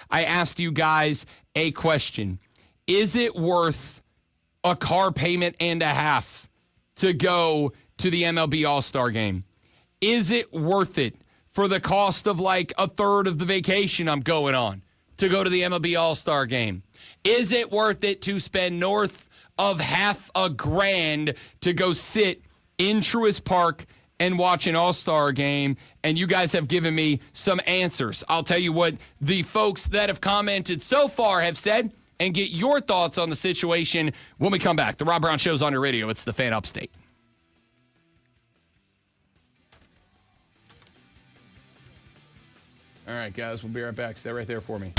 I asked you guys a question. Is it worth a car payment and a half to go to the MLB All-Star Game? Is it worth it for the cost of a third of the vacation I'm going on to go to the MLB All-Star Game? Is it worth it to spend north of $500,000 to go sit in Truist Park and watch an All-Star game? And you guys have given me some answers. I'll tell you what the folks that have commented so far have said and get your thoughts on the situation when we come back. The Rob Brown Show's on your radio. It's the Fan Upstate. All right, guys, we'll be right back. Stay right there for me.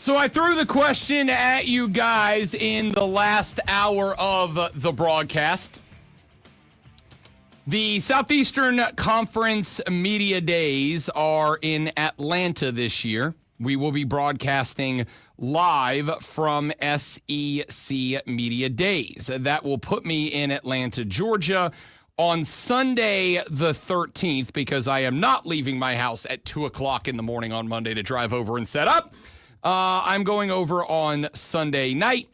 So I threw the question at you guys in the last hour of the broadcast. The Southeastern Conference Media Days are in Atlanta this year. We will be broadcasting live from SEC Media Days. That will put me in Atlanta, Georgia on Sunday the 13th, because I am not leaving my house at 2 o'clock in the morning on Monday to drive over and set up. I'm going over on Sunday night.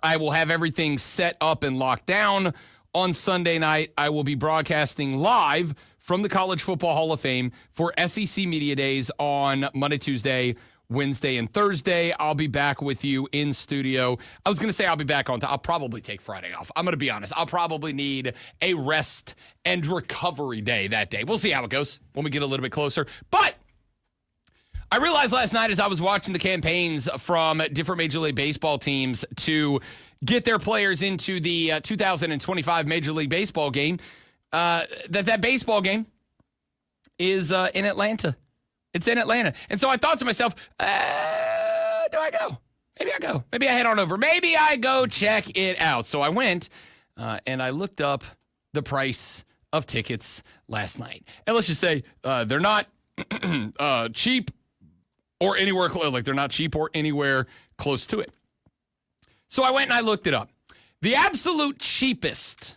I will have everything set up and locked down. On Sunday night, I will be broadcasting live from the College Football Hall of Fame for SEC Media Days on Monday, Tuesday, Wednesday, and Thursday. I'll be back with you in studio. I was going to say I'll be back on time. I'll probably take Friday off. I'm going to be honest. I'll probably need a rest and recovery day that day. We'll see how it goes when we get a little bit closer. But I realized last night as I was watching the campaigns from different Major League Baseball teams to get their players into the 2025 Major League Baseball game, that baseball game is in Atlanta. It's in Atlanta. And so I thought to myself, do I go? Maybe I go. Maybe I head on over. Maybe I go check it out. So I went and I looked up the price of tickets last night. And let's just say they're not cheap or anywhere close. Like, they're not cheap or anywhere close to it. So I went and I looked it up. The absolute cheapest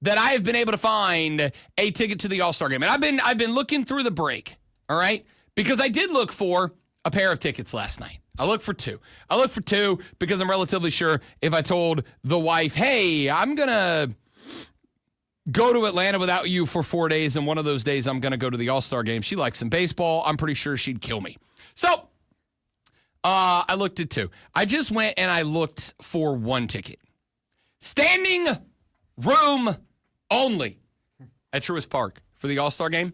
that I have been able to find a ticket to the All-Star game. And I've been looking through the break, all right? Because I did look for a pair of tickets last night. I looked for two. I looked for two because I'm relatively sure if I told the wife, hey, I'm going to go to Atlanta without you for 4 days, and one of those days I'm going to go to the All-Star game. She likes some baseball. I'm pretty sure she'd kill me. So I looked at two. I just went and I looked for one ticket. Standing room only at Truist Park for the All-Star game.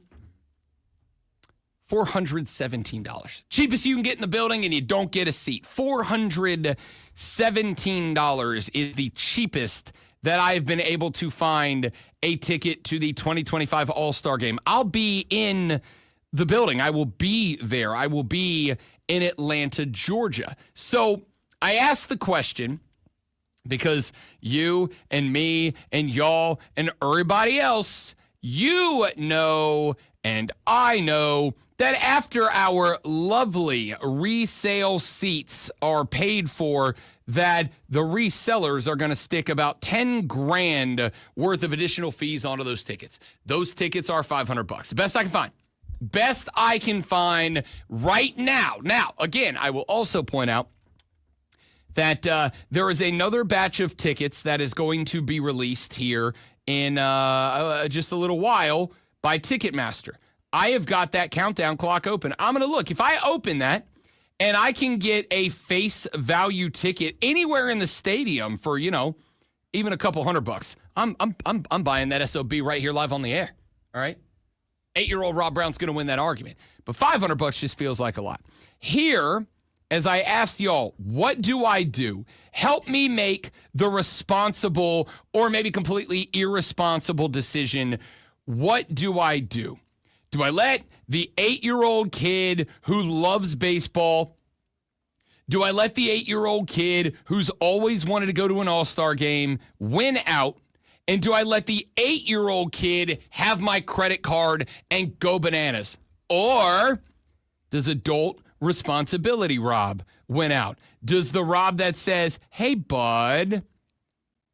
$417. Cheapest you can get in the building and you don't get a seat. $417 is the cheapest that I've been able to find a ticket to the 2025 All-Star game. I'll be in the building. I will be there. I will be in Atlanta, Georgia. So I asked the question because you and me and y'all and everybody else, you know and I know that after our lovely resale seats are paid for, that the resellers are going to stick about 10 grand worth of additional fees onto those tickets. Those tickets are $500. The best I can find. Best I can find right now. Now, again, I will also point out that there is another batch of tickets that is going to be released here in just a little while by Ticketmaster. I have got that countdown clock open. I'm going to look. If I open that and I can get a face value ticket anywhere in the stadium for, even a couple $100, I'm buying that SOB right here live on the air. All right? 8-year-old Rob Brown's going to win that argument. But $500 just feels like a lot. Here, as I asked y'all, what do I do? Help me make the responsible or maybe completely irresponsible decision. What do I do? Do I let the 8-year-old kid who loves baseball, do I let the 8-year-old kid who's always wanted to go to an All-Star game win out? And do I let the 8-year-old kid have my credit card and go bananas? Or does adult responsibility Rob win out? Does the Rob that says, hey, bud,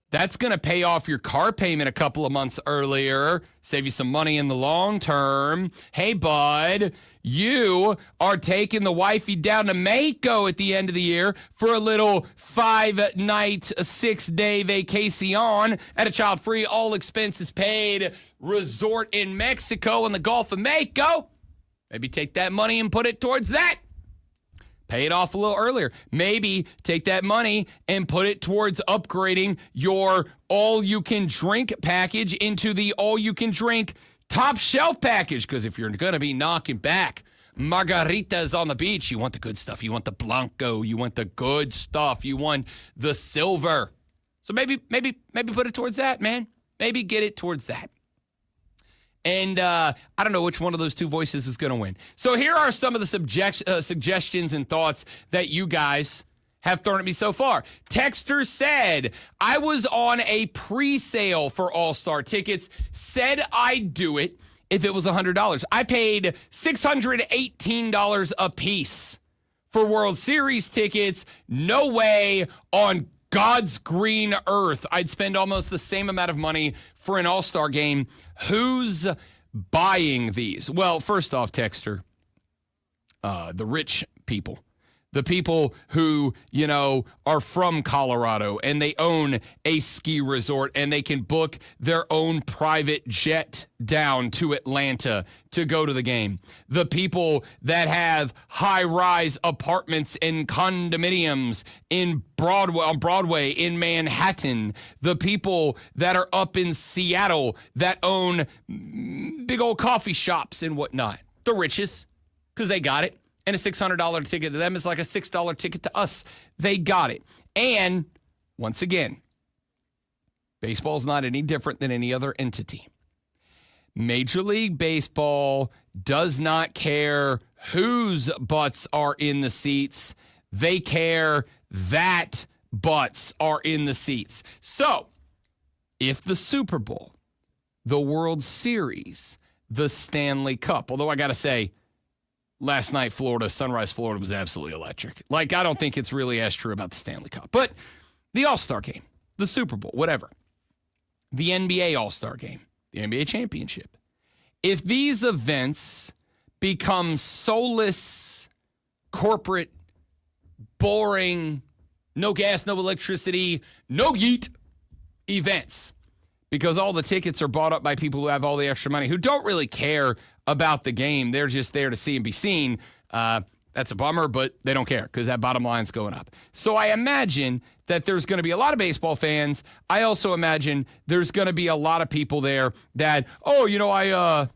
that's going to pay off your car payment a couple of months earlier, save you some money in the long term. Hey, bud, you are taking the wifey down to Mexico at the end of the year for a little 5-night, 6-day vacation at a child-free, all expenses paid resort in Mexico in the Gulf of Mexico. Maybe take that money and put it towards that. Pay it off a little earlier. Maybe take that money and put it towards upgrading your all-you-can-drink package into the all-you-can-drink top shelf package. Because if you're going to be knocking back margaritas on the beach, you want the good stuff. You want the Blanco. You want the good stuff. You want the silver. So maybe put it towards that, man. Maybe get it towards that. And I don't know which one of those two voices is going to win. So here are some of the suggestions and thoughts that you guys have thrown at me so far. Texter said, I was on a pre-sale for All-Star tickets, said I'd do it if it was $100. I paid $618 a piece for World Series tickets. No way on God's green earth I'd spend almost the same amount of money for an All-Star game. Who's buying these? Well, first off, Texter, the rich people. The people who, are from Colorado and they own a ski resort and they can book their own private jet down to Atlanta to go to the game. The people that have high-rise apartments and condominiums on Broadway in Manhattan. The people that are up in Seattle that own big old coffee shops and whatnot. The richest, because they got it. And a $600 ticket to them is like a $6 ticket to us. They got it. And once again, baseball is not any different than any other entity. Major League Baseball does not care whose butts are in the seats. They care that butts are in the seats. So if the Super Bowl, the World Series, the Stanley Cup, although I got to say, last night, Sunrise, Florida was absolutely electric. I don't think it's really as true about the Stanley Cup. But the All-Star game, the Super Bowl, whatever, the NBA All-Star game, the NBA Championship. If these events become soulless, corporate, boring, no gas, no electricity, no yeet events, because all the tickets are bought up by people who have all the extra money, who don't really care about the game. They're just there to see and be seen. That's a bummer, but they don't care because that bottom line's going up. So I imagine that there's going to be a lot of baseball fans. I also imagine there's going to be a lot of people there that, I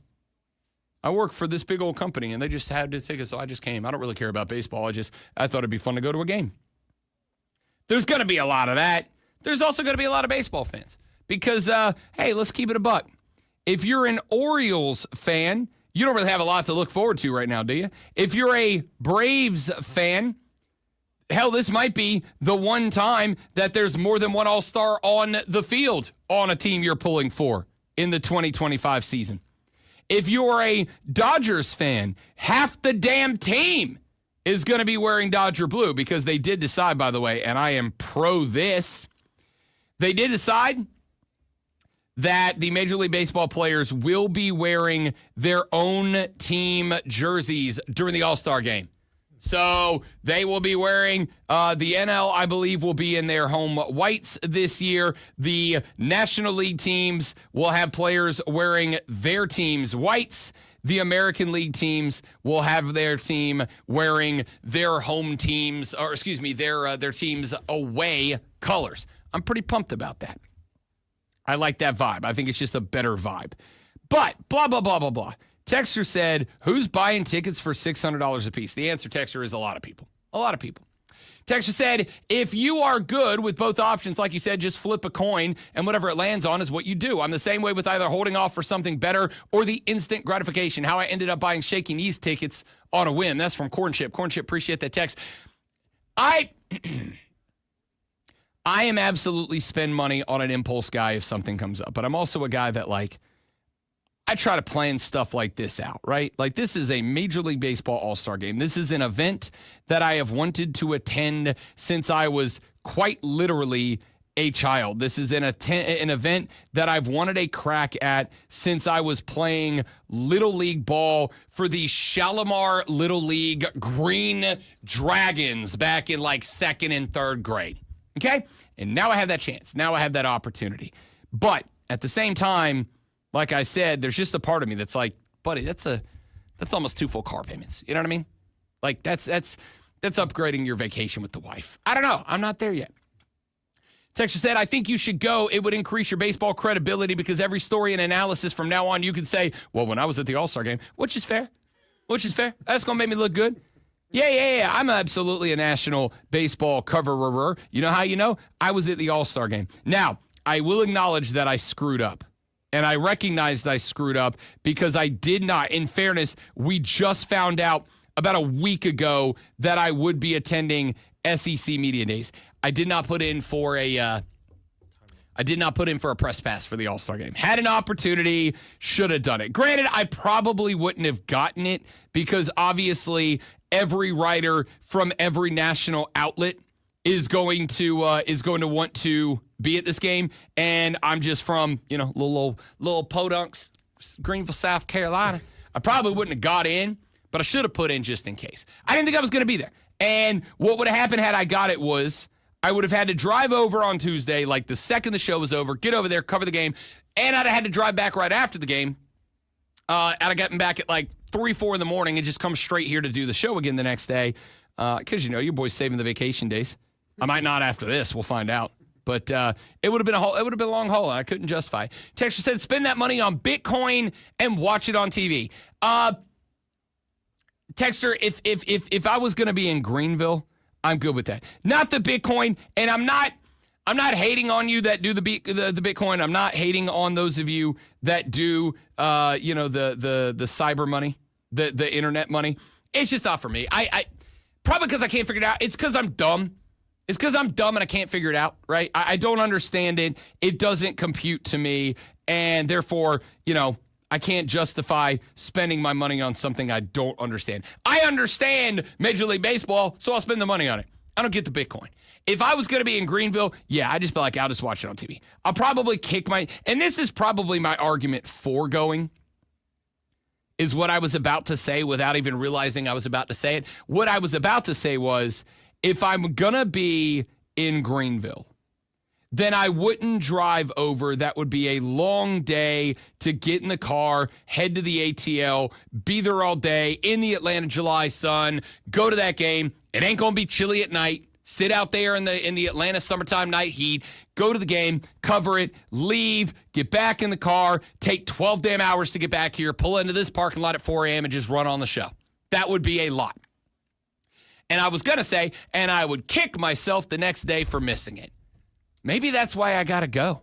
work for this big old company and they just had to take us, so I just came. I don't really care about baseball. I thought it'd be fun to go to a game. There's going to be a lot of that. There's also going to be a lot of baseball fans because, hey, let's keep it a buck. If you're an Orioles fan, you don't really have a lot to look forward to right now, do you? If you're a Braves fan, hell, this might be the one time that there's more than one All-Star on the field on a team you're pulling for in the 2025 season. If you're a Dodgers fan, half the damn team is going to be wearing Dodger blue because they did decide, by the way, and I am pro this, they did decide that the Major League Baseball players will be wearing their own team jerseys during the All-Star game. So they will be wearing, the NL, I believe, will be in their home whites this year. The National League teams will have players wearing their team's whites. The American League teams will have their team wearing their home teams, or excuse me, their team's away colors. I'm pretty pumped about that. I like that vibe. I think it's just a better vibe. But blah, blah, blah, blah, blah. Texter said, who's buying tickets for $600 a piece? The answer, Texter, is a lot of people. A lot of people. Texter said, if you are good with both options, like you said, just flip a coin and whatever it lands on is what you do. I'm the same way with either holding off for something better or the instant gratification. How I ended up buying Shaky Knees tickets on a whim. That's from Cornchip. Cornchip, appreciate that text. I am absolutely spend money on an impulse guy if something comes up, but I'm also a guy that I try to plan stuff like this out, right? Like this is a Major League Baseball All-Star game. This is an event that I have wanted to attend since I was quite literally a child. This is an event that I've wanted a crack at since I was playing Little League ball for the Shalimar Little League Green Dragons back in second and third grade. Okay? And now I have that chance. Now I have that opportunity. But at the same time, like I said, there's just a part of me that's like, buddy, that's almost 2 full car payments. You know what I mean? Like that's upgrading your vacation with the wife. I don't know. I'm not there yet. Texter said, I think you should go. It would increase your baseball credibility because every story and analysis from now on, you could say, well, when I was at the All-Star game, which is fair. That's going to make me look good. Yeah. I'm absolutely a national baseball coverer. You know how you know? I was at the All-Star game. Now, I will acknowledge that I screwed up. And I recognized I screwed up because I did not. In fairness, we just found out about a week ago that I would be attending SEC Media Days. I did not put in for a press pass for the All-Star game. Had an opportunity, should have done it. Granted, I probably wouldn't have gotten it because obviously every writer from every national outlet is going to want to be at this game, and I'm just from little podunks, Greenville, South Carolina. I probably wouldn't have got in, but I should have put in just in case. I didn't think I was going to be there, and what would have happened had I got it was I would have had to drive over on Tuesday, like the second the show was over, get over there, cover the game, and I'd have had to drive back right after the game. I'd have gotten back at like 3, 4 in the morning and just come straight here to do the show again the next day, because your boy's saving the vacation days. I might not after this. We'll find out. But it would have been a long haul. I couldn't justify. Texter said, spend that money on Bitcoin and watch it on TV. Texter, if I was going to be in Greenville, I'm good with that. Not the Bitcoin, and I'm not hating on you that do the Bitcoin. I'm not hating on those of you that do the cyber money, the internet money. It's just not for me. I probably because I can't figure it out. It's because I'm dumb. It's because I'm dumb and I can't figure it out, right? I don't understand it. It doesn't compute to me, and therefore, I can't justify spending my money on something I don't understand. I understand Major League Baseball, so I'll spend the money on it. I don't get the Bitcoin. If I was going to be in Greenville, yeah, I'd just be like, I'll just watch it on TV. I'll probably and this is probably my argument for going, is what I was about to say without even realizing I was about to say it. What I was about to say was, if I'm going to be in Greenville, then I wouldn't drive over. That would be a long day to get in the car, head to the ATL, be there all day in the Atlanta July sun, go to that game. It ain't going to be chilly at night. Sit out there in the Atlanta summertime night heat, go to the game, cover it, leave, get back in the car, take 12 damn hours to get back here, pull into this parking lot at 4 a.m. and just run on the show. That would be a lot. And I was going to say, and I would kick myself the next day for missing it. Maybe that's why I got to go.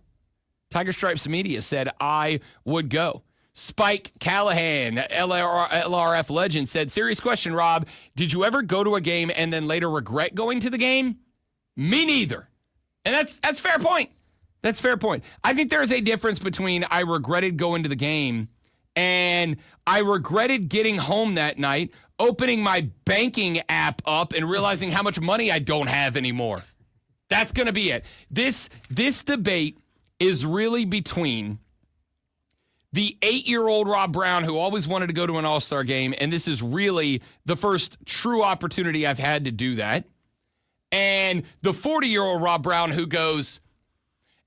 Tiger Stripes Media said I would go. Spike Callahan, LRF legend, said, serious question, Rob. Did you ever go to a game and then later regret going to the game? Me neither. And that's fair point. That's fair point. I think there is a difference between I regretted going to the game and I regretted getting home that night, opening my banking app up and realizing how much money I don't have anymore. That's going to be it. This debate is really between the 8-year-old Rob Brown who always wanted to go to an All-Star game, and this is really the first true opportunity I've had to do that, and the 40-year-old Rob Brown who goes,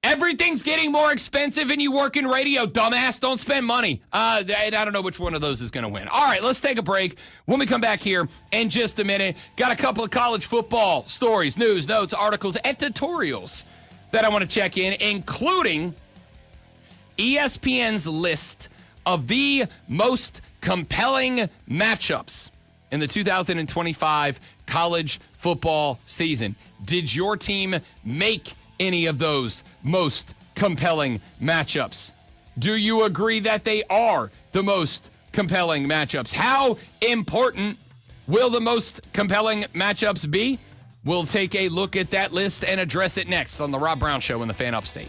everything's getting more expensive and you work in radio, dumbass. Don't spend money. I don't know which one of those is going to win. All right, let's take a break. When we come back here in just a minute, got a couple of college football stories, news, notes, articles, editorials that I want to check in, including ESPN's list of the most compelling matchups in the 2025 college football season. Did your team make any of those most compelling matchups? Do you agree that they are the most compelling matchups? How important will the most compelling matchups be? We'll take a look at that list and address it next on the Rob Brown Show in the Fan Upstate.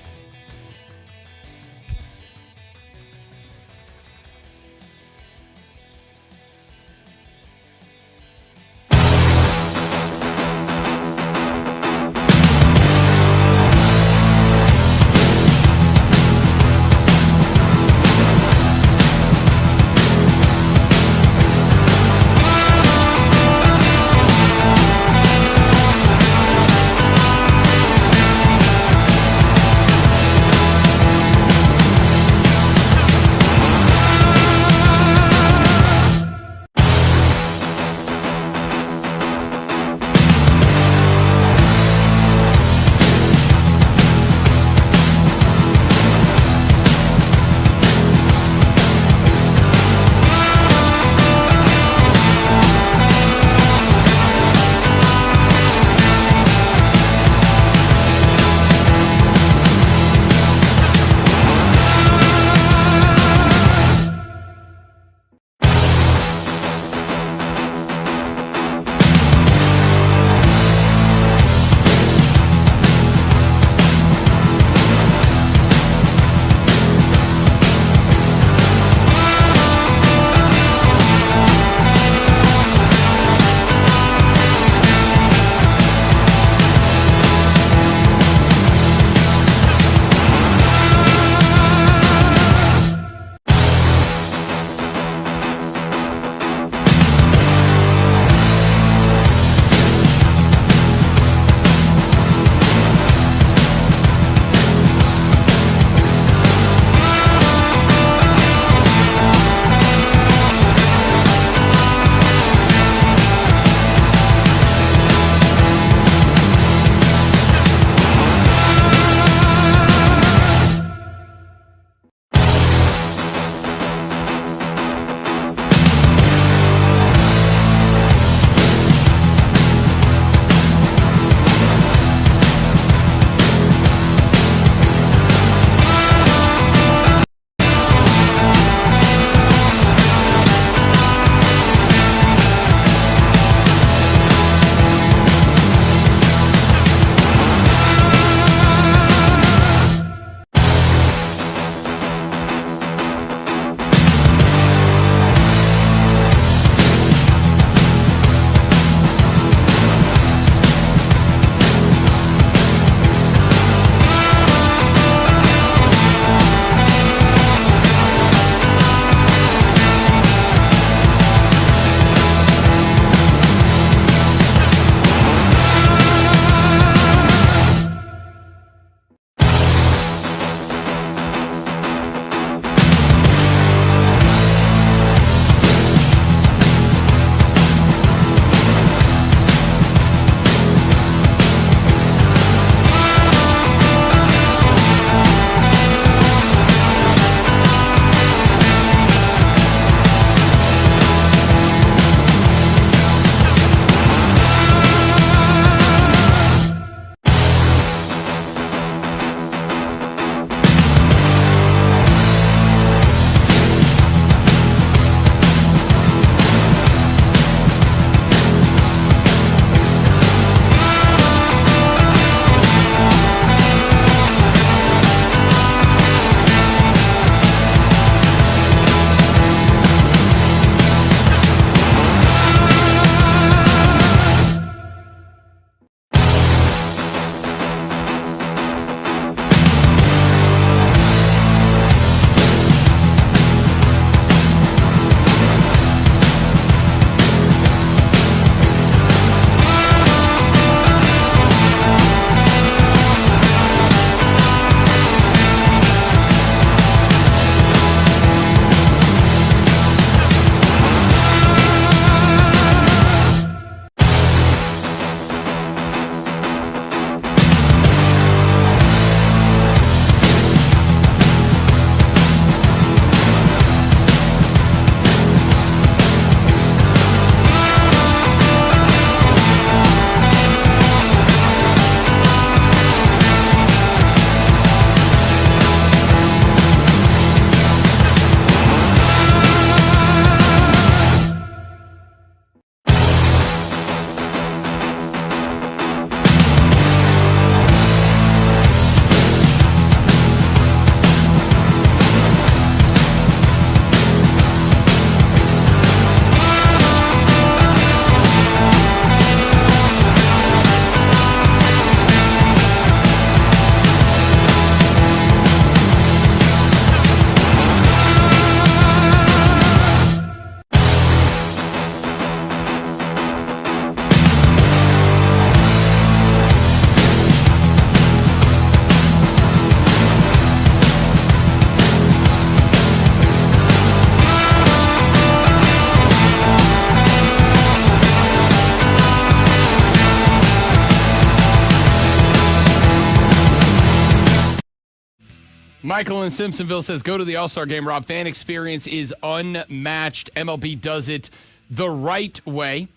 Michael in Simpsonville says, go to the All-Star game, Rob. Fan experience is unmatched. MLB does it the right way.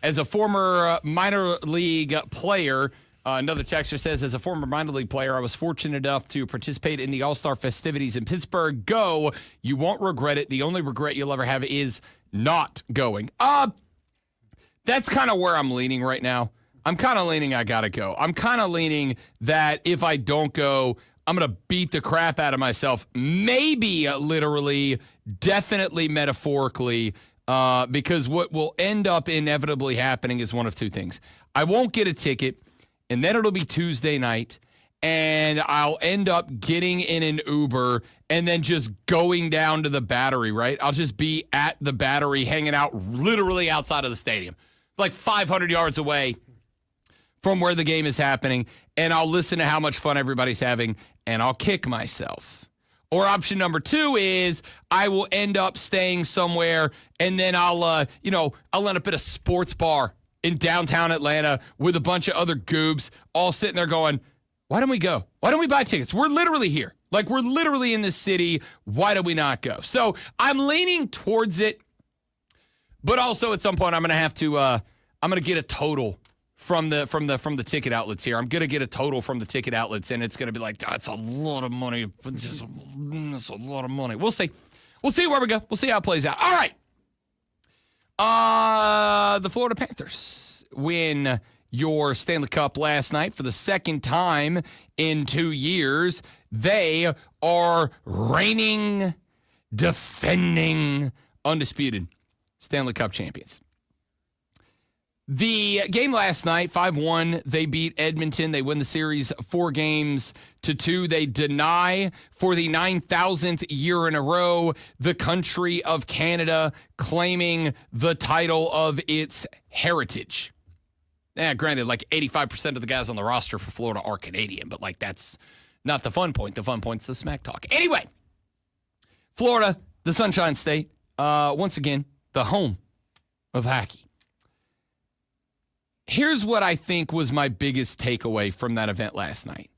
As a former minor league player, another texter says, as a former minor league player, I was fortunate enough to participate in the All-Star festivities in Pittsburgh. Go. You won't regret it. The only regret you'll ever have is not going. That's kind of where I'm leaning right now. I'm kind of leaning I got to go. I'm kind of leaning that if I don't go, I'm going to beat the crap out of myself. Maybe literally, definitely metaphorically, because what will end up inevitably happening is one of two things. I won't get a ticket, and then it'll be Tuesday night, and I'll end up getting in an Uber and then just going down to the Battery, right? I'll just be at the Battery hanging out literally outside of the stadium, like 500 yards away from where the game is happening, and I'll listen to how much fun everybody's having, and I'll kick myself. Or option number two is I will end up staying somewhere, and then I'll end up at a sports bar in downtown Atlanta with a bunch of other goobs all sitting there going, why don't we go? Why don't we buy tickets? We're literally here. Like, we're literally in this city. Why do we not go? So I'm leaning towards it, but also at some point I'm going to have to I'm going to get a total from the ticket outlets here. I'm going to get a total from the ticket outlets, and it's going to be like, that's a lot of money. That's a lot of money. We'll see. We'll see where we go. We'll see how it plays out. All right. The Florida Panthers win your Stanley Cup last night for the second time in 2 years. They are reigning, defending, undisputed Stanley Cup champions. The game last night, 5-1, they beat Edmonton. They win the series 4-2. They deny for the 9,000th year in a row the country of Canada claiming the title of its heritage. Granted, like 85% of the guys on the roster for Florida are Canadian, but like that's not the fun point. The fun point's the smack talk. Anyway, Florida, the Sunshine State, once again, the home of hockey. Here's what I think was my biggest takeaway from that event last night.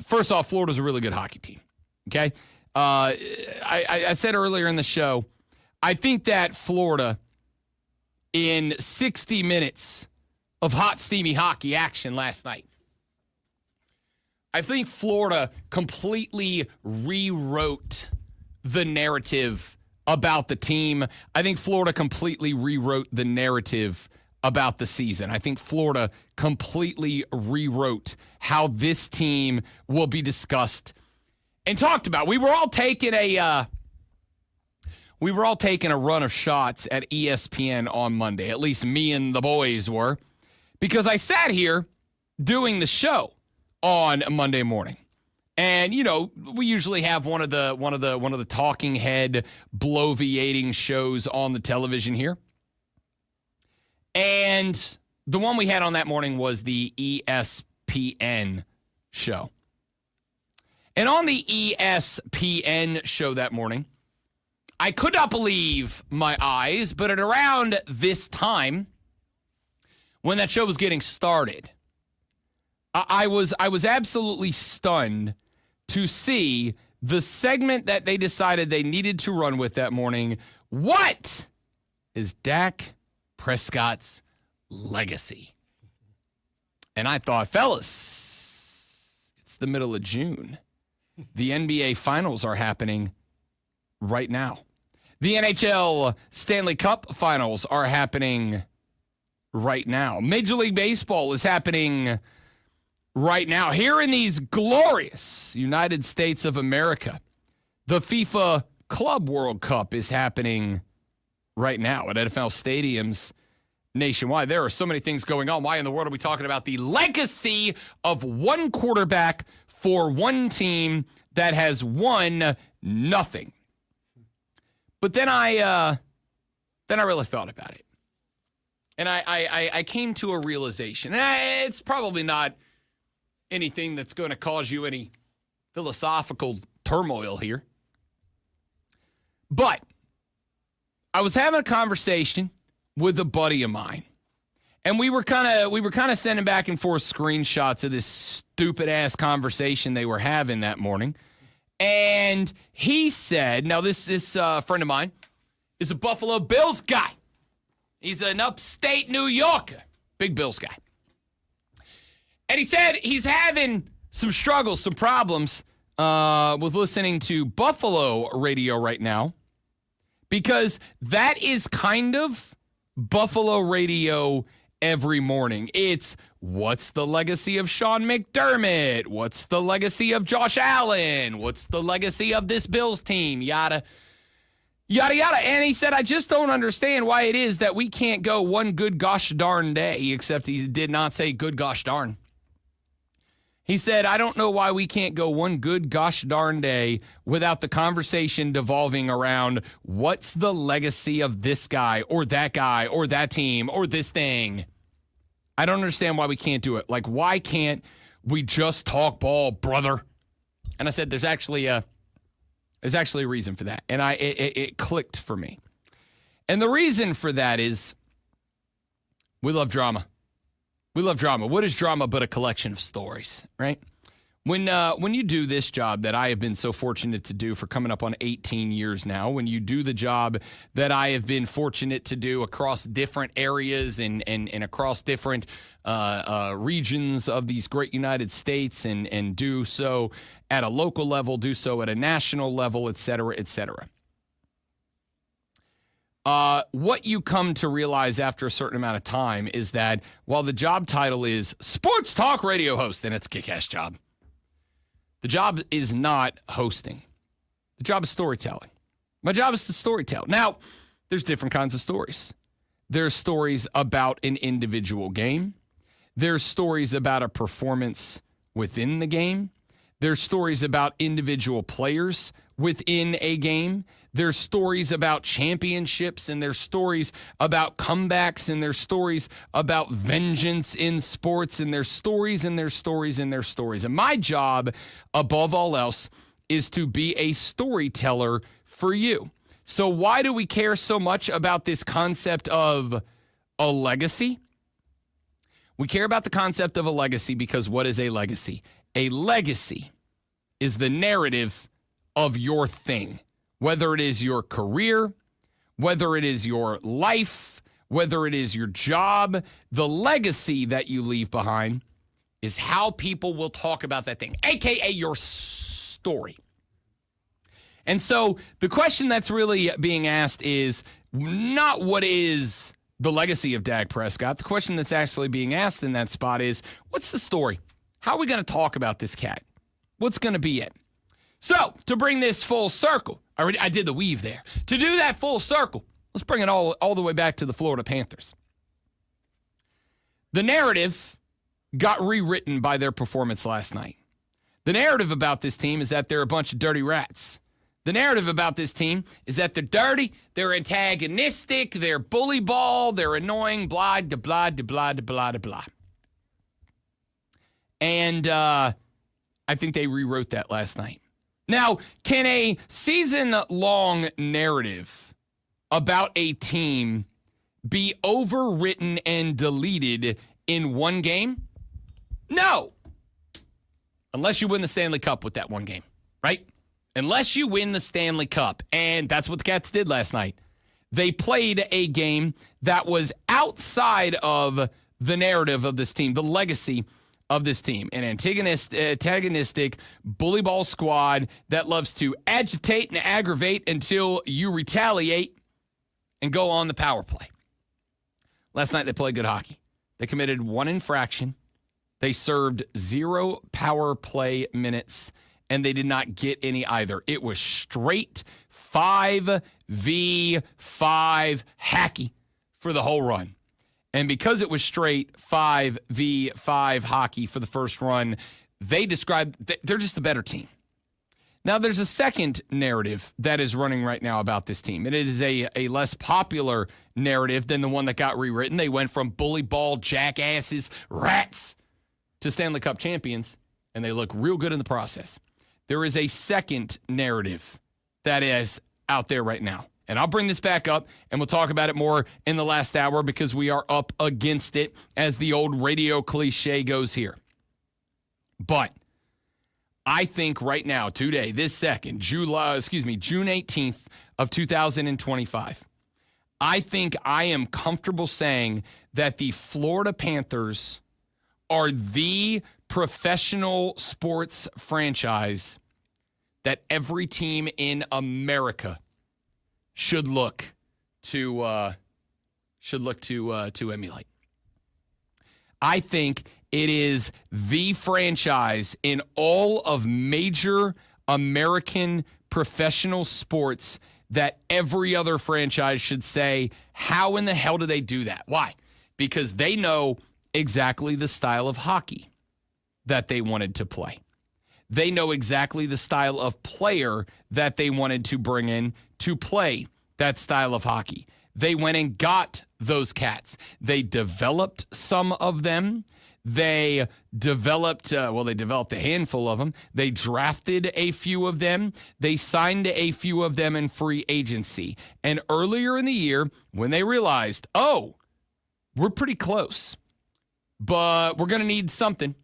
First off, Florida's a really good hockey team, okay? I said earlier in the show, I think that Florida, in 60 minutes of hot, steamy hockey action last night, I think Florida completely rewrote the narrative about the team. I think Florida completely rewrote the narrative about the season. I think Florida completely rewrote how this team will be discussed and talked about. We were all taking a run of shots at ESPN on Monday. At least me and the boys were, because I sat here doing the show on Monday morning. And we usually have one of the talking head bloviating shows on the television here. And the one we had on that morning was the ESPN show. And on the ESPN show that morning, I could not believe my eyes, but at around this time, when that show was getting started, I was absolutely stunned to see the segment that they decided they needed to run with that morning. What is Dak Prescott's legacy? And I thought, fellas, it's the middle of June. The NBA Finals are happening right now. The NHL Stanley Cup Finals are happening right now. Major League Baseball is happening right now. Here in these glorious United States of America, the FIFA Club World Cup is happening right now at NFL stadiums nationwide. There are so many things going on. Why in the world are we talking about the legacy of one quarterback for one team that has won nothing? But then I really thought about it. And I came to a realization. And it's probably not anything that's going to cause you any philosophical turmoil here. But I was having a conversation with a buddy of mine, and we were kind of sending back and forth screenshots of this stupid ass conversation they were having that morning. And he said, now this friend of mine is a Buffalo Bills guy. He's an upstate New Yorker, big Bills guy. And he said he's having some struggles, some problems with listening to Buffalo radio right now because that is kind of Buffalo radio every morning. It's what's the legacy of Sean McDermott? What's the legacy of Josh Allen? What's the legacy of this Bills team? Yada, yada, yada. And he said, I just don't understand why it is that we can't go one good gosh darn day, except he did not say good gosh darn. He said, I don't know why we can't go one good gosh darn day without the conversation devolving around what's the legacy of this guy or that team or this thing. I don't understand why we can't do it. Like, why can't we just talk ball, brother? And I said, there's actually a reason for that. And it clicked for me. And the reason for that is we love drama. We love drama. What is drama but a collection of stories, right? When you do this job that I have been so fortunate to do for coming up on 18 years now, when you do the job that I have been fortunate to do across different areas and across different regions of these great United States and do so at a local level, do so at a national level, et cetera, et cetera. What you come to realize after a certain amount of time is that while the job title is sports talk radio host, and it's a kick-ass job, the job is not hosting. The job is storytelling. My job is to storytell. Now, there's different kinds of stories. There's stories about an individual game. There's stories about a performance within the game. There's stories about individual players within a game. There's stories about championships, and there's stories about comebacks, and there's stories about vengeance in sports, and there's stories, and there's stories, and there's stories. And my job, above all else, is to be a storyteller for you. So why do we care so much about this concept of a legacy? We care about the concept of a legacy because what is a legacy? A legacy is the narrative of your thing. Whether it is your career, whether it is your life, whether it is your job, the legacy that you leave behind is how people will talk about that thing, aka your story. And so the question that's really being asked is not what is the legacy of Dak Prescott. The question that's actually being asked in that spot is, what's the story? How are we going to talk about this cat? What's going to be it? So, to bring this full circle, I did the weave there. To do that full circle, let's bring it all the way back to the Florida Panthers. The narrative got rewritten by their performance last night. The narrative about this team is that they're a bunch of dirty rats. The narrative about this team is that they're dirty, they're antagonistic, they're bully ball, they're annoying, blah, de blah, de blah, de blah, de blah. And I think they rewrote that last night. Now, can a season-long narrative about a team be overwritten and deleted in one game? No. Unless you win the Stanley Cup with that one game, right? Unless you win the Stanley Cup. And that's what the Cats did last night. They played a game that was outside of the narrative of this team, the legacy of this team, an antagonistic bully ball squad that loves to agitate and aggravate until you retaliate and go on the power play. Last night they played good hockey. They committed one infraction. They served 0 power play minutes, and they did not get any either. It was straight 5v5 hacky for the whole run. And because it was straight 5v5 hockey for the first run, they described they're just a better team. Now, there's a second narrative that is running right now about this team, and it is a less popular narrative than the one that got rewritten. They went from bully ball, jackasses, rats to Stanley Cup champions, and they look real good in the process. There is a second narrative that is out there right now. And I'll bring this back up, and we'll talk about it more in the last hour because we are up against it, as the old radio cliche goes here. But I think right now, today, this second, June 18th of 2025, I think I am comfortable saying that the Florida Panthers are the professional sports franchise that every team in America should look to emulate. I think it is the franchise in all of major American professional sports that every other franchise should say, how in the hell do they do that? Why? Because they know exactly the style of hockey that they wanted to play. They know exactly the style of player that they wanted to bring in to play that style of hockey. They went and got those cats. They developed some of them. They developed a handful of them. They drafted a few of them. They signed a few of them in free agency. And earlier in the year, when they realized, oh, we're pretty close, but we're going to need something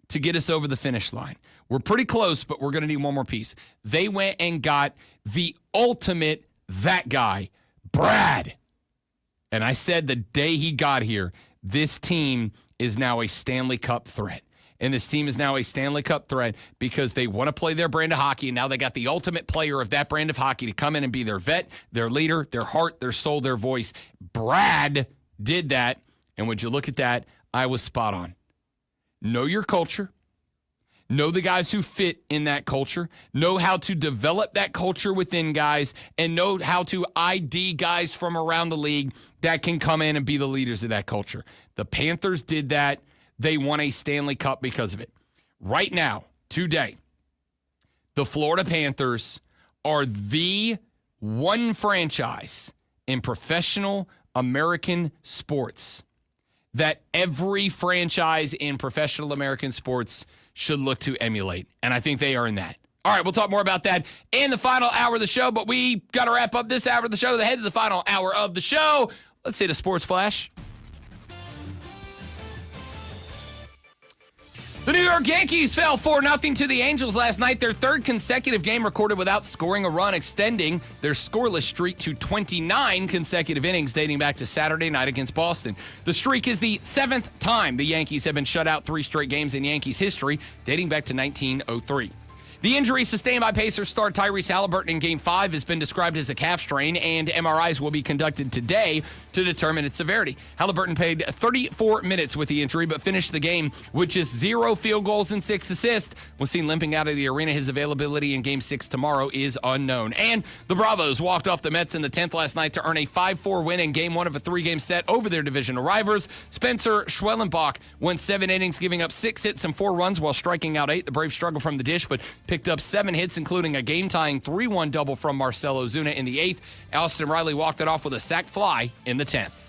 to get us over the finish line. We're pretty close, but we're going to need one more piece. They went and got the ultimate that guy, Brad. And I said the day he got here, this team is now a Stanley Cup threat. And this team is now a Stanley Cup threat because they want to play their brand of hockey, and now they got the ultimate player of that brand of hockey to come in and be their vet, their leader, their heart, their soul, their voice. Brad did that, and would you look at that, I was spot on. Know your culture. Know the guys who fit in that culture. Know how to develop that culture within guys, and know how to ID guys from around the league that can come in and be the leaders of that culture. The Panthers did that. They won a Stanley Cup because of it. Right now, today, the Florida Panthers are the one franchise in professional American sports that every franchise in professional American sports should look to emulate. And I think they are in that. All right, we'll talk more about that in the final hour of the show, but we got to wrap up this hour of the show, the head of the final hour of the show. Let's hit a sports flash. The New York Yankees fell 4-0 to the Angels last night, their third consecutive game recorded without scoring a run, extending their scoreless streak to 29 consecutive innings dating back to Saturday night against Boston. The streak is the seventh time the Yankees have been shut out 3 straight games in Yankees history, dating back to 1903. The injury sustained by Pacers star Tyrese Haliburton in Game 5 has been described as a calf strain, and MRIs will be conducted today to determine its severity. Haliburton played 34 minutes with the injury, but finished the game with just 0 field goals and 6 assists. Was seen limping out of the arena. His availability in Game 6 tomorrow is unknown. And the Bravos walked off the Mets in the 10th last night to earn a 5-4 win in Game 1 of a 3-game set over their divisional rivals. Spencer Schwellenbach went 7 innings, giving up 6 hits and 4 runs while striking out 8. The Braves struggled from the dish, but picked up 7 hits, including a game-tying 3-1 double from Marcell Ozuna in the 8th. Austin Riley walked it off with a sac fly in the 10th.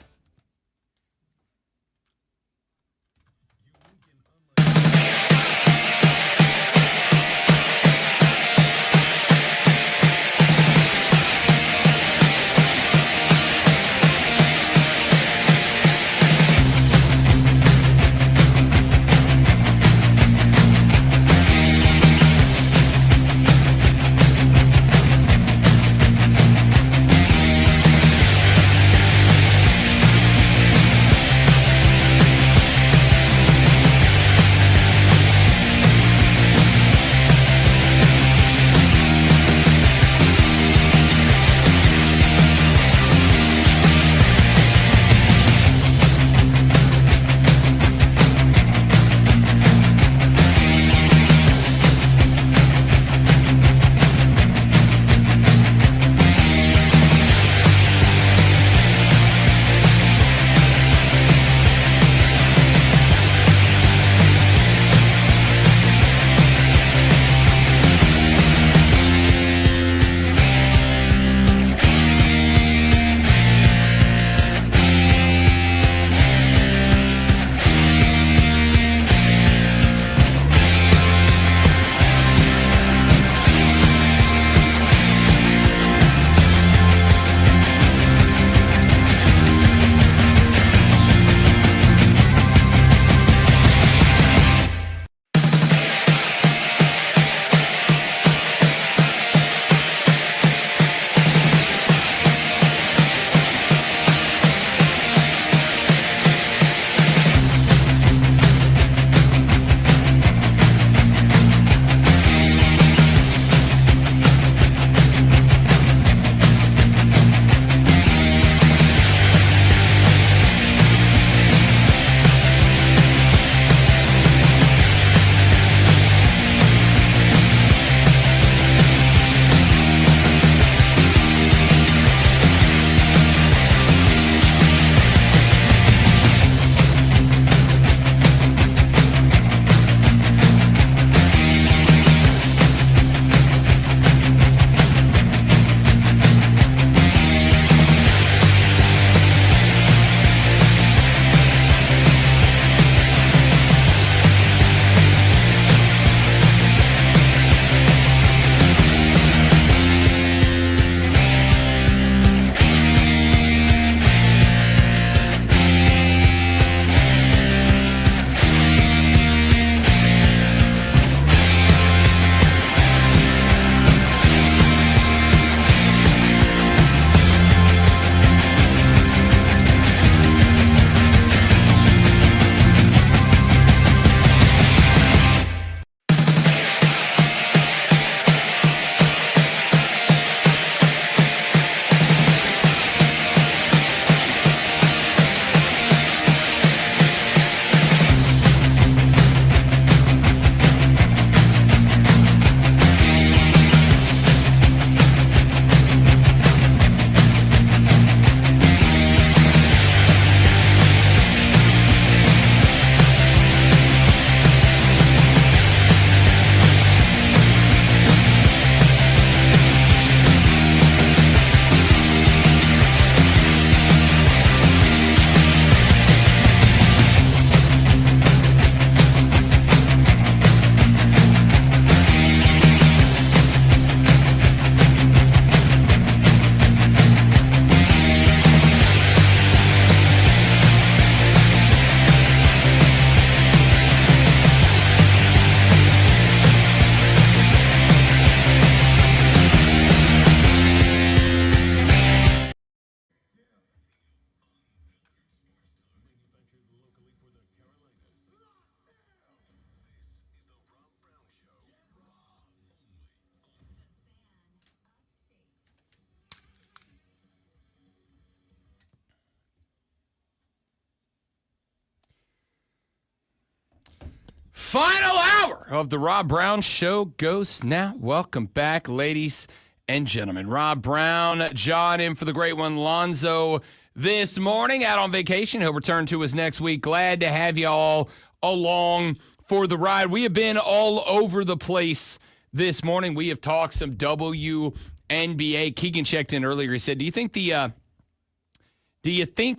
Final hour of the Rob Brown Show goes now. Welcome back, ladies and gentlemen. Rob Brown, John in for the great one, Lonzo, this morning out on vacation. He'll return to us next week. Glad to have you all along for the ride. We have been all over the place this morning. We have talked some WNBA. Keegan checked in earlier. He said, do you think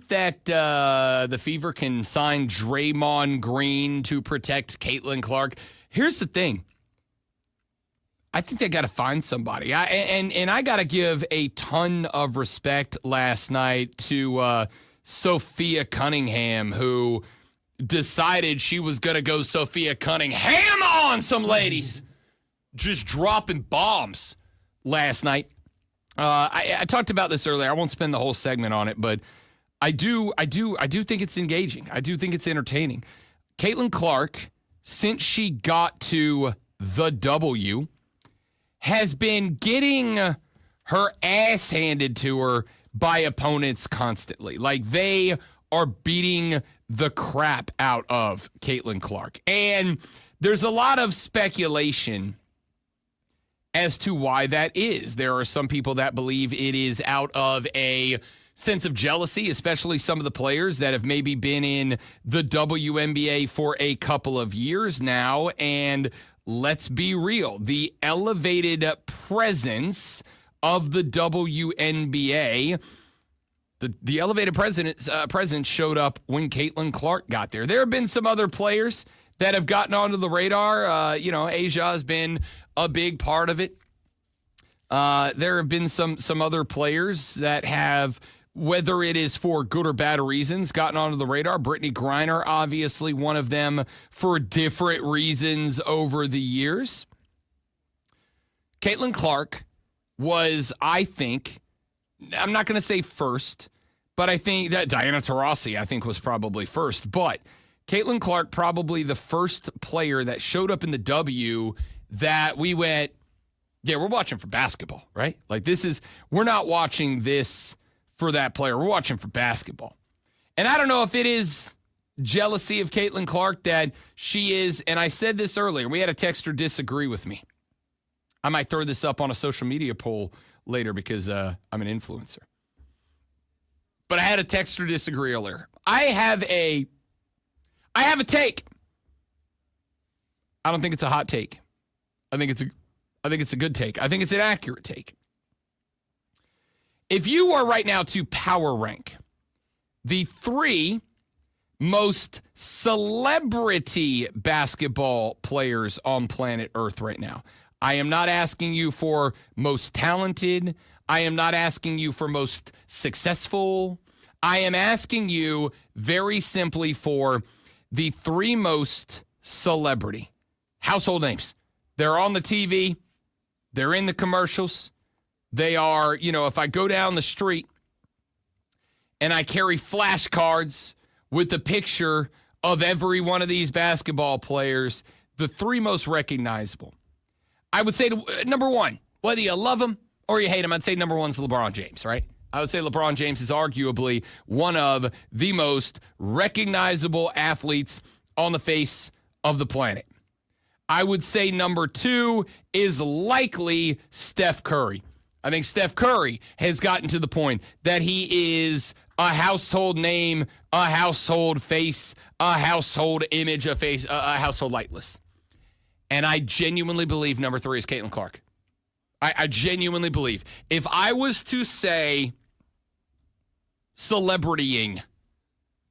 that the Fever can sign Draymond Green to protect Caitlin Clark? Here's the thing. I think they got to find somebody. I got to give a ton of respect last night to Sophia Cunningham, who decided she was going to go Sophia Cunningham on some ladies. Just dropping bombs last night. I talked about this earlier. I won't spend the whole segment on it, but I do think it's engaging. I do think it's entertaining. Caitlin Clark, since she got to the W, has been getting her ass handed to her by opponents constantly. Like, they are beating the crap out of Caitlin Clark. And there's a lot of speculation as to why that is. There are some people that believe it is out of a sense of jealousy, especially some of the players that have maybe been in the WNBA for a couple of years now. And let's be real, the elevated presence of the WNBA, the elevated presence showed up when Caitlin Clark got there. There have been some other players that have gotten onto the radar. Asia has been a big part of it. There have been some other players that have, whether it is for good or bad reasons, gotten onto the radar. Brittany Griner, obviously one of them, for different reasons over the years. Caitlin Clark was, I think, I'm not going to say first, but I think that Diana Taurasi, I think, was probably first. But Caitlin Clark, probably the first player that showed up in the W that we went, yeah, we're watching for basketball, right? Like, we're not watching this for that player. We're watching for basketball. And I don't know if it is jealousy of Caitlin Clark that she is, and I said this earlier, we had a texter disagree with me. I might throw this up on a social media poll later because I'm an influencer. But I had a texter disagree earlier. I have a take. I don't think it's a hot take. I think it's a good take. I think it's an accurate take. If you are right now to power rank the 3 most celebrity basketball players on planet Earth right now, I am not asking you for most talented. I am not asking you for most successful. I am asking you very simply for the 3 most celebrity household names. They're on the TV. They're in the commercials. They are, if I go down the street and I carry flashcards with the picture of every one of these basketball players, the 3 most recognizable, I would say number 1, whether you love him or you hate him, I'd say number 1 is LeBron James, right? I would say LeBron James is arguably one of the most recognizable athletes on the face of the planet. I would say number 2 is likely Steph Curry. I think Steph Curry has gotten to the point that he is a household name, a household face, a household image, a household likeness. And I genuinely believe number 3 is Caitlin Clark. I genuinely believe. If I was to say celebritying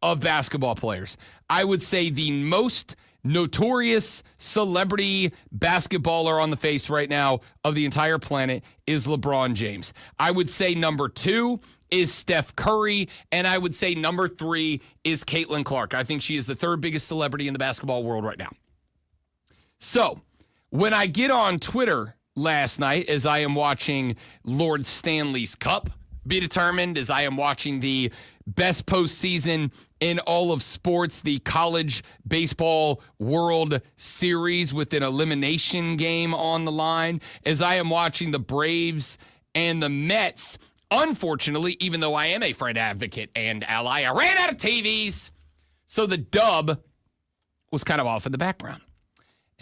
of basketball players, I would say the most notorious celebrity basketballer on the face right now of the entire planet is LeBron James. I would say number 2 is Steph Curry, and I would say number 3 is Caitlin Clark. I think she is the 3rd biggest celebrity in the basketball world right now. So, when I get on Twitter last night, as I am watching Lord Stanley's Cup be determined, as I am watching the best postseason in all of sports, the College Baseball World Series with an elimination game on the line, as I am watching the Braves and the Mets, unfortunately, even though I am a friend, advocate, and ally, I ran out of TVs, so the dub was kind of off in the background.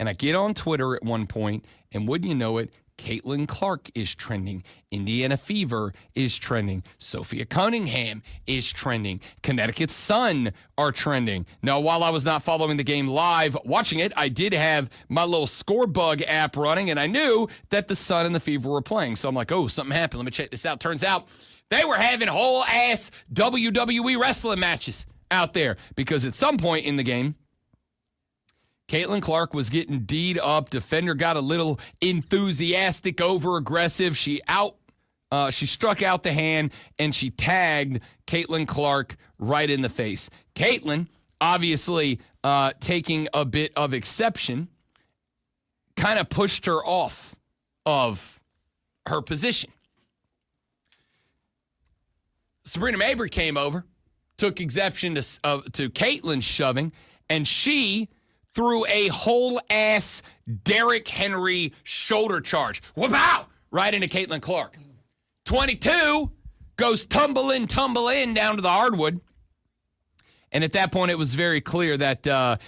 And I get on Twitter at one point, and wouldn't you know it, Caitlin Clark is trending. Indiana Fever is trending. Sophia Cunningham is trending. Connecticut Sun are trending. Now, while I was not following the game live, watching it, I did have my little Scorebug app running, and I knew that the Sun and the Fever were playing. So I'm like, oh, something happened. Let me check this out. Turns out they were having whole-ass WWE wrestling matches out there because at some point in the game, Caitlin Clark was getting D'd up. Defender got a little enthusiastic, over-aggressive. She struck out the hand, and she tagged Caitlin Clark right in the face. Caitlin, obviously taking a bit of exception, kind of pushed her off of her position. Sabrina Mabry came over, took exception to Caitlin shoving, and she threw a whole-ass Derrick Henry shoulder charge. Whoop-ow! Right into Caitlin Clark. 22 goes tumble in down to the hardwood. And at that point, it was very clear that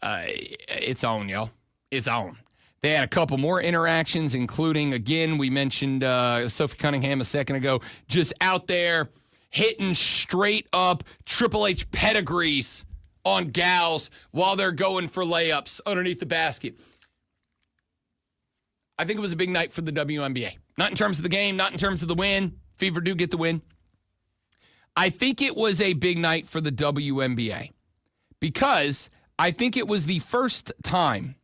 it's on, y'all. It's on. They had a couple more interactions, including, again, we mentioned Sophie Cunningham a second ago, just out there hitting straight up Triple H pedigrees on gals while they're going for layups underneath the basket. I think it was a big night for the WNBA. Not in terms of the game, not in terms of the win. Fever do get the win. I think it was a big night for the WNBA because I think it was the first time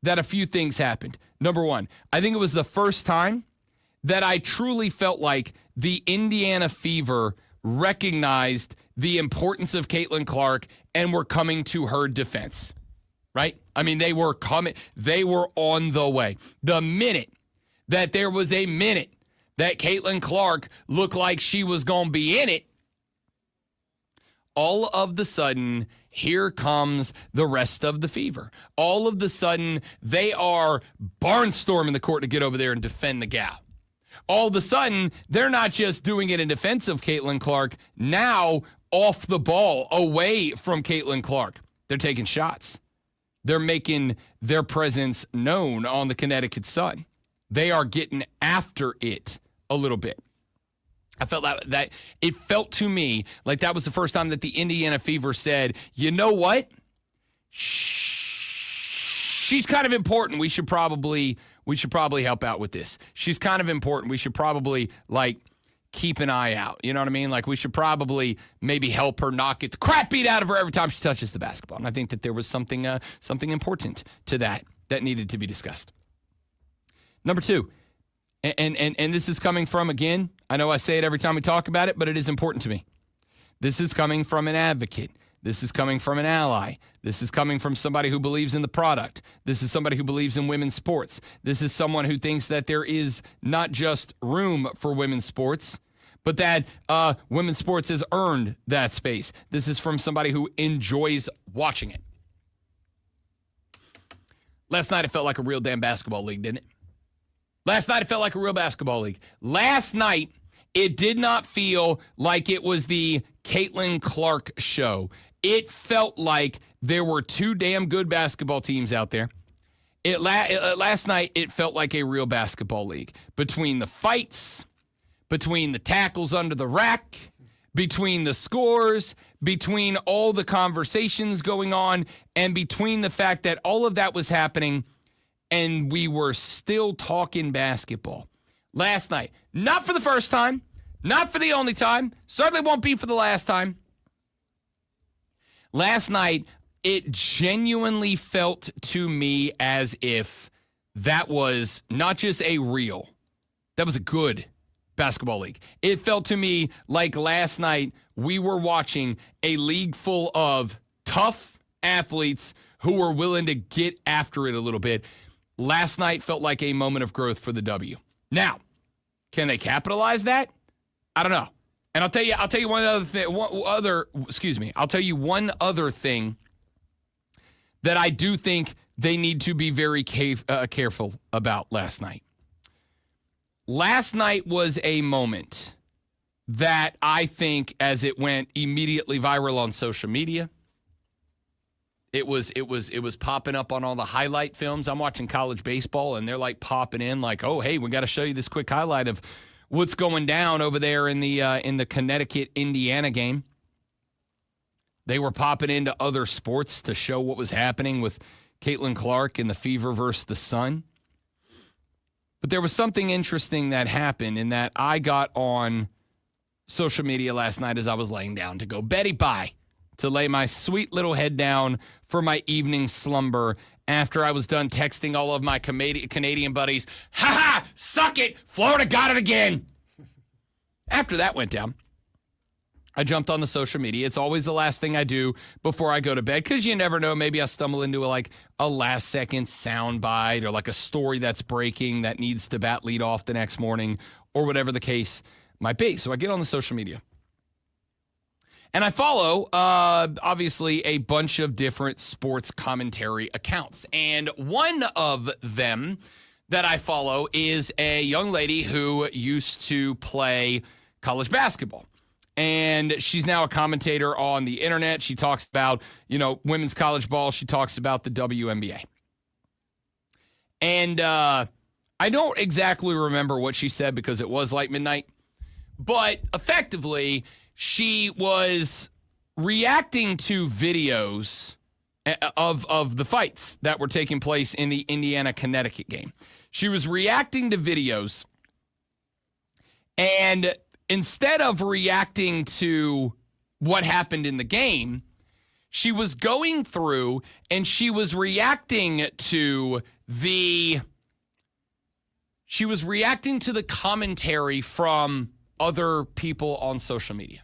that a few things happened. Number one, I think it was the first time that I truly felt like the Indiana Fever recognized the importance of Caitlin Clark and were coming to her defense, right? I mean, they were on the way. The minute that there was a minute that Caitlin Clark looked like she was going to be in it, all of the sudden, here comes the rest of the Fever. All of the sudden, they are barnstorming the court to get over there and defend the gal. All of a sudden, they're not just doing it in defense of Caitlin Clark. Now, off the ball, away from Caitlin Clark, they're taking shots. They're making their presence known on the Connecticut Sun. They are getting after it a little bit. I felt that it felt to me like that was the first time that the Indiana Fever said, you know what? She's kind of important. We should probably help out with this. She's kind of important. We should probably keep an eye out. You know what I mean? Like we should probably maybe help her not get the crap beat out of her every time she touches the basketball. And I think that there was something important to that needed to be discussed. Number two, and this is coming from, again, I know I say it every time we talk about it, but it is important to me. This is coming from an advocate. This is coming from an ally. This is coming from somebody who believes in the product. This is somebody who believes in women's sports. This is someone who thinks that there is not just room for women's sports, but that women's sports has earned that space. This is from somebody who enjoys watching it. Last night, it felt like a real damn basketball league, didn't it? Last night, it felt like a real basketball league. Last night, it did not feel like it was the Caitlin Clark show. It felt like there were two damn good basketball teams out there. Last night, it felt like a real basketball league. Between the fights, between the tackles under the rack, between the scores, between all the conversations going on, and between the fact that all of that was happening and we were still talking basketball. Last night, not for the first time, not for the only time, certainly won't be for the last time. Last night, it genuinely felt to me as if that was not just that was a good basketball league. It felt to me like last night we were watching a league full of tough athletes who were willing to get after it a little bit. Last night felt like a moment of growth for the W. Now, can they capitalize that? I don't know. And I'll tell you one other thing. I'll tell you one other thing that I do think they need to be very careful about last night. Last night was a moment that I think, as it went immediately viral on social media, It was popping up on all the highlight films. I'm watching college baseball, and they're like popping in, like, "Oh, hey, we got to show you this quick highlight of what's going down over there in the Connecticut Indiana game." They were popping into other sports to show what was happening with Caitlin Clark and the Fever versus the Sun. But there was something interesting that happened in that I got on social media last night as I was laying down to go Betty bye, to lay my sweet little head down for my evening slumber after I was done texting all of my Canadian buddies, "Ha ha, suck it, Florida got it again." After that went down, I jumped on the social media. It's always the last thing I do before I go to bed because you never know. Maybe I stumble into a last-second soundbite or like a story that's breaking that needs to bat lead off the next morning or whatever the case might be. So I get on the social media. And I follow, obviously, a bunch of different sports commentary accounts. And one of them that I follow is a young lady who used to play college basketball. And she's now a commentator on the internet. She talks about, women's college ball. She talks about the WNBA. And I don't exactly remember what she said because it was like midnight. But effectively, she was reacting to videos of the fights that were taking place in the Indiana-Connecticut game. She was reacting to videos, and instead of reacting to what happened in the game, she was going through and she was reacting to the commentary from other people on social media,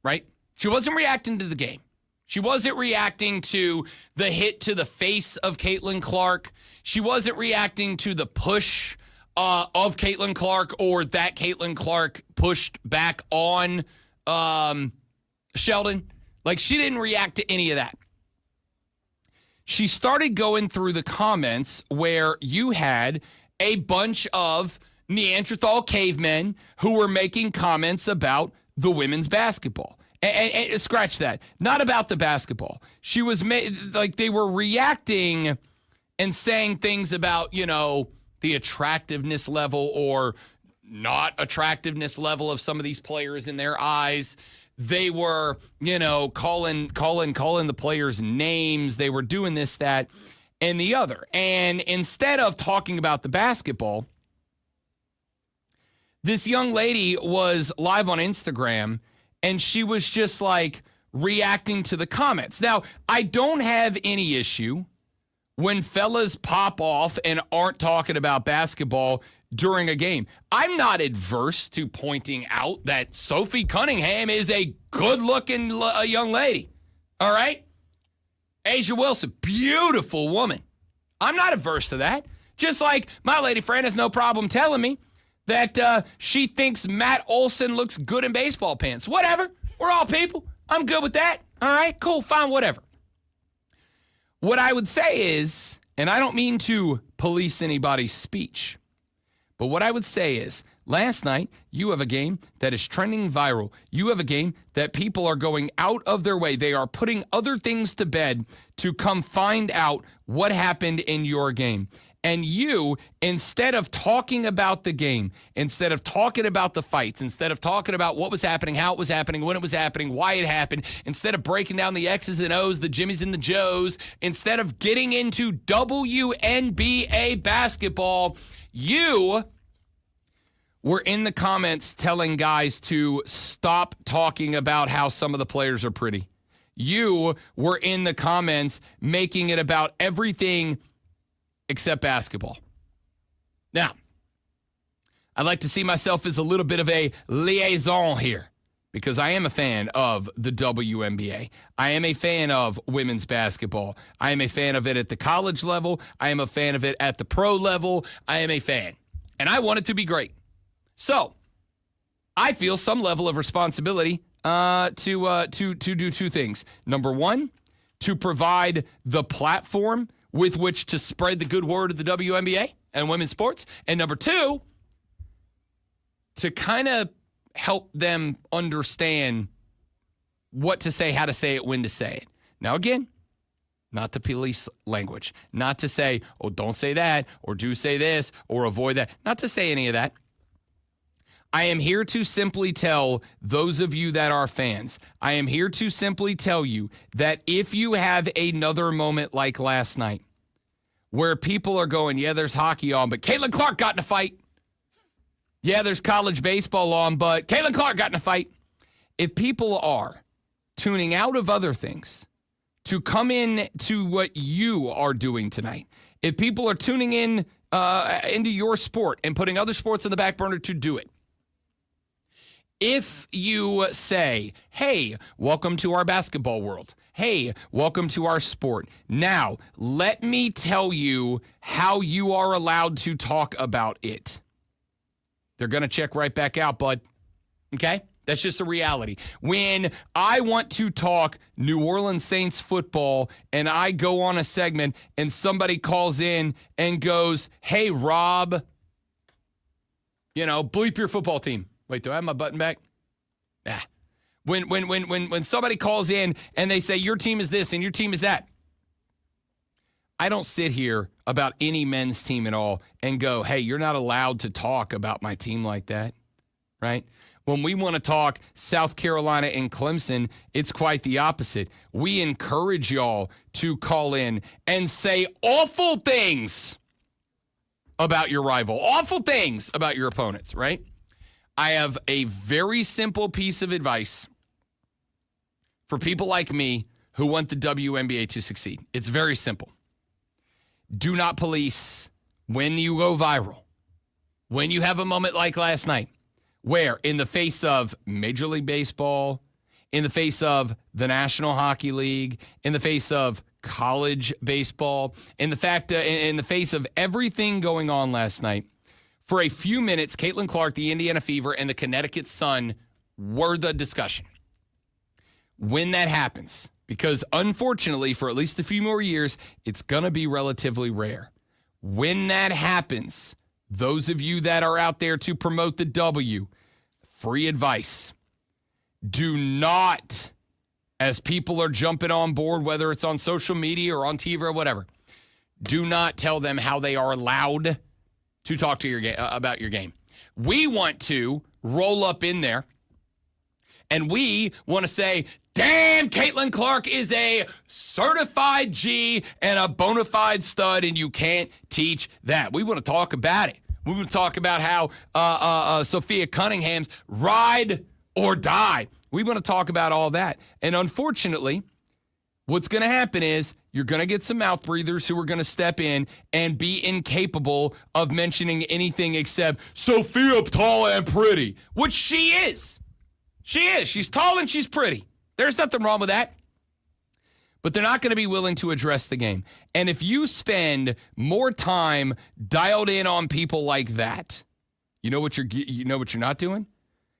right? She wasn't reacting to the game. She wasn't reacting to the hit to the face of Caitlin Clark. She wasn't reacting to the push of Caitlin Clark or that Caitlin Clark pushed back on Sheldon. Like, she didn't react to any of that. She started going through the comments where you had a bunch of Neanderthal cavemen who were making comments about the women's basketball. And scratch that. Not about the basketball. She was they were reacting and saying things about, the attractiveness level or not attractiveness level of some of these players in their eyes. They were, calling the players names. They were doing this, that, and the other. And instead of talking about the basketball, this young lady was live on Instagram, and she was just reacting to the comments. Now, I don't have any issue when fellas pop off and aren't talking about basketball during a game. I'm not adverse to pointing out that Sophie Cunningham is a good-looking young lady. All right? A'ja Wilson, beautiful woman. I'm not adverse to that. Just like my lady friend has no problem telling me that she thinks Matt Olson looks good in baseball pants. Whatever. We're all people. I'm good with that. All right, cool, fine, whatever. What I would say is, and I don't mean to police anybody's speech, but what I would say is, last night, you have a game that is trending viral. You have a game that people are going out of their way. They are putting other things to bed to come find out what happened in your game. And you, instead of talking about the game, instead of talking about the fights, instead of talking about what was happening, how it was happening, when it was happening, why it happened, instead of breaking down the X's and O's, the Jimmys and the Joes, instead of getting into WNBA basketball, you were in the comments telling guys to stop talking about how some of the players are pretty. You were in the comments making it about everything except basketball. Now, I'd like to see myself as a little bit of a liaison here because I am a fan of the WNBA. I am a fan of women's basketball. I am a fan of it at the college level. I am a fan of it at the pro level. I am a fan, and I want it to be great. So, I feel some level of responsibility to do two things. Number one, to provide the platform with which to spread the good word of the WNBA and women's sports. And number two, to kind of help them understand what to say, how to say it, when to say it. Now, again, not to police language, not to say, oh, don't say that, or do say this, or avoid that, not to say any of that. I am here to simply tell those of you that are fans, I am here to simply tell you that if you have another moment like last night where people are going, yeah, there's hockey on, but Caitlin Clark got in a fight. Yeah, there's college baseball on, but Caitlin Clark got in a fight. If people are tuning out of other things to come in to what you are doing tonight, if people are tuning in into your sport and putting other sports on the back burner to do it, if you say, hey, welcome to our basketball world. Hey, welcome to our sport. Now, let me tell you how you are allowed to talk about it. They're going to check right back out, bud. Okay? That's just a reality. When I want to talk New Orleans Saints football and I go on a segment and somebody calls in and goes, hey, Rob, bleep your football team. Wait, do I have my button back? Yeah. When somebody calls in and they say your team is this and your team is that, I don't sit here about any men's team at all and go, hey, you're not allowed to talk about my team like that, right? When we want to talk South Carolina and Clemson, it's quite the opposite. We encourage y'all to call in and say awful things about your rival, awful things about your opponents, right? I have a very simple piece of advice for people like me who want the WNBA to succeed. It's very simple. Do not police when you go viral, when you have a moment like last night, where in the face of Major League Baseball, in the face of the National Hockey League, in the face of college baseball, in the face of everything going on last night, for a few minutes, Caitlin Clark, the Indiana Fever, and the Connecticut Sun were the discussion. When that happens, because unfortunately, for at least a few more years, it's going to be relatively rare. When that happens, those of you that are out there to promote the W, free advice. Do not, as people are jumping on board, whether it's on social media or on TV or whatever, do not tell them how they are allowed to talk to your about your game. We want to roll up in there, and we want to say, damn, Caitlin Clark is a certified G and a bona fide stud, and you can't teach that. We want to talk about it. We want to talk about how Sophia Cunningham's ride or die. We want to talk about all that. And unfortunately, what's going to happen is you're going to get some mouth breathers who are going to step in and be incapable of mentioning anything except Sophia tall and pretty, which she is. She is. She's tall and she's pretty. There's nothing wrong with that. But they're not going to be willing to address the game. And if you spend more time dialed in on people like that, you know what you're not doing?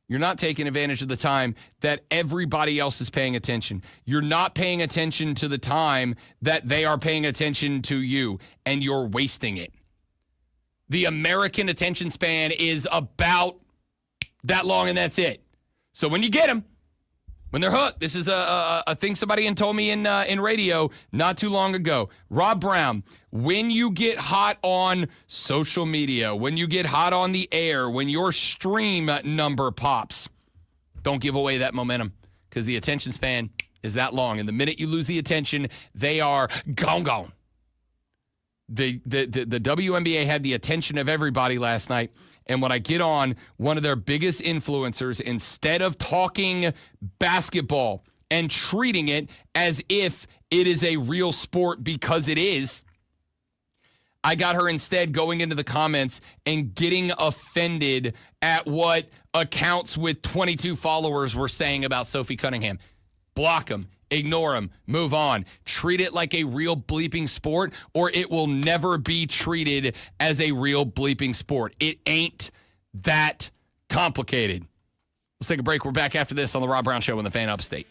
You're not taking advantage of the time that everybody else is paying attention. You're not paying attention to the time that they are paying attention to you, and you're wasting it. The American attention span is about that long, and that's it. So when you get them, when they're hooked, this is a thing somebody told me in radio not too long ago. Rob Brown, when you get hot on social media, when you get hot on the air, when your stream number pops, don't give away that momentum because the attention span is that long. And the minute you lose the attention, they are gone. The WNBA had the attention of everybody last night. And when I get on one of their biggest influencers, instead of talking basketball and treating it as if it is a real sport, because it is, I got her instead going into the comments and getting offended at what accounts with 22 followers were saying about Sophie Cunningham. Block them. Ignore them. Move on. Treat it like a real bleeping sport, or it will never be treated as a real bleeping sport. It ain't that complicated. Let's take a break. We're back after this on the Rob Brown Show in the Fan Upstate.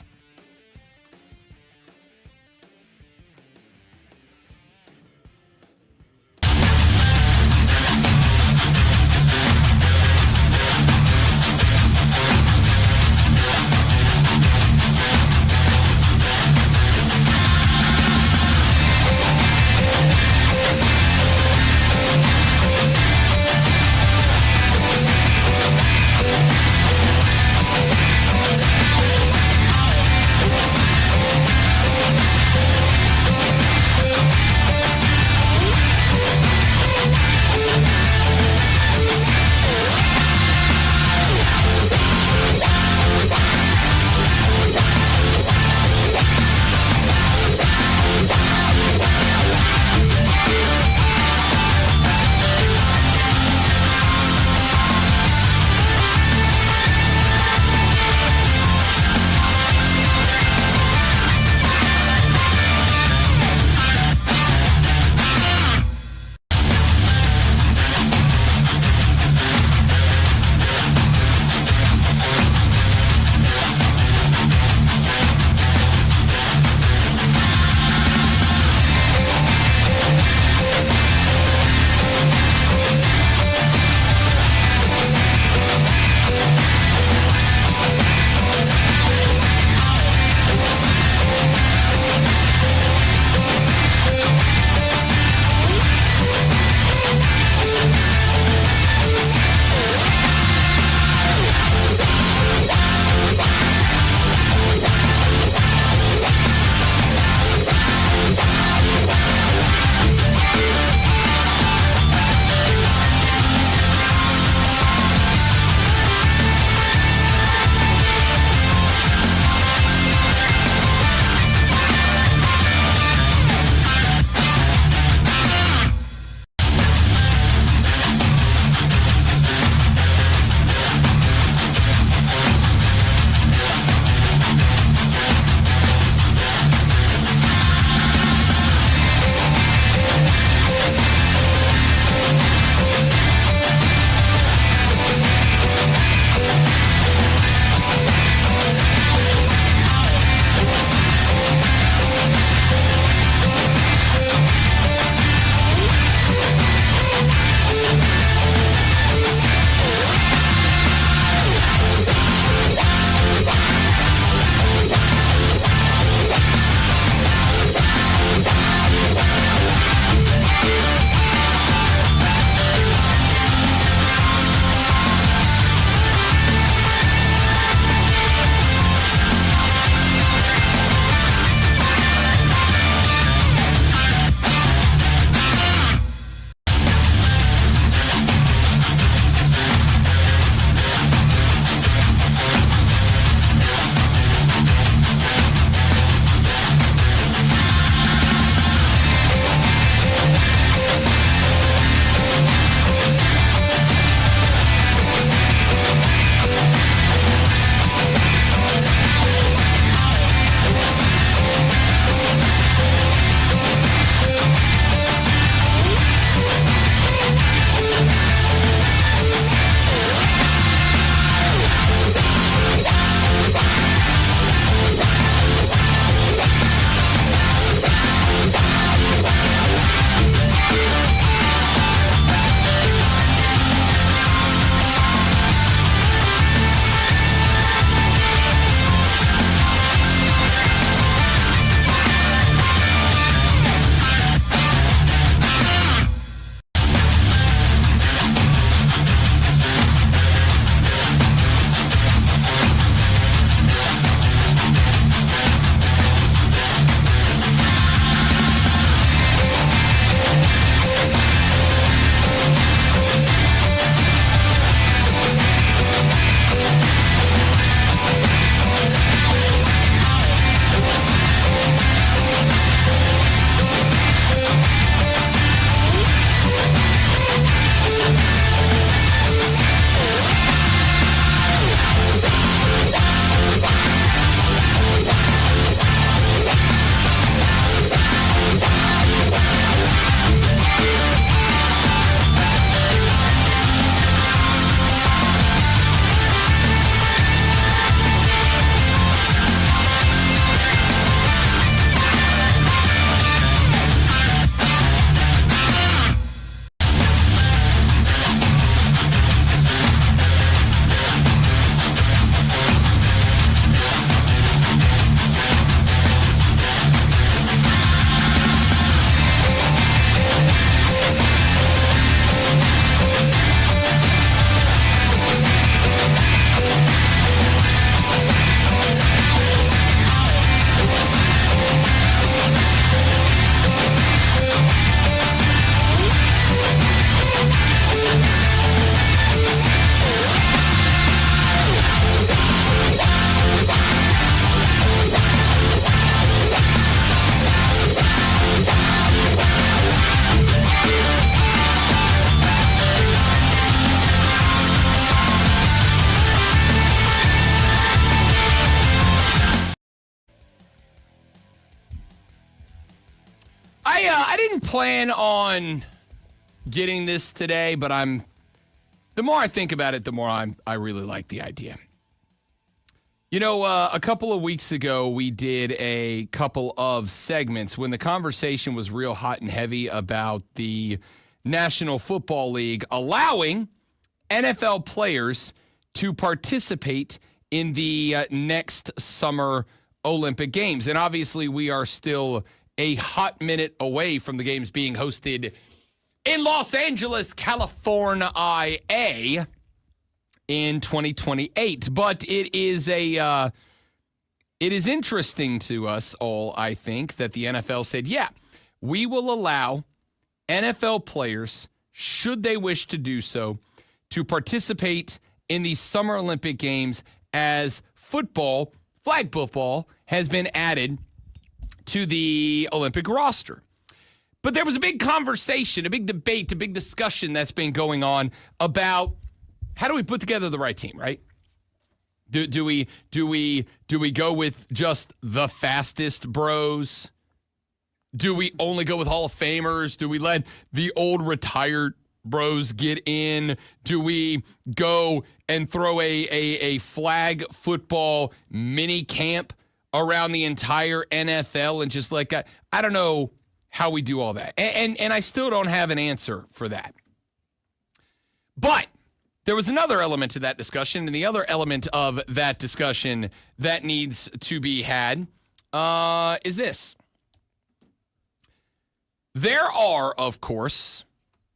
I didn't plan on getting this today, but the more I think about it, the more I really like the idea. You know, a couple of weeks ago, we did a couple of segments when the conversation was real hot and heavy about the National Football League allowing NFL players to participate in the next summer Olympic Games. And obviously, we are still a hot minute away from the games being hosted in Los Angeles, California, in 2028. But it is interesting to us all, I think, that the NFL said, yeah, we will allow NFL players, should they wish to do so, to participate in the Summer Olympic Games as football, flag football, has been added to the Olympic roster. But there was a big conversation, a big debate, a big discussion that's been going on about how do we put together the right team, right? Do we go with just the fastest bros? Do we only go with Hall of Famers? Do we let the old retired bros get in? Do we go and throw a flag football mini camp around the entire NFL and just like I don't know how we do all that. And I still don't have an answer for that. But there was another element to that discussion, and the other element of that discussion that needs to be had is this. There are, of course,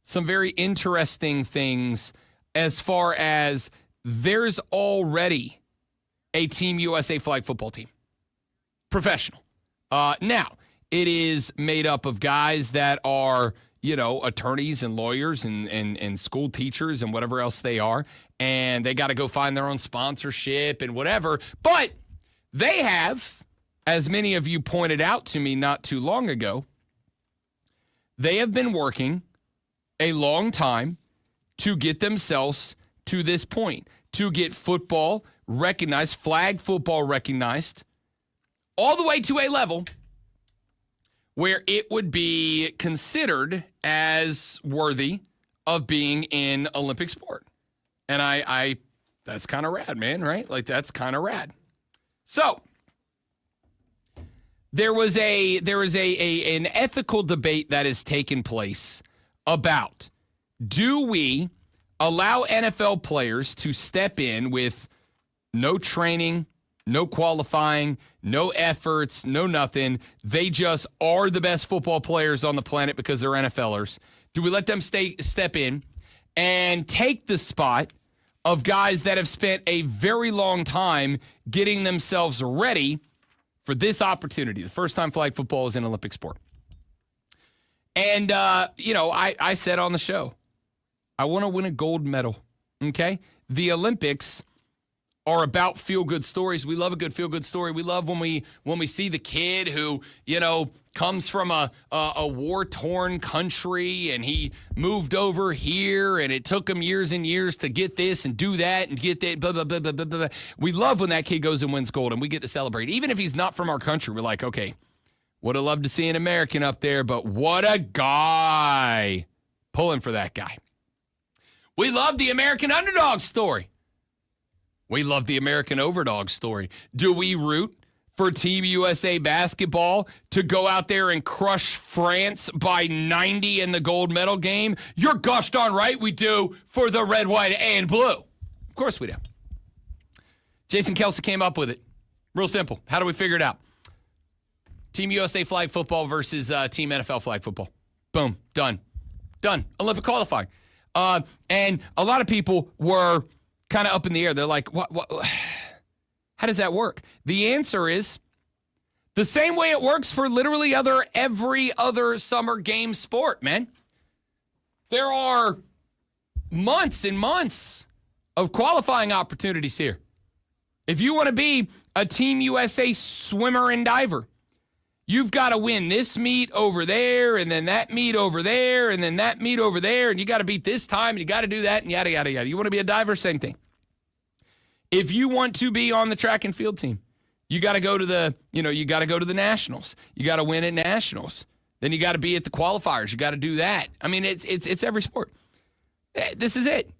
some very interesting things as far as there's already a Team USA flag football team. Professional. Now, it is made up of guys that are, attorneys and lawyers and school teachers and whatever else they are. And they got to go find their own sponsorship and whatever. But they have, as many of you pointed out to me not too long ago, they have been working a long time to get themselves to this point, to get football recognized, flag football recognized, all the way to a level where it would be considered as worthy of being in Olympic sport. And I that's kind of rad, man, right? Like, that's kind of rad. So there is an ethical debate that has taken place about, do we allow NFL players to step in with no training, no qualifying, no efforts, no nothing? They just are the best football players on the planet because they're NFLers. Do we let them step in and take the spot of guys that have spent a very long time getting themselves ready for this opportunity? The first time flag football is an Olympic sport. And, I said on the show, I want to win a gold medal, okay? The Olympics are about feel-good stories. We love a good feel-good story. We love when we see the kid who, comes from a war-torn country and he moved over here and it took him years and years to get this and do that and get that, blah, blah, blah, blah, blah, blah. We love when that kid goes and wins gold and we get to celebrate. Even if he's not from our country, we're like, okay, would have loved to see an American up there, but what a guy. Pulling for that guy. We love the American underdog story. We love the American overdog story. Do we root for Team USA basketball to go out there and crush France by 90 in the gold medal game? You're gosh darn right we do, for the red, white, and blue. Of course we do. Jason Kelce came up with it. Real simple. How do we figure it out? Team USA flag football versus Team NFL flag football. Boom. Done. Olympic qualifying. And a lot of people were kind of up in the air. They're like, what? How does that work? The answer is the same way it works for literally every other summer game sport, man. There are months and months of qualifying opportunities here. If you want to be a Team USA swimmer and diver, you've got to win this meet over there, and then that meet over there, and then that meet over there, and you got to beat this time, and you got to do that, and yada, yada, yada. You want to be a diver? Same thing. If you want to be on the track and field team, you got to go to the, you got to go to the nationals. You got to win at nationals. Then you got to be at the qualifiers. You got to do that. I mean, it's every sport. This is it.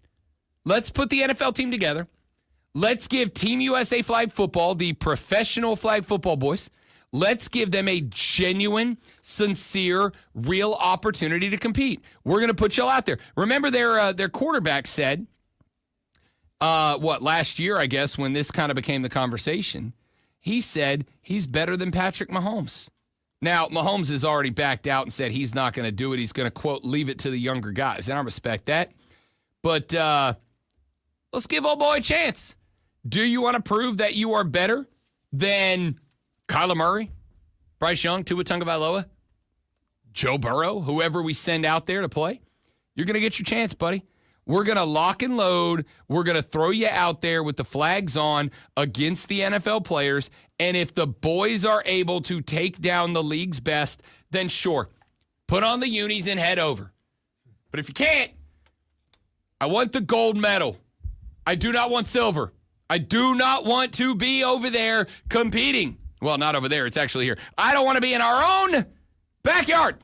Let's put the NFL team together. Let's give Team USA flag football, the professional flag football boys, let's give them a genuine, sincere, real opportunity to compete. We're going to put y'all out there. Remember their quarterback said, last year, I guess, when this kind of became the conversation, he said he's better than Patrick Mahomes. Now, Mahomes has already backed out and said he's not going to do it. He's going to, quote, leave it to the younger guys. And I respect that. But let's give old boy a chance. Do you want to prove that you are better than Kyler Murray, Bryce Young, Tua Tagovailoa, Joe Burrow, whoever we send out there to play? You're going to get your chance, buddy. We're going to lock and load. We're going to throw you out there with the flags on against the NFL players. And if the boys are able to take down the league's best, then sure, put on the unis and head over. But if you can't, I want the gold medal. I do not want silver. I do not want to be over there competing. Well, not over there. It's actually here. I don't want to be in our own backyard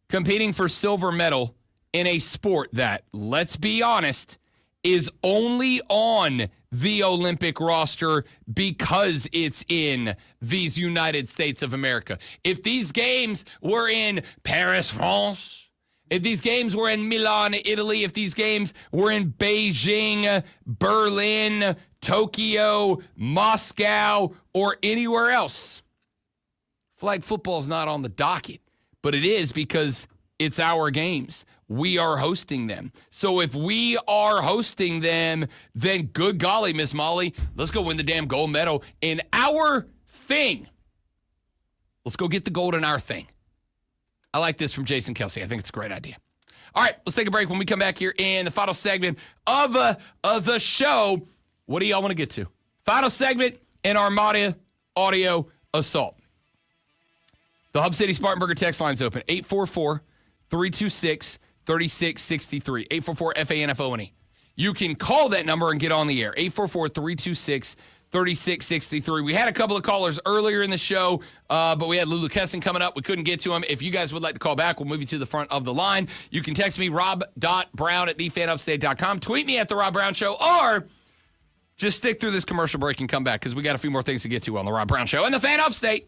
competing for silver medal in a sport that, let's be honest, is only on the Olympic roster because it's in these United States of America. If these games were in Paris, France, if these games were in Milan, Italy, if these games were in Beijing, Berlin, Tokyo, Moscow, or anywhere else, flag football is not on the docket. But it is because it's our games. We are hosting them. So if we are hosting them, then good golly, Miss Molly, let's go win the damn gold medal in our thing. Let's go get the gold in our thing. I like this from Jason Kelsey. I think it's a great idea. All right, let's take a break. When we come back here in the final segment of the show, what do y'all want to get to? Final segment in Armada Audio Assault. The Hub City Spartanburger text line's open. 844-326-3663. 844-FANFONE. You can call that number and get on the air. 844-326-3663. We had a couple of callers earlier in the show, but we had Lulu Kesson coming up. We couldn't get to him. If you guys would like to call back, we'll move you to the front of the line. You can text me, rob.brown@thefanupstate.com. Tweet me at The Rob Brown Show, or just stick through this commercial break and come back because we got a few more things to get to on The Rob Brown Show and the Fan Upstate.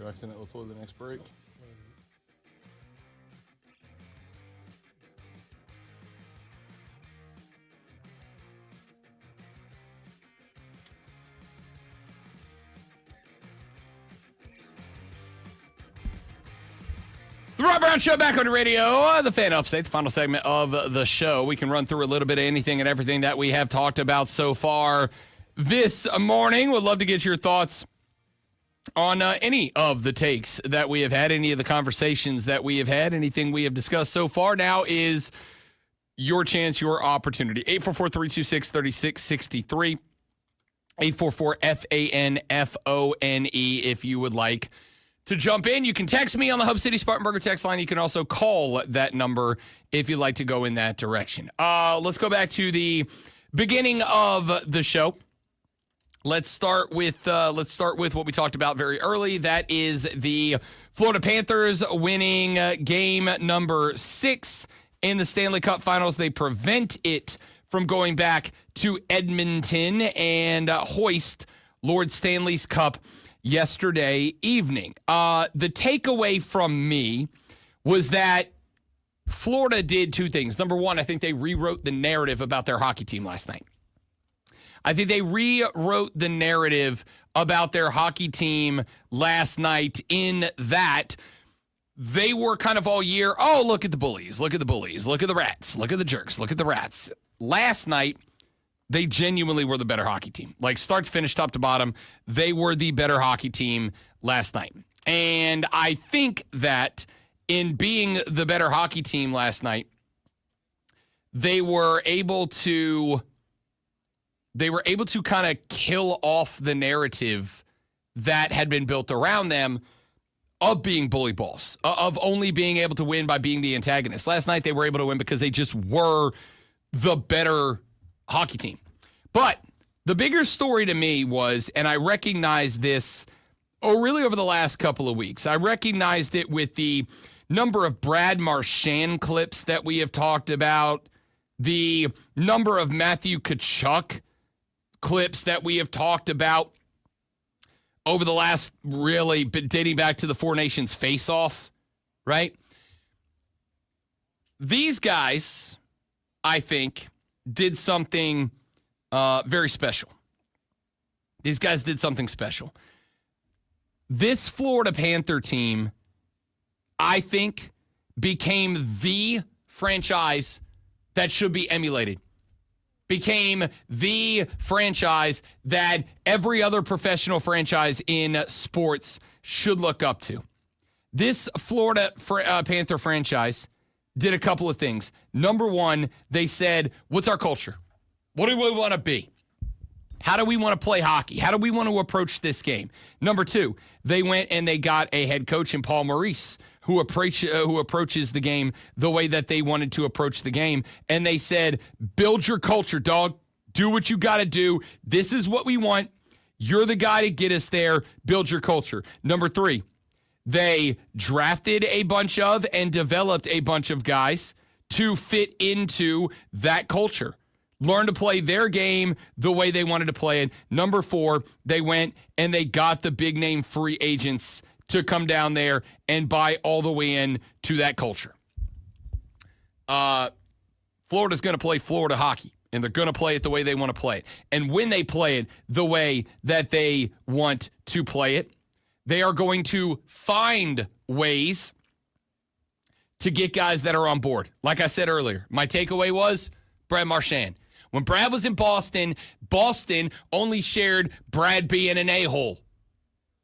accidentally pull the next break. The Rob Brown Show back on the radio, the Fan Upstate, the final segment of the show. We can run through a little bit of anything and everything that we have talked about so far this morning. Would love to get your thoughts on any of the takes that we have had, any of the conversations that we have had, anything we have discussed so far. Now is your chance, your opportunity. 844-326-3663. 844-FANFONE if you would like to jump in. You can text me on the Hub City Spartanburger text line. You can also call that number if you'd like to go in that direction. Let's go back to the beginning of the show. Let's start with what we talked about very early. That is the Florida Panthers winning game number 6 in the Stanley Cup Finals. They prevent it from going back to Edmonton and hoist Lord Stanley's Cup yesterday evening. The takeaway from me was that Florida did two things. Number one, I think they rewrote the narrative about their hockey team last night. I think they rewrote the narrative about their hockey team last night in that they were kind of all year, oh, look at the bullies, look at the bullies, look at the rats, look at the jerks, look at the rats. Last night, they genuinely were the better hockey team. Like start to finish, top to bottom, they were the better hockey team last night. And I think that in being the better hockey team last night, they were able to kind of kill off the narrative that had been built around them of being bully balls, of only being able to win by being the antagonist. Last night, they were able to win because they just were the better hockey team. But the bigger story to me was, and I recognized this really over the last couple of weeks, I recognized it with the number of Brad Marchand clips that we have talked about, the number of Matthew Tkachuk clips that we have talked about over the last, really dating back to the Four Nations face-off, right? These guys, I think, did something very special. These guys did something special. This Florida Panther team, I think, became the franchise that should be emulated. Became the franchise that every other professional franchise in sports should look up to. This Florida Panther franchise did a couple of things. Number one, they said, what's our culture? What do we want to be? How do we want to play hockey? How do we want to approach this game? Number two, they went and they got a head coach in Paul Maurice who approaches the game the way that they wanted to approach the game. And they said, build your culture, dog. Do what you got to do. This is what we want. You're the guy to get us there. Build your culture. Number three, they drafted a bunch of and developed a bunch of guys to fit into that culture. Learn to play their game the way they wanted to play it. Number four, they went and they got the big name free agents to come down there and buy all the way in to that culture. Florida's going to play Florida hockey, and they're going to play it the way they want to play it. And when they play it the way that they want to play it, they are going to find ways to get guys that are on board. Like I said earlier, my takeaway was Brad Marchand. When Brad was in Boston, Boston only shared Brad being an a-hole.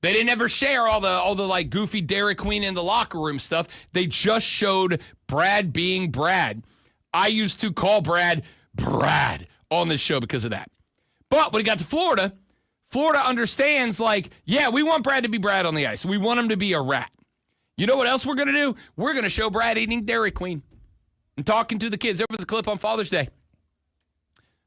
They didn't ever share all the like goofy Dairy Queen in the locker room stuff. They just showed Brad being Brad. I used to call Brad on this show because of that. But when he got to Florida, Florida understands like, yeah, we want Brad to be Brad on the ice. We want him to be a rat. You know what else we're going to do? We're going to show Brad eating Dairy Queen and talking to the kids. There was a clip on Father's Day.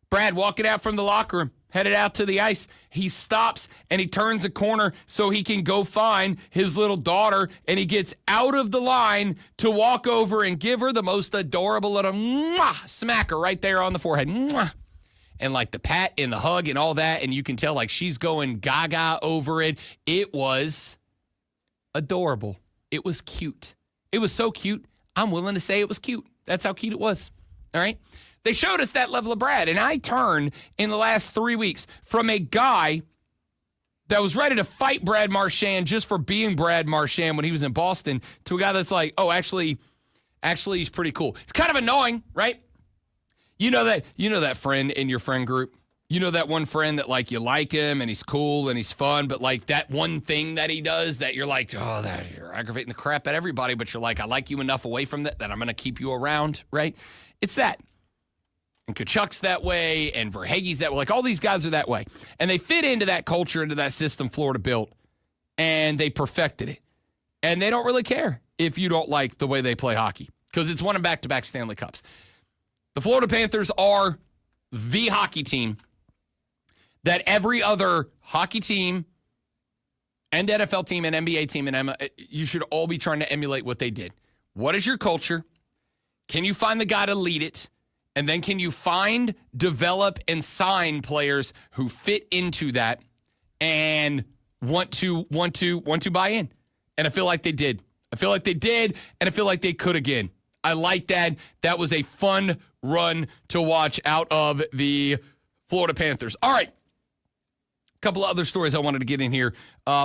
Brad walking out from the locker room, headed out to the ice. He stops and he turns a corner so he can go find his little daughter, and he gets out of the line to walk over and give her the most adorable little smacker right there on the forehead. And like the pat and the hug and all that, and you can tell like she's going gaga over it. It was adorable. It was cute. It was so cute, I'm willing to say it was cute. That's how cute it was. All right? They showed us that level of Brad, and I turned in the last 3 weeks from a guy that was ready to fight Brad Marchand just for being Brad Marchand when he was in Boston to a guy that's like, oh, actually he's pretty cool. It's kind of annoying, right? You know that friend in your friend group? You know that one friend that, like, you like him and he's cool and he's fun, but, like, that one thing that he does that you're like, oh, that you're aggravating the crap at everybody, but you're like, I like you enough away from that I'm going to keep you around, right? It's that. And Kachuk's that way, and Verhaeghe's that way. Like, all these guys are that way. And they fit into that culture, into that system Florida built, and they perfected it. And they don't really care if you don't like the way they play hockey because it's won them back-to-back Stanley Cups. The Florida Panthers are the hockey team that every other hockey team and NFL team and NBA team and you should all be trying to emulate what they did. What is your culture? Can you find the guy to lead it? And then can you find, develop, and sign players who fit into that and want to buy in? And I feel like they did. And I feel like they could again. I like that. That was a fun run to watch out of the Florida Panthers. All right. A couple of other stories I wanted to get in here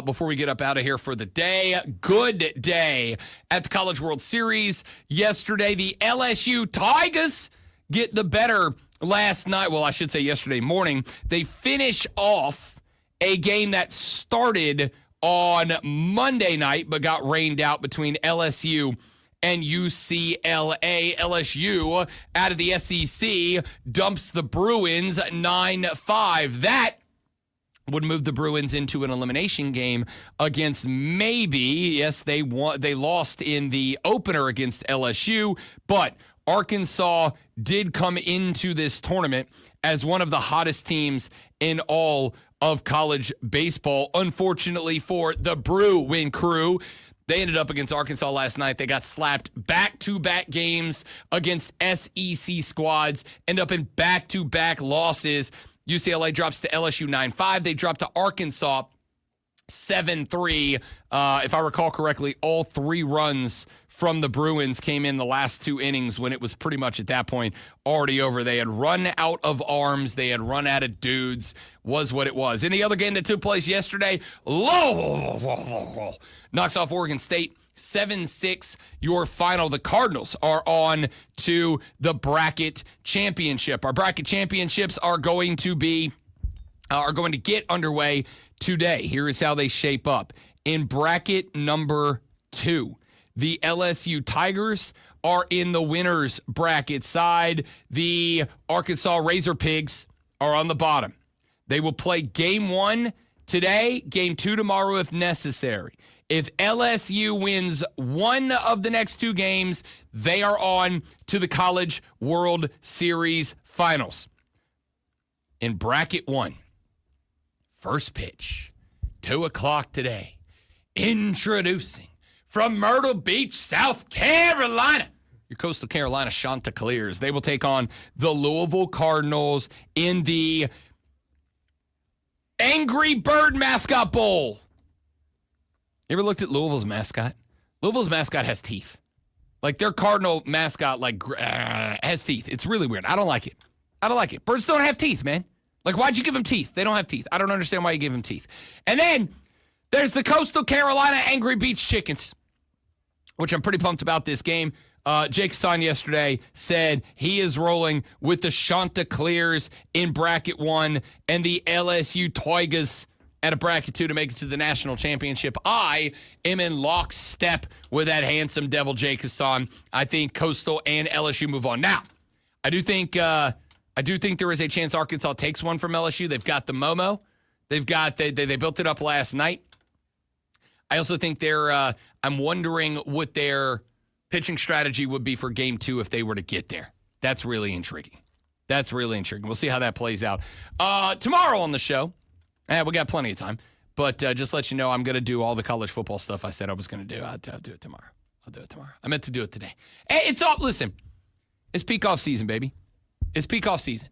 before we get up out of here for the day. Good day at the College World Series yesterday. The LSU Tigers get the better last night. Well, I should say yesterday morning. They finish off a game that started on Monday night but got rained out between LSU and UCLA. LSU out of the SEC dumps the Bruins 9-5. That would move the Bruins into an elimination game against maybe, yes, they lost in the opener against LSU, but Arkansas did come into this tournament as one of the hottest teams in all of college baseball. Unfortunately for the Bruin crew, they ended up against Arkansas last night. They got slapped back-to-back games against SEC squads, end up in back-to-back losses. UCLA drops to LSU 9-5. They drop to Arkansas 7-3. If I recall correctly, all 3 runs from the Bruins came in the last 2 innings when it was pretty much at that point already over. They had run out of arms. They had run out of dudes, was what it was. In the other game that took place yesterday, knocks off Oregon State 7-6, your final. The Cardinals are on to the bracket championship. Our bracket championships are going to get underway today. Here is how they shape up. In bracket number 2, the LSU Tigers are in the winner's bracket side. The Arkansas Razor Pigs are on the bottom. They will play game 1 today, game 2 tomorrow if necessary. If LSU wins one of the next 2 games, they are on to the College World Series finals. In bracket 1, first pitch, 2 o'clock today. Introducing from Myrtle Beach, South Carolina, your Coastal Carolina Chanticleers. They will take on the Louisville Cardinals in the Angry Bird Mascot Bowl. You ever looked at Louisville's mascot? Louisville's mascot has teeth. Like their Cardinal mascot, has teeth. It's really weird. I don't like it. Birds don't have teeth, man. Like, why'd you give them teeth? They don't have teeth. I don't understand why you give them teeth. And then there's the Coastal Carolina Angry Beach Chickens, which I'm pretty pumped about this game. Jake Hassan yesterday said he is rolling with the Chanticleers in bracket 1 and the LSU Tigers at a bracket 2 to make it to the national championship. I am in lockstep with that handsome devil, Jake Hassan. I think Coastal and LSU move on. Now, I do think there is a chance Arkansas takes one from LSU. They've got the Momo. They built it up last night. I also think I'm wondering what their pitching strategy would be for game 2 if they were to get there. That's really intriguing. We'll see how that plays out. Tomorrow on the show, we got plenty of time, but just let you know, I'm going to do all the college football stuff I said I was going to do. I'll do it tomorrow. I meant to do it today. Hey, listen, it's peak off season, baby. It's peak off season.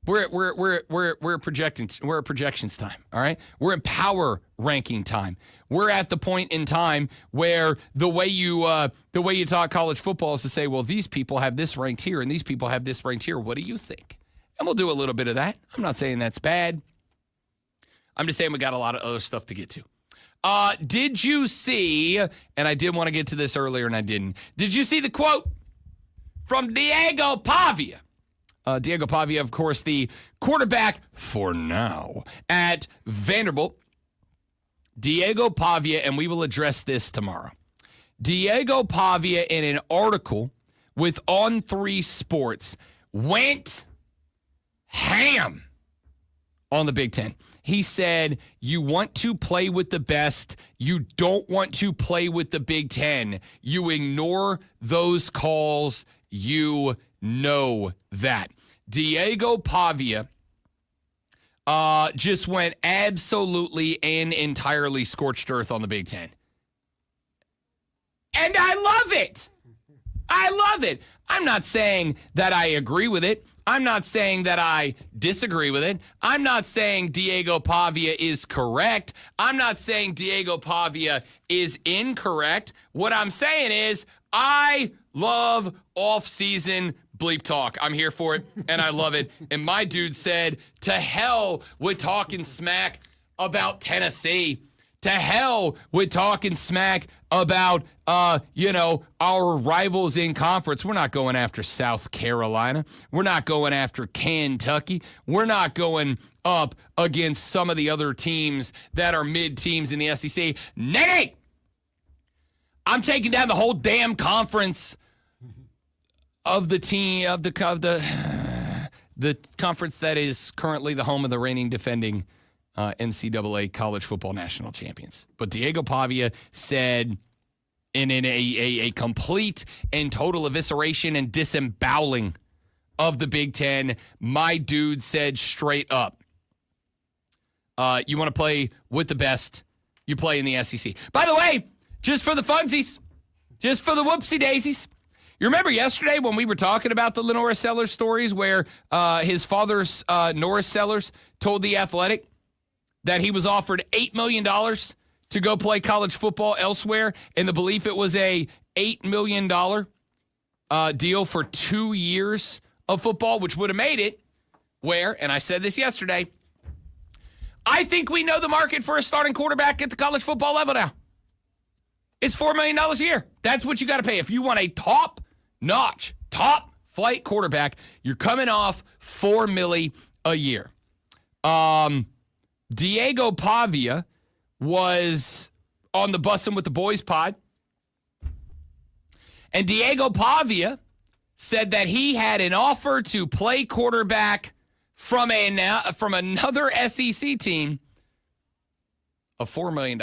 We're at projections time, all right? We're in power ranking time. We're at the point in time where the way you talk college football is to say, well, these people have this ranked here and these people have this ranked here. What do you think? And we'll do a little bit of that. I'm not saying that's bad. I'm just saying we got a lot of other stuff to get to. Did you see, and I did want to get to this earlier and I didn't, did you see the quote from Diego Pavia? Diego Pavia, of course, the quarterback for now at Vanderbilt. Diego Pavia, and we will address this tomorrow. Diego Pavia, in an article with On3 Sports, went ham on the Big Ten. He said, you want to play with the best. You don't want to play with the Big Ten. You ignore those calls. You know that. Diego Pavia just went absolutely and entirely scorched earth on the Big Ten. And I love it. I love it. I'm not saying that I agree with it. I'm not saying that I disagree with it. I'm not saying Diego Pavia is correct. I'm not saying Diego Pavia is incorrect. What I'm saying is I love off-season bleep talk. I'm here for it, and I love it. And my dude said, to hell with talking smack about Tennessee. To hell with talking smack about, our rivals in conference. We're not going after South Carolina. We're not going after Kentucky. We're not going up against some of the other teams that are mid-teams in the SEC. Nay! I'm taking down the whole damn conference of the team, of the conference that is currently the home of the reigning defending NCAA college football national champions. But Diego Pavia said in a complete and total evisceration and disemboweling of the Big Ten, my dude said straight up, you want to play with the best, you play in the SEC. By the way, just for the funsies, just for the whoopsie daisies, you remember yesterday when we were talking about the LaNorris Sellers stories where his father's Norris Sellers told The Athletic that he was offered $8 million to go play college football elsewhere, in the belief it was a $8 million deal for 2 years of football, which would have made it where, and I said this yesterday, I think we know the market for a starting quarterback at the college football level now. It's $4 million a year. That's what you got to pay. If you want a top-notch, top-flight quarterback, you're coming off $4 million a year. Diego Pavia was on the Bussin' with the Boys pod. And Diego Pavia said that he had an offer to play quarterback from another SEC team of $4 million.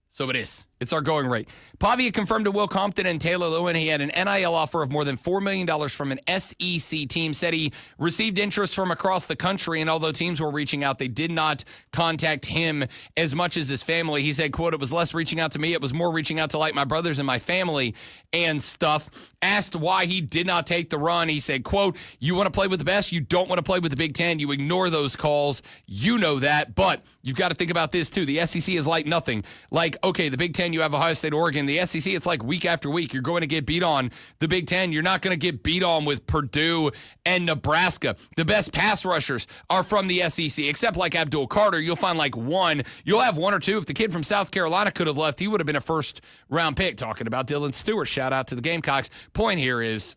So it is. It's our going rate. Pavia confirmed to Will Compton and Taylor Lewin he had an NIL offer of more than $4 million from an SEC team. Said he received interest from across the country, and although teams were reaching out, they did not contact him as much as his family. He said, quote, it was less reaching out to me. It was more reaching out to like my brothers and my family and stuff. Asked why he did not take the run, he said, quote, you want to play with the best? You don't want to play with the Big Ten. You ignore those calls. You know that, but you've got to think about this too. The SEC is like nothing. Like, okay, the Big Ten, you have Ohio State, Oregon. The SEC, it's like week after week. You're going to get beat on. The Big Ten, you're not going to get beat on with Purdue and Nebraska. The best pass rushers are from the SEC, except like Abdul Carter. You'll find like one. You'll have one or two. If the kid from South Carolina could have left, he would have been a first-round pick. Talking about Dylan Stewart. Shout out to the Gamecocks. Point here is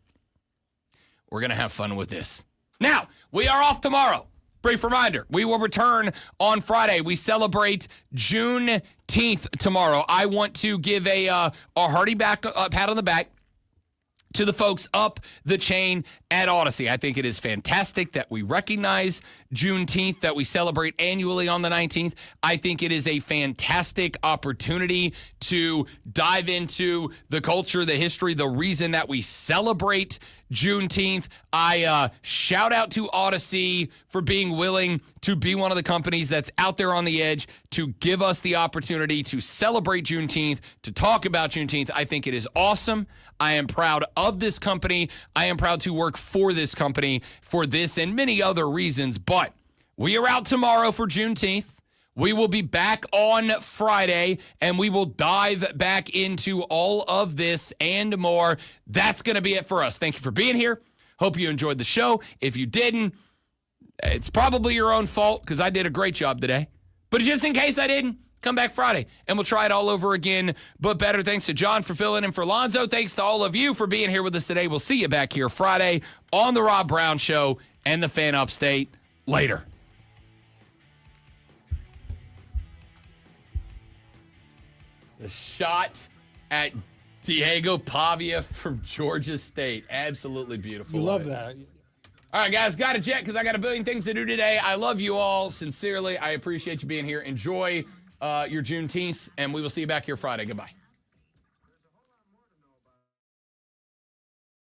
we're going to have fun with this. Now, we are off tomorrow. Brief reminder, we will return on Friday. We celebrate Juneteenth tomorrow. I want to give a hearty pat on the back to the folks up the chain at Odyssey. I think it is fantastic that we recognize Juneteenth, that we celebrate annually on the 19th. I think it is a fantastic opportunity to dive into the culture, the history, the reason that we celebrate Juneteenth. I shout out to Odyssey for being willing to be one of the companies that's out there on the edge to give us the opportunity to celebrate Juneteenth, to talk about Juneteenth. I think it is awesome. I am proud of this company. I am proud to work for this company for this and many other reasons. But we are out tomorrow for Juneteenth. We will be back on Friday, and we will dive back into all of this and more. That's going to be it for us. Thank you for being here. Hope you enjoyed the show. If you didn't, it's probably your own fault because I did a great job today. But just in case I didn't, come back Friday, and we'll try it all over again, but better. Thanks to John for filling in for Lonzo. Thanks to all of you for being here with us today. We'll see you back here Friday on The Rob Brown Show and The Fan Upstate. Later. The shot at Diego Pavia from Georgia State. Absolutely beautiful. You love that. All right, guys, got to jet because I got a billion things to do today. I love you all. Sincerely, I appreciate you being here. Enjoy your Juneteenth, and we will see you back here Friday. Goodbye.